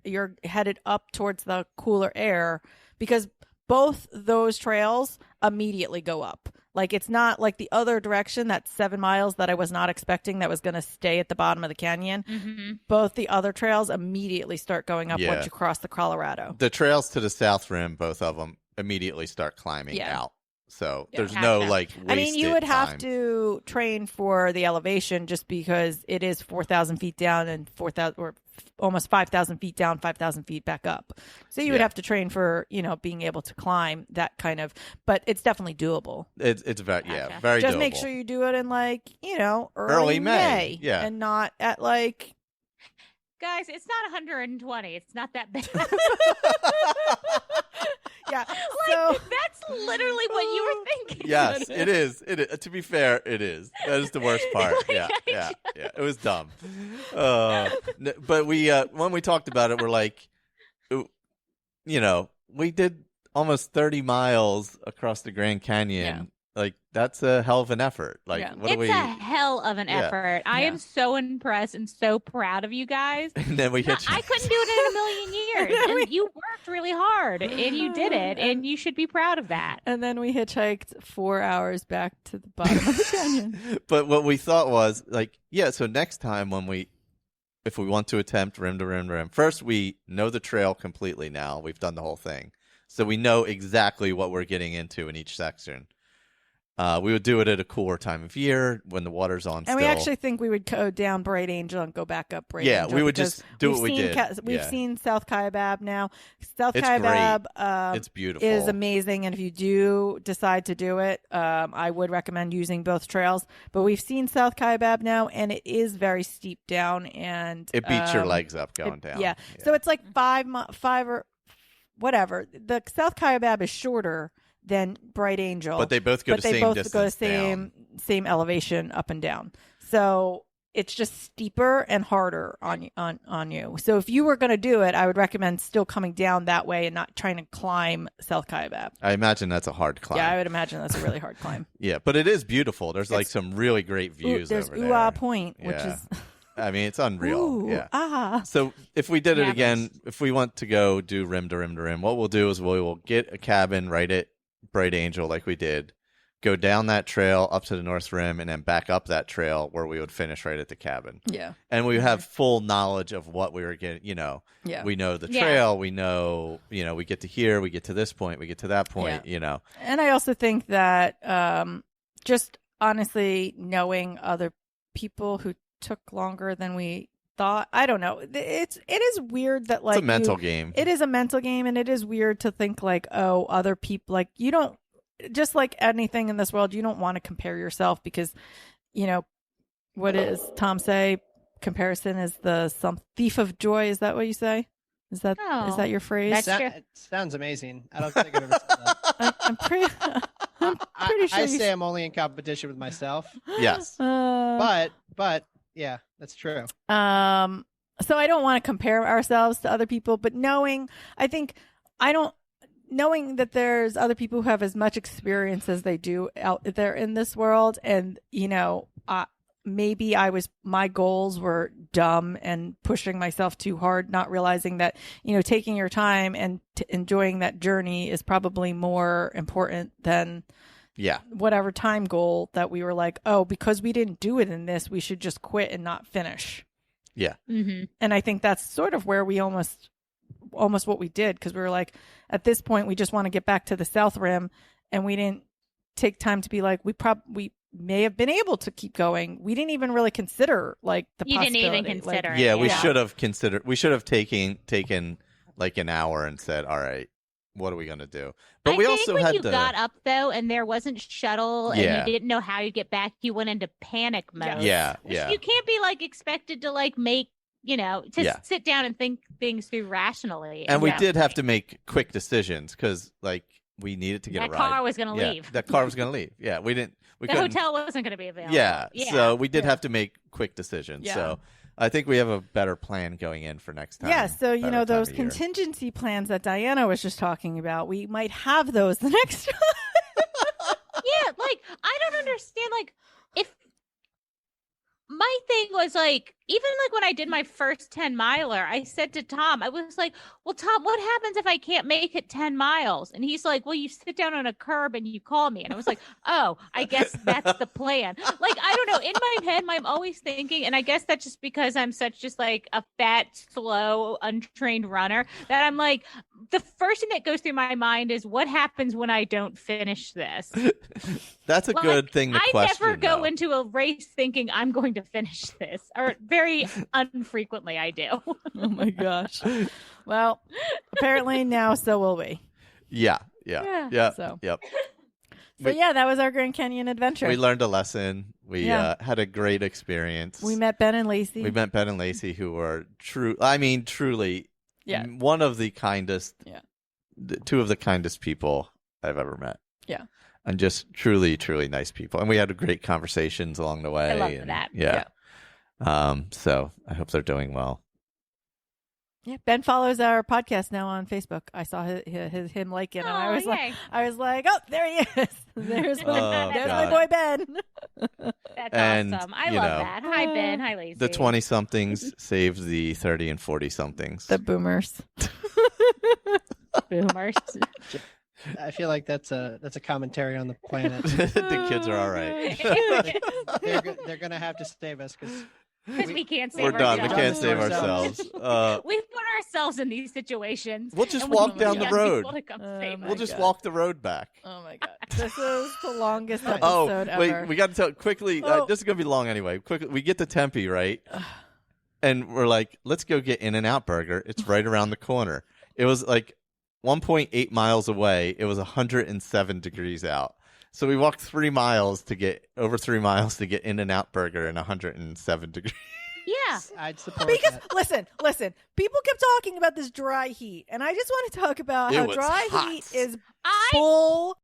[SPEAKER 3] headed up towards the cooler air, because both those trails immediately go up. Like, it's not like the other direction, that 7 miles that I was not expecting that was going to stay at the bottom of the canyon.
[SPEAKER 5] Mm-hmm.
[SPEAKER 3] Both the other trails immediately start going up once you cross the Colorado.
[SPEAKER 4] The trails to the South Rim, both of them, immediately start climbing out. So there's no like wasted
[SPEAKER 3] I mean, you would have
[SPEAKER 4] time.
[SPEAKER 3] to train for the elevation just because it is 4,000 feet down and 4,000 or almost 5,000 feet down, 5,000 feet back up. So you would have to train for, being able to climb that kind of, but it's definitely doable.
[SPEAKER 4] It's very, very
[SPEAKER 3] just
[SPEAKER 4] doable.
[SPEAKER 3] make sure you do it in
[SPEAKER 4] early May. Yeah.
[SPEAKER 3] And not at like.
[SPEAKER 5] Guys, it's not 120. It's not that bad.
[SPEAKER 3] Yeah.
[SPEAKER 5] That's literally what you were thinking.
[SPEAKER 4] Yes, it is. It is. To be fair, it is. That is the worst part. Yeah. It was dumb. But we, when we talked about it, we're like, we did almost 30 miles across the Grand Canyon.
[SPEAKER 3] Yeah.
[SPEAKER 4] Like, that's a hell of an effort. Like,
[SPEAKER 5] It's a hell of an effort. I am so impressed and so proud of you guys.
[SPEAKER 4] And then we hit you.
[SPEAKER 5] I couldn't do it in a million years. And you worked really hard, and you did it, and you should be proud of that.
[SPEAKER 3] And then we hitchhiked 4 hours back to the bottom of the canyon.
[SPEAKER 4] But what we thought was, like, so next time if we want to attempt rim to rim to rim, first we know the trail completely now. We've done the whole thing. So we know exactly what we're getting into in each section. We would do it at a cooler time of year when the water's on.
[SPEAKER 3] And we actually think we would go down Bright Angel and go back up Bright Angel.
[SPEAKER 4] Yeah, we would just do what we did.
[SPEAKER 3] We've seen South Kaibab now. South
[SPEAKER 4] It's
[SPEAKER 3] Kaibab
[SPEAKER 4] it's beautiful.
[SPEAKER 3] is amazing. And if you do decide to do it, I would recommend using both trails. But we've seen South Kaibab now, and it is very steep down. And
[SPEAKER 4] it beats your legs up going down.
[SPEAKER 3] Yeah. So it's like 5 or whatever. The South Kaibab is shorter than Bright Angel,
[SPEAKER 4] but they both go the
[SPEAKER 3] same elevation up and down. So it's just steeper and harder on you. So if you were going to do it, I would recommend still coming down that way and not trying to climb South Kaibab.
[SPEAKER 4] I imagine that's a hard climb.
[SPEAKER 3] Yeah, I would imagine that's a really hard climb.
[SPEAKER 4] Yeah, but it is beautiful. There's like some really great views.
[SPEAKER 3] There's
[SPEAKER 4] over there.
[SPEAKER 3] Point, which is.
[SPEAKER 4] I mean, it's unreal.
[SPEAKER 3] Ooh,
[SPEAKER 4] So if we did it again, if we want to go do rim to rim to rim, what we'll do is we will get a cabin right at Bright Angel like we did, go down that trail up to the North Rim, and then back up that trail where we would finish right at the cabin.
[SPEAKER 3] Yeah.
[SPEAKER 4] And we have full knowledge of what we were getting, we know the trail, we know, we get to here, we get to this point, we get to that point,
[SPEAKER 3] And I also think that just honestly knowing other people who took longer than we thought, I don't know. It is weird that like
[SPEAKER 4] it's a mental game.
[SPEAKER 3] It is a mental game, and it is weird to think like, oh, other people, like you don't, just like anything in this world, you don't want to compare yourself because, what does Tom say? Comparison is some thief of joy. Is that what you say? Is that your phrase?
[SPEAKER 2] It sounds amazing. I don't think I've ever said that.
[SPEAKER 3] I'm pretty sure.
[SPEAKER 2] I say I'm only in competition with myself.
[SPEAKER 4] Yes.
[SPEAKER 2] But yeah, that's true.
[SPEAKER 3] So I don't want to compare ourselves to other people, but knowing that there's other people who have as much experience as they do out there in this world, and maybe my goals were dumb and pushing myself too hard, not realizing that taking your time and enjoying that journey is probably more important than whatever time goal that we were like, oh, because we didn't do it in this, we should just quit and not finish.
[SPEAKER 4] Yeah.
[SPEAKER 5] Mm-hmm.
[SPEAKER 3] And I think that's sort of where we almost what we did, because we were like, at this point, we just want to get back to the South Rim, and we didn't take time to be like, we may have been able to keep going. We didn't even really consider like the possibility.
[SPEAKER 5] You didn't even consider it.
[SPEAKER 4] Yeah, we should have considered. We should have taken like an hour and said, all right, what are we going to do? But we also had
[SPEAKER 5] you got up though, and there wasn't shuttle, and you didn't know how you get back. You went into panic mode.
[SPEAKER 4] Yeah.
[SPEAKER 5] You can't be like expected to like make sit down and think things through rationally.
[SPEAKER 4] And we did have to make quick decisions because like we needed to get a ride.
[SPEAKER 5] That car was going to leave.
[SPEAKER 4] That car was going to leave. Yeah, we didn't.
[SPEAKER 5] The hotel wasn't going to be available.
[SPEAKER 4] Yeah, so we did have to make quick decisions.
[SPEAKER 3] Yeah.
[SPEAKER 4] So I think we have a better plan going in for next time.
[SPEAKER 3] Yeah, so those contingency plans that Diana was just talking about, we might have those the next time.
[SPEAKER 5] Yeah, like I don't understand. Like if my thing was like, even like when I did my first 10 miler, I said to Tom, I was like, well, Tom, what happens if I can't make it 10 miles? And he's like, well, you sit down on a curb and you call me. And I was like, oh, I guess that's the plan. Like, I don't know. In my head, I'm always thinking, and I guess that's just because I'm such just like a fat, slow, untrained runner, that I'm like, the first thing that goes through my mind is what happens when I don't finish this?
[SPEAKER 4] That's a good thing to question.
[SPEAKER 5] I never go
[SPEAKER 4] though.
[SPEAKER 5] into a race thinking I'm going to finish this, or very unfrequently I do.
[SPEAKER 3] Oh my gosh. Well, apparently now so will we.
[SPEAKER 4] Yeah.
[SPEAKER 3] So.
[SPEAKER 4] Yep.
[SPEAKER 3] So yeah, that was our Grand Canyon adventure.
[SPEAKER 4] We learned a lesson. We had a great experience.
[SPEAKER 3] We met Ben and Lacey.
[SPEAKER 4] We met Ben and Lacey, who are truly one of the kindest, two of the kindest people I've ever met.
[SPEAKER 3] Yeah.
[SPEAKER 4] And just truly, truly nice people. And we had great conversations along the way.
[SPEAKER 5] I love that.
[SPEAKER 4] Yeah. So I hope they're doing well.
[SPEAKER 3] Yeah, Ben follows our podcast now on Facebook. I saw him like it, and I was like, oh, there he is. There's my boy Ben.
[SPEAKER 5] That's awesome. I love that. Hi Ben. Hi Lacey.
[SPEAKER 4] The 20-somethings saved the 30 and 40-somethings.
[SPEAKER 3] The boomers.
[SPEAKER 5] Boomers.
[SPEAKER 2] I feel like that's a commentary on the planet.
[SPEAKER 4] The kids are all right.
[SPEAKER 2] They're gonna have to save us because
[SPEAKER 5] we can't save
[SPEAKER 4] We're
[SPEAKER 5] ourselves.
[SPEAKER 4] done. We can't save ourselves.
[SPEAKER 5] We've put ourselves in these situations.
[SPEAKER 4] We'll just
[SPEAKER 5] and we
[SPEAKER 4] walk down the
[SPEAKER 5] need
[SPEAKER 4] road.
[SPEAKER 5] people to come save
[SPEAKER 4] We'll
[SPEAKER 5] us.
[SPEAKER 4] just walk the road back.
[SPEAKER 3] Oh my god, this is the longest episode ever.
[SPEAKER 4] Wait, we got to tell quickly. This is gonna be long anyway. Quickly, we get to Tempe, right? And we're like, let's go get In-N-Out Burger. It's right around the corner. It was like 1.8 miles away. It was 107 degrees out. So we walked 3 miles to get In-N-Out Burger in 107 degrees.
[SPEAKER 5] Yeah.
[SPEAKER 2] I'd support
[SPEAKER 3] Because
[SPEAKER 2] that.
[SPEAKER 3] listen, people kept talking about this dry heat, and I just want to talk about how dry heat is bull.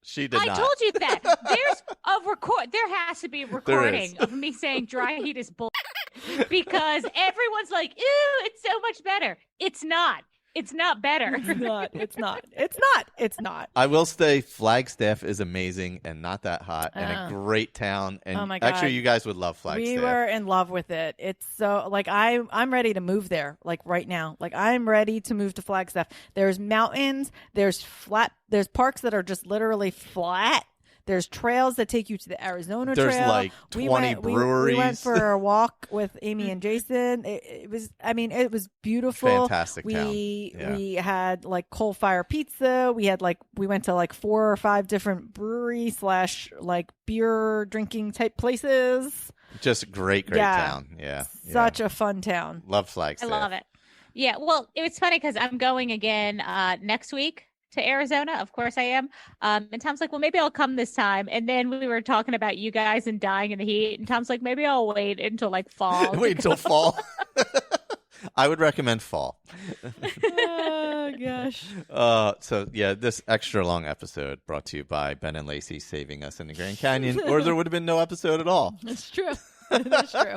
[SPEAKER 4] She did not.
[SPEAKER 5] I told you that. There has to be a recording of me saying dry heat is bull, because everyone's like, "Ew, it's so much better." It's not. It's not better. It's not.
[SPEAKER 4] I will say Flagstaff is amazing and not that hot and a great town. And
[SPEAKER 3] oh my God.
[SPEAKER 4] actually, you guys would love Flagstaff.
[SPEAKER 3] We were in love with it. It's so like I'm ready to move there like right now. Like I'm ready to move to Flagstaff. There's mountains. There's parks that are just literally flat. There's trails that take you to the Arizona Trail.
[SPEAKER 4] There's like 20 breweries.
[SPEAKER 3] We went for a walk with Amy and Jason. It was beautiful.
[SPEAKER 4] Fantastic town.
[SPEAKER 3] We had like coal fire pizza. We went to like 4 or 5 different brewery / like beer drinking type places.
[SPEAKER 4] Just a great town. Yeah.
[SPEAKER 3] Such a fun town.
[SPEAKER 4] Love Flagstaff.
[SPEAKER 5] I love it. Yeah. Well, it's funny because I'm going again next week to Arizona. Of course I am. And Tom's like, well, maybe I'll come this time. And then we were talking about you guys and dying in the heat. And Tom's like, maybe I'll wait until like fall.
[SPEAKER 4] Wait until fall. I would recommend fall.
[SPEAKER 3] Oh, gosh.
[SPEAKER 4] So, yeah, this extra long episode brought to you by Ben and Lacey saving us in the Grand Canyon, or there would have been no episode at all.
[SPEAKER 3] That's true. That's true.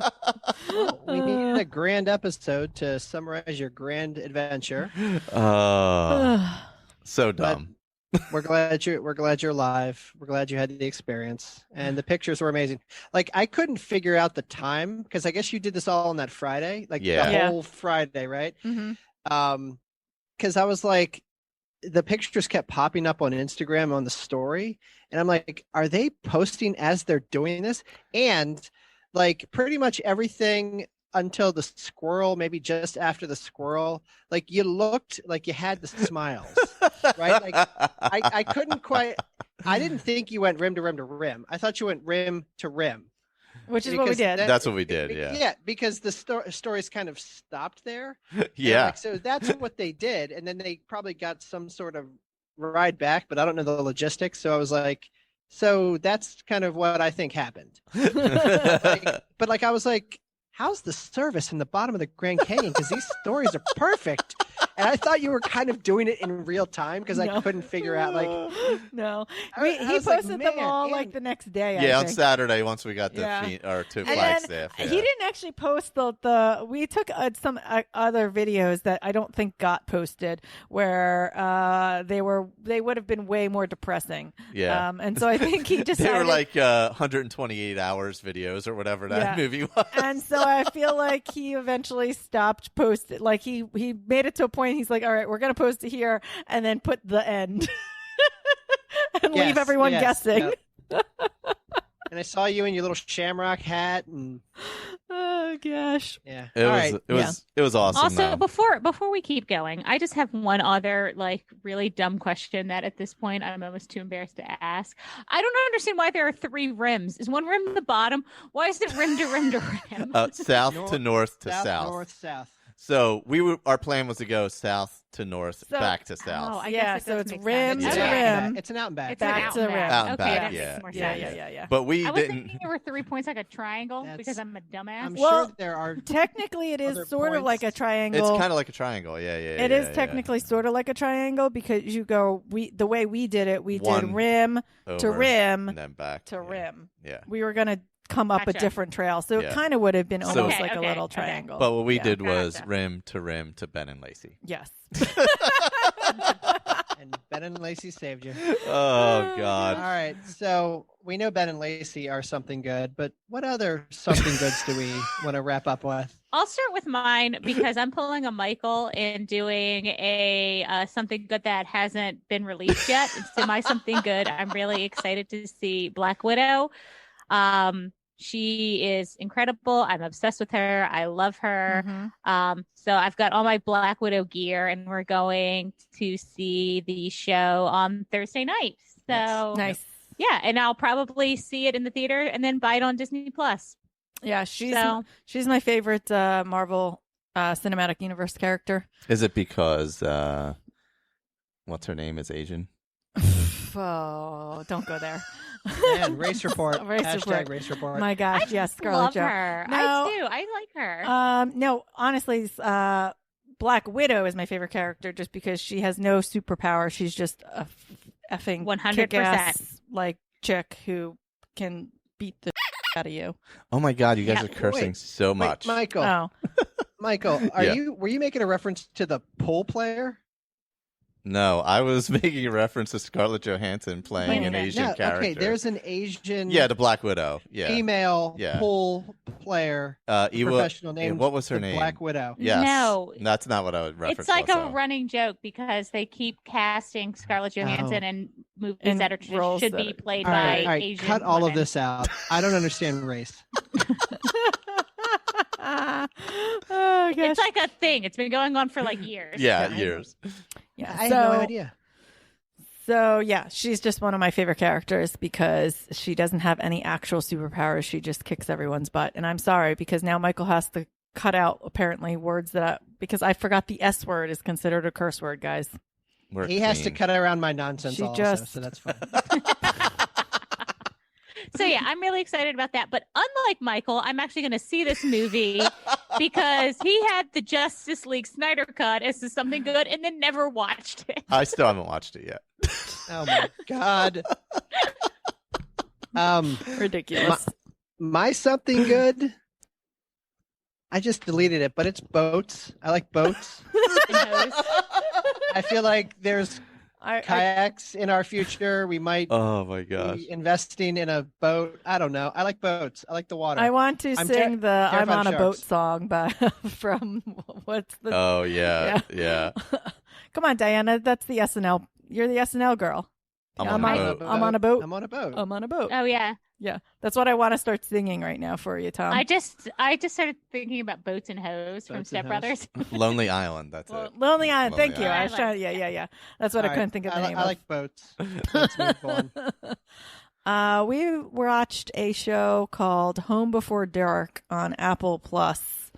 [SPEAKER 2] We need a grand episode to summarize your grand adventure.
[SPEAKER 4] So dumb.
[SPEAKER 2] We're glad you're alive. We're glad you had the experience, and the pictures were amazing. Like I couldn't figure out the time because I guess you did this all on that Friday, like the whole Friday, right?
[SPEAKER 3] Mm-hmm.
[SPEAKER 2] Because I was like, the pictures kept popping up on Instagram on the story, and I'm like, are they posting as they're doing this? And like pretty much everything until the squirrel, maybe just after the squirrel, like you looked like you had the smiles, right? Like I couldn't quite, I didn't think you went rim to rim to rim. I thought you went rim to rim.
[SPEAKER 3] Which is what we did.
[SPEAKER 4] That's what we did, yeah.
[SPEAKER 2] Yeah, because the stories kind of stopped there.
[SPEAKER 4] Yeah.
[SPEAKER 2] Like, so that's what they did. And then they probably got some sort of ride back, but I don't know the logistics. So I was like, so that's kind of what I think happened. But like, I was like, how's the service in the bottom of the Grand Canyon? Because these stories are perfect. And I thought you were kind of doing it in real time because I
[SPEAKER 3] No.
[SPEAKER 2] couldn't figure out like.
[SPEAKER 3] No,
[SPEAKER 2] I
[SPEAKER 3] he
[SPEAKER 2] was like,
[SPEAKER 3] posted them
[SPEAKER 2] man,
[SPEAKER 3] all
[SPEAKER 2] and-
[SPEAKER 3] like the next day. I
[SPEAKER 4] Yeah, on
[SPEAKER 3] think.
[SPEAKER 4] Saturday once we got to
[SPEAKER 3] Yeah.
[SPEAKER 4] to
[SPEAKER 3] And then
[SPEAKER 4] Flagstaff. Yeah.
[SPEAKER 3] he didn't actually post the we took some other videos that I don't think got posted where they would have been way more depressing.
[SPEAKER 4] Yeah.
[SPEAKER 3] And so I think he decided
[SPEAKER 4] They were like 128 hours videos or whatever that
[SPEAKER 3] Yeah.
[SPEAKER 4] movie was.
[SPEAKER 3] and so I feel like he eventually stopped posting. Like he made it to a point. He's like, all right, we're gonna post it here, and then put the end and leave
[SPEAKER 2] Yes,
[SPEAKER 3] everyone
[SPEAKER 2] yes,
[SPEAKER 3] guessing.
[SPEAKER 2] yep. And I saw you in your little shamrock hat, and
[SPEAKER 3] Oh gosh.
[SPEAKER 2] yeah.
[SPEAKER 4] It
[SPEAKER 2] All
[SPEAKER 4] was
[SPEAKER 2] right.
[SPEAKER 4] it was awesome.
[SPEAKER 5] Also,
[SPEAKER 4] though.
[SPEAKER 5] before we keep going, I just have one other like really dumb question that at this point I'm almost too embarrassed to ask. I don't understand why there are 3 rims. Is one rim the bottom? Why is it rim to rim to rim?
[SPEAKER 4] South
[SPEAKER 2] North-
[SPEAKER 4] to north to south.
[SPEAKER 2] north, south.
[SPEAKER 4] So our plan was to go south to north,
[SPEAKER 3] So-
[SPEAKER 4] back to south.
[SPEAKER 5] Oh, I
[SPEAKER 3] Yeah,
[SPEAKER 5] guess it
[SPEAKER 3] so
[SPEAKER 5] does
[SPEAKER 3] it's
[SPEAKER 5] make
[SPEAKER 3] rim
[SPEAKER 5] sense.
[SPEAKER 3] to
[SPEAKER 5] Okay.
[SPEAKER 3] rim.
[SPEAKER 2] It's an out and back.
[SPEAKER 5] It's an
[SPEAKER 3] Back
[SPEAKER 5] out
[SPEAKER 3] to
[SPEAKER 5] and
[SPEAKER 3] rim.
[SPEAKER 5] back.
[SPEAKER 4] Out and
[SPEAKER 5] Okay,
[SPEAKER 4] back,
[SPEAKER 5] that
[SPEAKER 4] yeah.
[SPEAKER 5] makes more
[SPEAKER 3] Yeah,
[SPEAKER 5] sense.
[SPEAKER 3] yeah.
[SPEAKER 4] But we
[SPEAKER 5] I was
[SPEAKER 4] didn't.
[SPEAKER 5] thinking there were 3 points like a triangle
[SPEAKER 2] That's-
[SPEAKER 5] because I'm a dumbass.
[SPEAKER 2] I'm
[SPEAKER 3] Well,
[SPEAKER 2] sure there are.
[SPEAKER 3] Technically, it is
[SPEAKER 2] Other
[SPEAKER 3] sort of like a
[SPEAKER 2] points.
[SPEAKER 3] triangle.
[SPEAKER 4] It's kind of like a triangle. Yeah.
[SPEAKER 3] It is technically sort of like a triangle because you go the way we did it. We
[SPEAKER 4] One
[SPEAKER 3] did rim to
[SPEAKER 4] Over
[SPEAKER 3] rim
[SPEAKER 4] and then back
[SPEAKER 3] to
[SPEAKER 4] yeah.
[SPEAKER 3] rim.
[SPEAKER 4] Yeah.
[SPEAKER 3] We were gonna come up a
[SPEAKER 5] Gotcha.
[SPEAKER 3] different trail, so
[SPEAKER 4] Yeah.
[SPEAKER 3] it kind of would have been
[SPEAKER 4] So-
[SPEAKER 3] almost
[SPEAKER 5] Okay,
[SPEAKER 3] like a
[SPEAKER 5] okay,
[SPEAKER 3] little
[SPEAKER 5] okay.
[SPEAKER 3] triangle.
[SPEAKER 4] But what we
[SPEAKER 3] Yeah.
[SPEAKER 4] did was
[SPEAKER 5] Gotcha.
[SPEAKER 4] rim to Ben and Lacey.
[SPEAKER 3] Yes.
[SPEAKER 2] And Ben and Lacey saved you.
[SPEAKER 4] Oh God.
[SPEAKER 2] All right, so we know Ben and Lacey are something good, but what other something goods do we want to wrap up with?
[SPEAKER 5] I'll start with mine because I'm pulling a Michael and doing a something good that hasn't been released yet. It's semi something good. I'm really excited to see Black Widow. She is incredible. I'm obsessed with her. I love her.
[SPEAKER 3] Mhm.
[SPEAKER 5] So I've got all my Black Widow gear, and we're going to see the show on Thursday night. So
[SPEAKER 3] Nice.
[SPEAKER 5] yeah, and I'll probably see it in the theater and then buy it on Disney Plus.
[SPEAKER 3] Yeah, she's
[SPEAKER 5] So
[SPEAKER 3] my favorite Marvel Cinematic Universe character.
[SPEAKER 4] Is it because what's her name is Asian?
[SPEAKER 3] Oh, don't go there.
[SPEAKER 2] And race report.
[SPEAKER 3] Race
[SPEAKER 2] Hashtag
[SPEAKER 3] report.
[SPEAKER 2] race report.
[SPEAKER 3] My gosh, yes, Scarlett
[SPEAKER 5] love
[SPEAKER 3] Jo.
[SPEAKER 5] her.
[SPEAKER 3] No.
[SPEAKER 5] I do. I like her.
[SPEAKER 3] No, honestly, Black Widow is my favorite character just because she has no superpower. She's just a effing
[SPEAKER 5] 100%.
[SPEAKER 3] kick-ass, like chick who can beat the out of you.
[SPEAKER 4] Oh my God, you guys
[SPEAKER 5] Yeah.
[SPEAKER 4] are cursing
[SPEAKER 2] Wait,
[SPEAKER 4] so
[SPEAKER 2] Wait,
[SPEAKER 4] much.
[SPEAKER 2] Michael.
[SPEAKER 3] Oh,
[SPEAKER 2] Michael,
[SPEAKER 4] Yeah.
[SPEAKER 2] were you making a reference to the pool player?
[SPEAKER 4] No, I was making a reference to Scarlett Johansson playing
[SPEAKER 5] Wait a
[SPEAKER 4] an
[SPEAKER 5] minute.
[SPEAKER 4] Asian
[SPEAKER 2] No,
[SPEAKER 4] character.
[SPEAKER 2] okay, there's an Asian
[SPEAKER 4] yeah, the Black Widow. Yeah,
[SPEAKER 2] female
[SPEAKER 4] Yeah.
[SPEAKER 2] pool player,
[SPEAKER 4] Iwa,
[SPEAKER 2] professional name.
[SPEAKER 4] what was her name?
[SPEAKER 2] Black Widow.
[SPEAKER 4] Yes.
[SPEAKER 5] No.
[SPEAKER 4] That's not what I would reference.
[SPEAKER 5] It's like
[SPEAKER 4] also.
[SPEAKER 5] a running joke because they keep casting Scarlett Johansson in movies
[SPEAKER 3] In
[SPEAKER 5] that
[SPEAKER 3] roles
[SPEAKER 5] should
[SPEAKER 3] that
[SPEAKER 5] be
[SPEAKER 3] are-
[SPEAKER 5] played
[SPEAKER 2] All
[SPEAKER 5] by
[SPEAKER 2] right, all right,
[SPEAKER 5] Asian
[SPEAKER 2] cut all of
[SPEAKER 5] women.
[SPEAKER 2] this out. I don't understand race.
[SPEAKER 3] oh gosh.
[SPEAKER 5] It's like a thing. It's been going on for like years.
[SPEAKER 4] Yeah,
[SPEAKER 2] Yeah, I
[SPEAKER 4] years.
[SPEAKER 3] yeah.
[SPEAKER 2] I had no idea.
[SPEAKER 3] So yeah, she's just one of my favorite characters because she doesn't have any actual superpowers. She just kicks everyone's butt. And I'm sorry because now Michael has to cut out apparently words because I forgot the S word is considered a curse word, guys.
[SPEAKER 4] We're
[SPEAKER 2] He has to
[SPEAKER 4] clean.
[SPEAKER 2] cut around my nonsense
[SPEAKER 3] She
[SPEAKER 2] also,
[SPEAKER 3] just-
[SPEAKER 2] so that's fine.
[SPEAKER 5] So yeah, I'm really excited about that. But unlike Michael, I'm actually going to see this movie because he had the Justice League Snyder cut as something good and then never watched it.
[SPEAKER 4] I still haven't watched it yet.
[SPEAKER 2] Oh my god.
[SPEAKER 3] Ridiculous.
[SPEAKER 2] My something good. I just deleted it, but it's boats. I like boats. I feel like there's
[SPEAKER 3] I
[SPEAKER 2] kayaks in our future. We might
[SPEAKER 4] Oh my gosh.
[SPEAKER 2] be investing in a boat. I don't know. I like boats. I like the water.
[SPEAKER 3] want to
[SPEAKER 2] I'm
[SPEAKER 3] sing the I'm
[SPEAKER 2] terrified
[SPEAKER 3] on
[SPEAKER 2] of
[SPEAKER 3] a boat
[SPEAKER 2] sharks.
[SPEAKER 3] song by from what's the
[SPEAKER 4] Oh yeah.
[SPEAKER 3] Come on, Diana, that's the SNL. You're the SNL girl.
[SPEAKER 4] I'm
[SPEAKER 3] I'm
[SPEAKER 4] on a
[SPEAKER 3] on-
[SPEAKER 4] boat.
[SPEAKER 3] I'm on a boat.
[SPEAKER 2] I'm on a boat.
[SPEAKER 3] I'm on a boat.
[SPEAKER 5] Oh yeah.
[SPEAKER 3] Yeah. That's what I want to start singing right now for you, Tom.
[SPEAKER 5] I just started thinking about Boats and Hose from
[SPEAKER 2] Boats
[SPEAKER 5] Step
[SPEAKER 2] and Hose.
[SPEAKER 5] Brothers.
[SPEAKER 4] Lonely Island. That's it.
[SPEAKER 3] Lonely Island. Thank
[SPEAKER 4] Lonely
[SPEAKER 3] you. I
[SPEAKER 5] Island.
[SPEAKER 3] was trying. Yeah. That's what
[SPEAKER 2] All
[SPEAKER 3] I couldn't
[SPEAKER 2] right.
[SPEAKER 3] think of the
[SPEAKER 2] I
[SPEAKER 3] name
[SPEAKER 2] I
[SPEAKER 3] of.
[SPEAKER 2] like boats. Let's move on.
[SPEAKER 3] We watched a show called Home Before Dark on Apple Plus.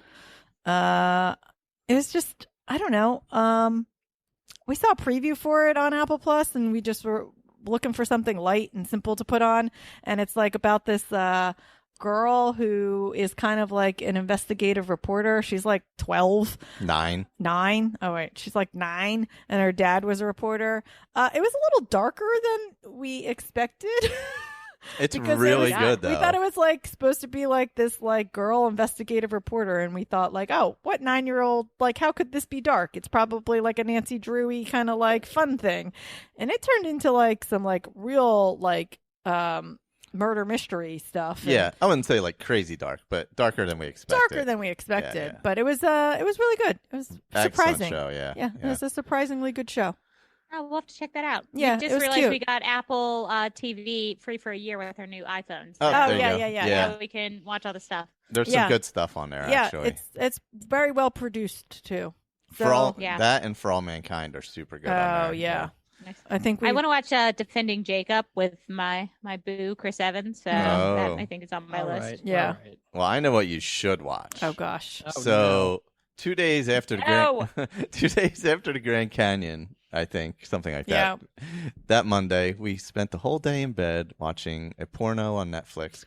[SPEAKER 3] It was just, I don't know. We saw a preview for it on Apple Plus, and we just were looking for something light and simple to put on. And it's like about this girl who is kind of like an investigative reporter. She's like 12.
[SPEAKER 4] 9.
[SPEAKER 3] 9. Oh, wait. She's like 9. And her dad was a reporter. It was a little darker than we expected.
[SPEAKER 4] It's
[SPEAKER 3] Because
[SPEAKER 4] really
[SPEAKER 3] it was-
[SPEAKER 4] good, though.
[SPEAKER 3] We thought it was like supposed to be like this like girl investigative reporter, and we thought like, oh, what 9-year-old, like how could this be dark? It's probably like a Nancy Drew-y kind of like fun thing. And it turned into like some like real like murder mystery stuff.
[SPEAKER 4] Yeah, I wouldn't say like crazy dark, but darker than we expected.
[SPEAKER 3] Darker than we expected.
[SPEAKER 4] Yeah.
[SPEAKER 3] But it was really good. It was
[SPEAKER 4] Excellent
[SPEAKER 3] surprising.
[SPEAKER 4] show, yeah.
[SPEAKER 3] Yeah, it was a surprisingly good show.
[SPEAKER 5] Oh, we'll have to check that out.
[SPEAKER 3] Yeah,
[SPEAKER 5] we just
[SPEAKER 3] it was
[SPEAKER 5] realized
[SPEAKER 3] cute.
[SPEAKER 5] we got Apple TV free for a year with our new iPhones.
[SPEAKER 4] Oh,
[SPEAKER 3] Oh,
[SPEAKER 4] there you
[SPEAKER 3] yeah,
[SPEAKER 4] go.
[SPEAKER 3] yeah, yeah.
[SPEAKER 5] Yeah, we can watch all the stuff.
[SPEAKER 4] There's
[SPEAKER 3] Yeah.
[SPEAKER 4] some good stuff on there,
[SPEAKER 3] Yeah,
[SPEAKER 4] actually.
[SPEAKER 3] it's very well produced too. So,
[SPEAKER 4] For all
[SPEAKER 5] Yeah.
[SPEAKER 4] that and For All Mankind are super good on there.
[SPEAKER 3] Oh yeah.
[SPEAKER 5] Nice.
[SPEAKER 3] I think we
[SPEAKER 5] I want to watch Defending Jacob with my boo Chris Evans. So that I think is on my
[SPEAKER 2] All
[SPEAKER 5] list.
[SPEAKER 2] right,
[SPEAKER 3] Yeah.
[SPEAKER 2] all right.
[SPEAKER 4] Well, I know what you should watch.
[SPEAKER 3] Oh gosh.
[SPEAKER 2] Oh,
[SPEAKER 4] So 2 days after the
[SPEAKER 5] No.
[SPEAKER 4] Grand 2 days after the Grand Canyon, I think, something like that. That Monday, we spent the whole day in bed watching a porno on Netflix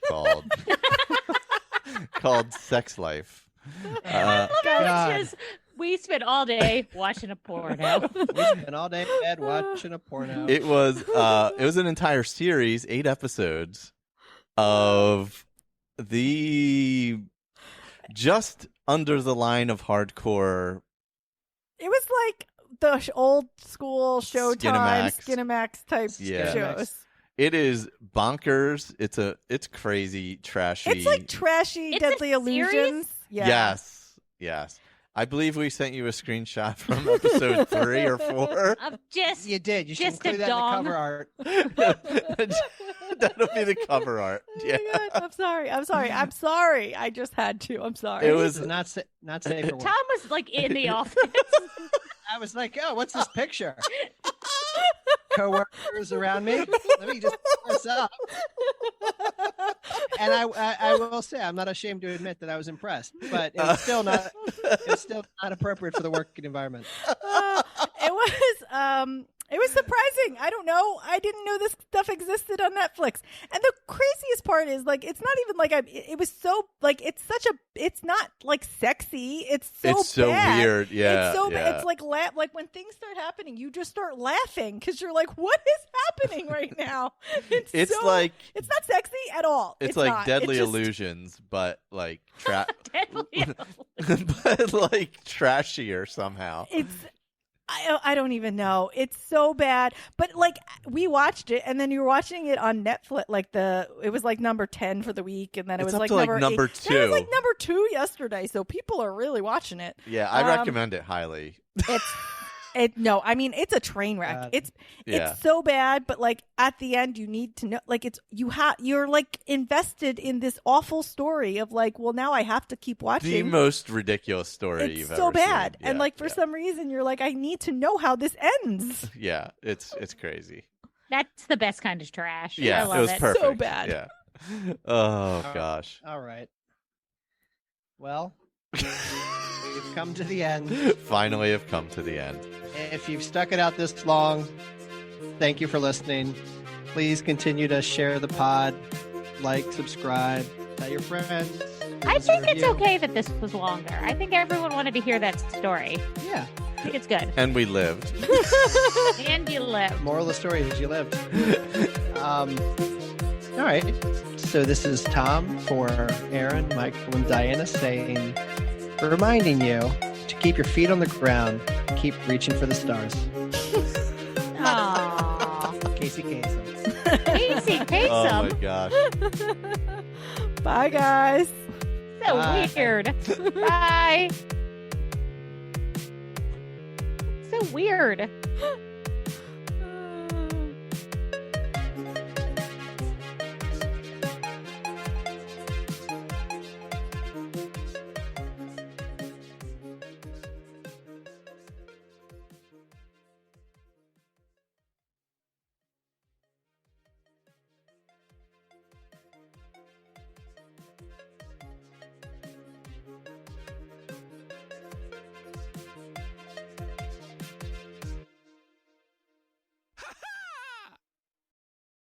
[SPEAKER 4] called Sex Life.
[SPEAKER 2] God.
[SPEAKER 5] We spent all day watching a porno.
[SPEAKER 2] We spent all day in bed watching a porno.
[SPEAKER 4] It was an entire series, 8 episodes of the just under the line of hardcore.
[SPEAKER 3] It was like the old school Showtime,
[SPEAKER 4] Skinamax.
[SPEAKER 3] Skinamax type
[SPEAKER 4] Yeah.
[SPEAKER 3] shows.
[SPEAKER 4] It is bonkers. It's crazy, trashy.
[SPEAKER 3] It's like trashy,
[SPEAKER 5] It's a
[SPEAKER 3] Deadly
[SPEAKER 5] series?
[SPEAKER 3] Illusions. Yeah.
[SPEAKER 4] Yes. I believe we sent you a screenshot from episode 3 or 4.
[SPEAKER 5] Of just
[SPEAKER 2] You did. You should
[SPEAKER 5] Just a
[SPEAKER 2] include that in the
[SPEAKER 5] dong.
[SPEAKER 2] cover art.
[SPEAKER 4] That'll be the cover art. Yeah.
[SPEAKER 3] Oh my God. I'm sorry. I just had to. I'm sorry.
[SPEAKER 4] It
[SPEAKER 2] This
[SPEAKER 4] was
[SPEAKER 2] is not safe for work.
[SPEAKER 5] Tom was like in the office.
[SPEAKER 2] I was like, oh, what's this picture? Coworkers around me. Let me just pull this up. And I will say, I'm not ashamed to admit that I was impressed, but it's still not appropriate for the working environment.
[SPEAKER 3] It was surprising. I don't know. I didn't know this stuff existed on Netflix. And the craziest part is like, it's not even like it was so like, it's not like sexy. It's so bad.
[SPEAKER 4] weird. Yeah.
[SPEAKER 3] It's so
[SPEAKER 4] yeah.
[SPEAKER 3] bad. It's like like when things start happening, you just start laughing because you're like, what is happening right now?
[SPEAKER 4] It's like
[SPEAKER 3] it's not sexy at all.
[SPEAKER 4] it's like
[SPEAKER 3] not.
[SPEAKER 4] Deadly
[SPEAKER 3] It's just-
[SPEAKER 4] Illusions, but like
[SPEAKER 5] Deadly.
[SPEAKER 4] but like trashier somehow.
[SPEAKER 3] It's I don't even know. It's so bad. But like we watched it, and then you were watching it on Netflix. Like it was like number 10 for the week, and then it
[SPEAKER 4] It's
[SPEAKER 3] was
[SPEAKER 4] up
[SPEAKER 3] like
[SPEAKER 4] to, like,
[SPEAKER 3] number
[SPEAKER 4] number
[SPEAKER 3] 8. Yeah, it was
[SPEAKER 4] 2.
[SPEAKER 3] like number 2 yesterday. So people are really watching it.
[SPEAKER 4] Yeah, I recommend it highly.
[SPEAKER 3] No, I mean it's a train wreck. It's
[SPEAKER 4] Yeah.
[SPEAKER 3] so bad, but like at the end you need to know, like you're like invested in this awful story of like, well, now I have to keep watching.
[SPEAKER 4] The most ridiculous story
[SPEAKER 3] It's
[SPEAKER 4] you've
[SPEAKER 3] so
[SPEAKER 4] ever
[SPEAKER 3] bad,
[SPEAKER 4] seen.
[SPEAKER 3] and
[SPEAKER 4] Yeah,
[SPEAKER 3] like for
[SPEAKER 4] yeah.
[SPEAKER 3] some reason you're like, I need to know how this ends.
[SPEAKER 4] Yeah, it's crazy.
[SPEAKER 5] That's the best kind of trash.
[SPEAKER 4] Yeah,
[SPEAKER 5] I love
[SPEAKER 4] it was
[SPEAKER 5] it.
[SPEAKER 4] perfect.
[SPEAKER 3] So bad.
[SPEAKER 4] Yeah. Oh gosh.
[SPEAKER 2] All right. Well, we've come to the end.
[SPEAKER 4] Finally have come to the end.
[SPEAKER 2] If you've stuck it out this long, thank you for listening. Please continue to share the pod, like, subscribe, tell your friends.
[SPEAKER 5] I
[SPEAKER 2] leave us a
[SPEAKER 5] think it's
[SPEAKER 2] review.
[SPEAKER 5] okay that this was longer. I think everyone wanted to hear that story.
[SPEAKER 2] Yeah.
[SPEAKER 5] I think it's good.
[SPEAKER 4] And we lived.
[SPEAKER 5] And you live.
[SPEAKER 2] Moral of the story is you lived. All right. So this is Tom for Erin, Michael, and Diana reminding you to keep your feet on the ground, keep reaching for the stars.
[SPEAKER 5] Aww.
[SPEAKER 2] Casey Kasem.
[SPEAKER 5] Casey
[SPEAKER 4] Oh my
[SPEAKER 5] Kasem.
[SPEAKER 4] gosh.
[SPEAKER 3] Bye, guys.
[SPEAKER 5] So
[SPEAKER 2] Bye.
[SPEAKER 5] weird. Bye. So weird.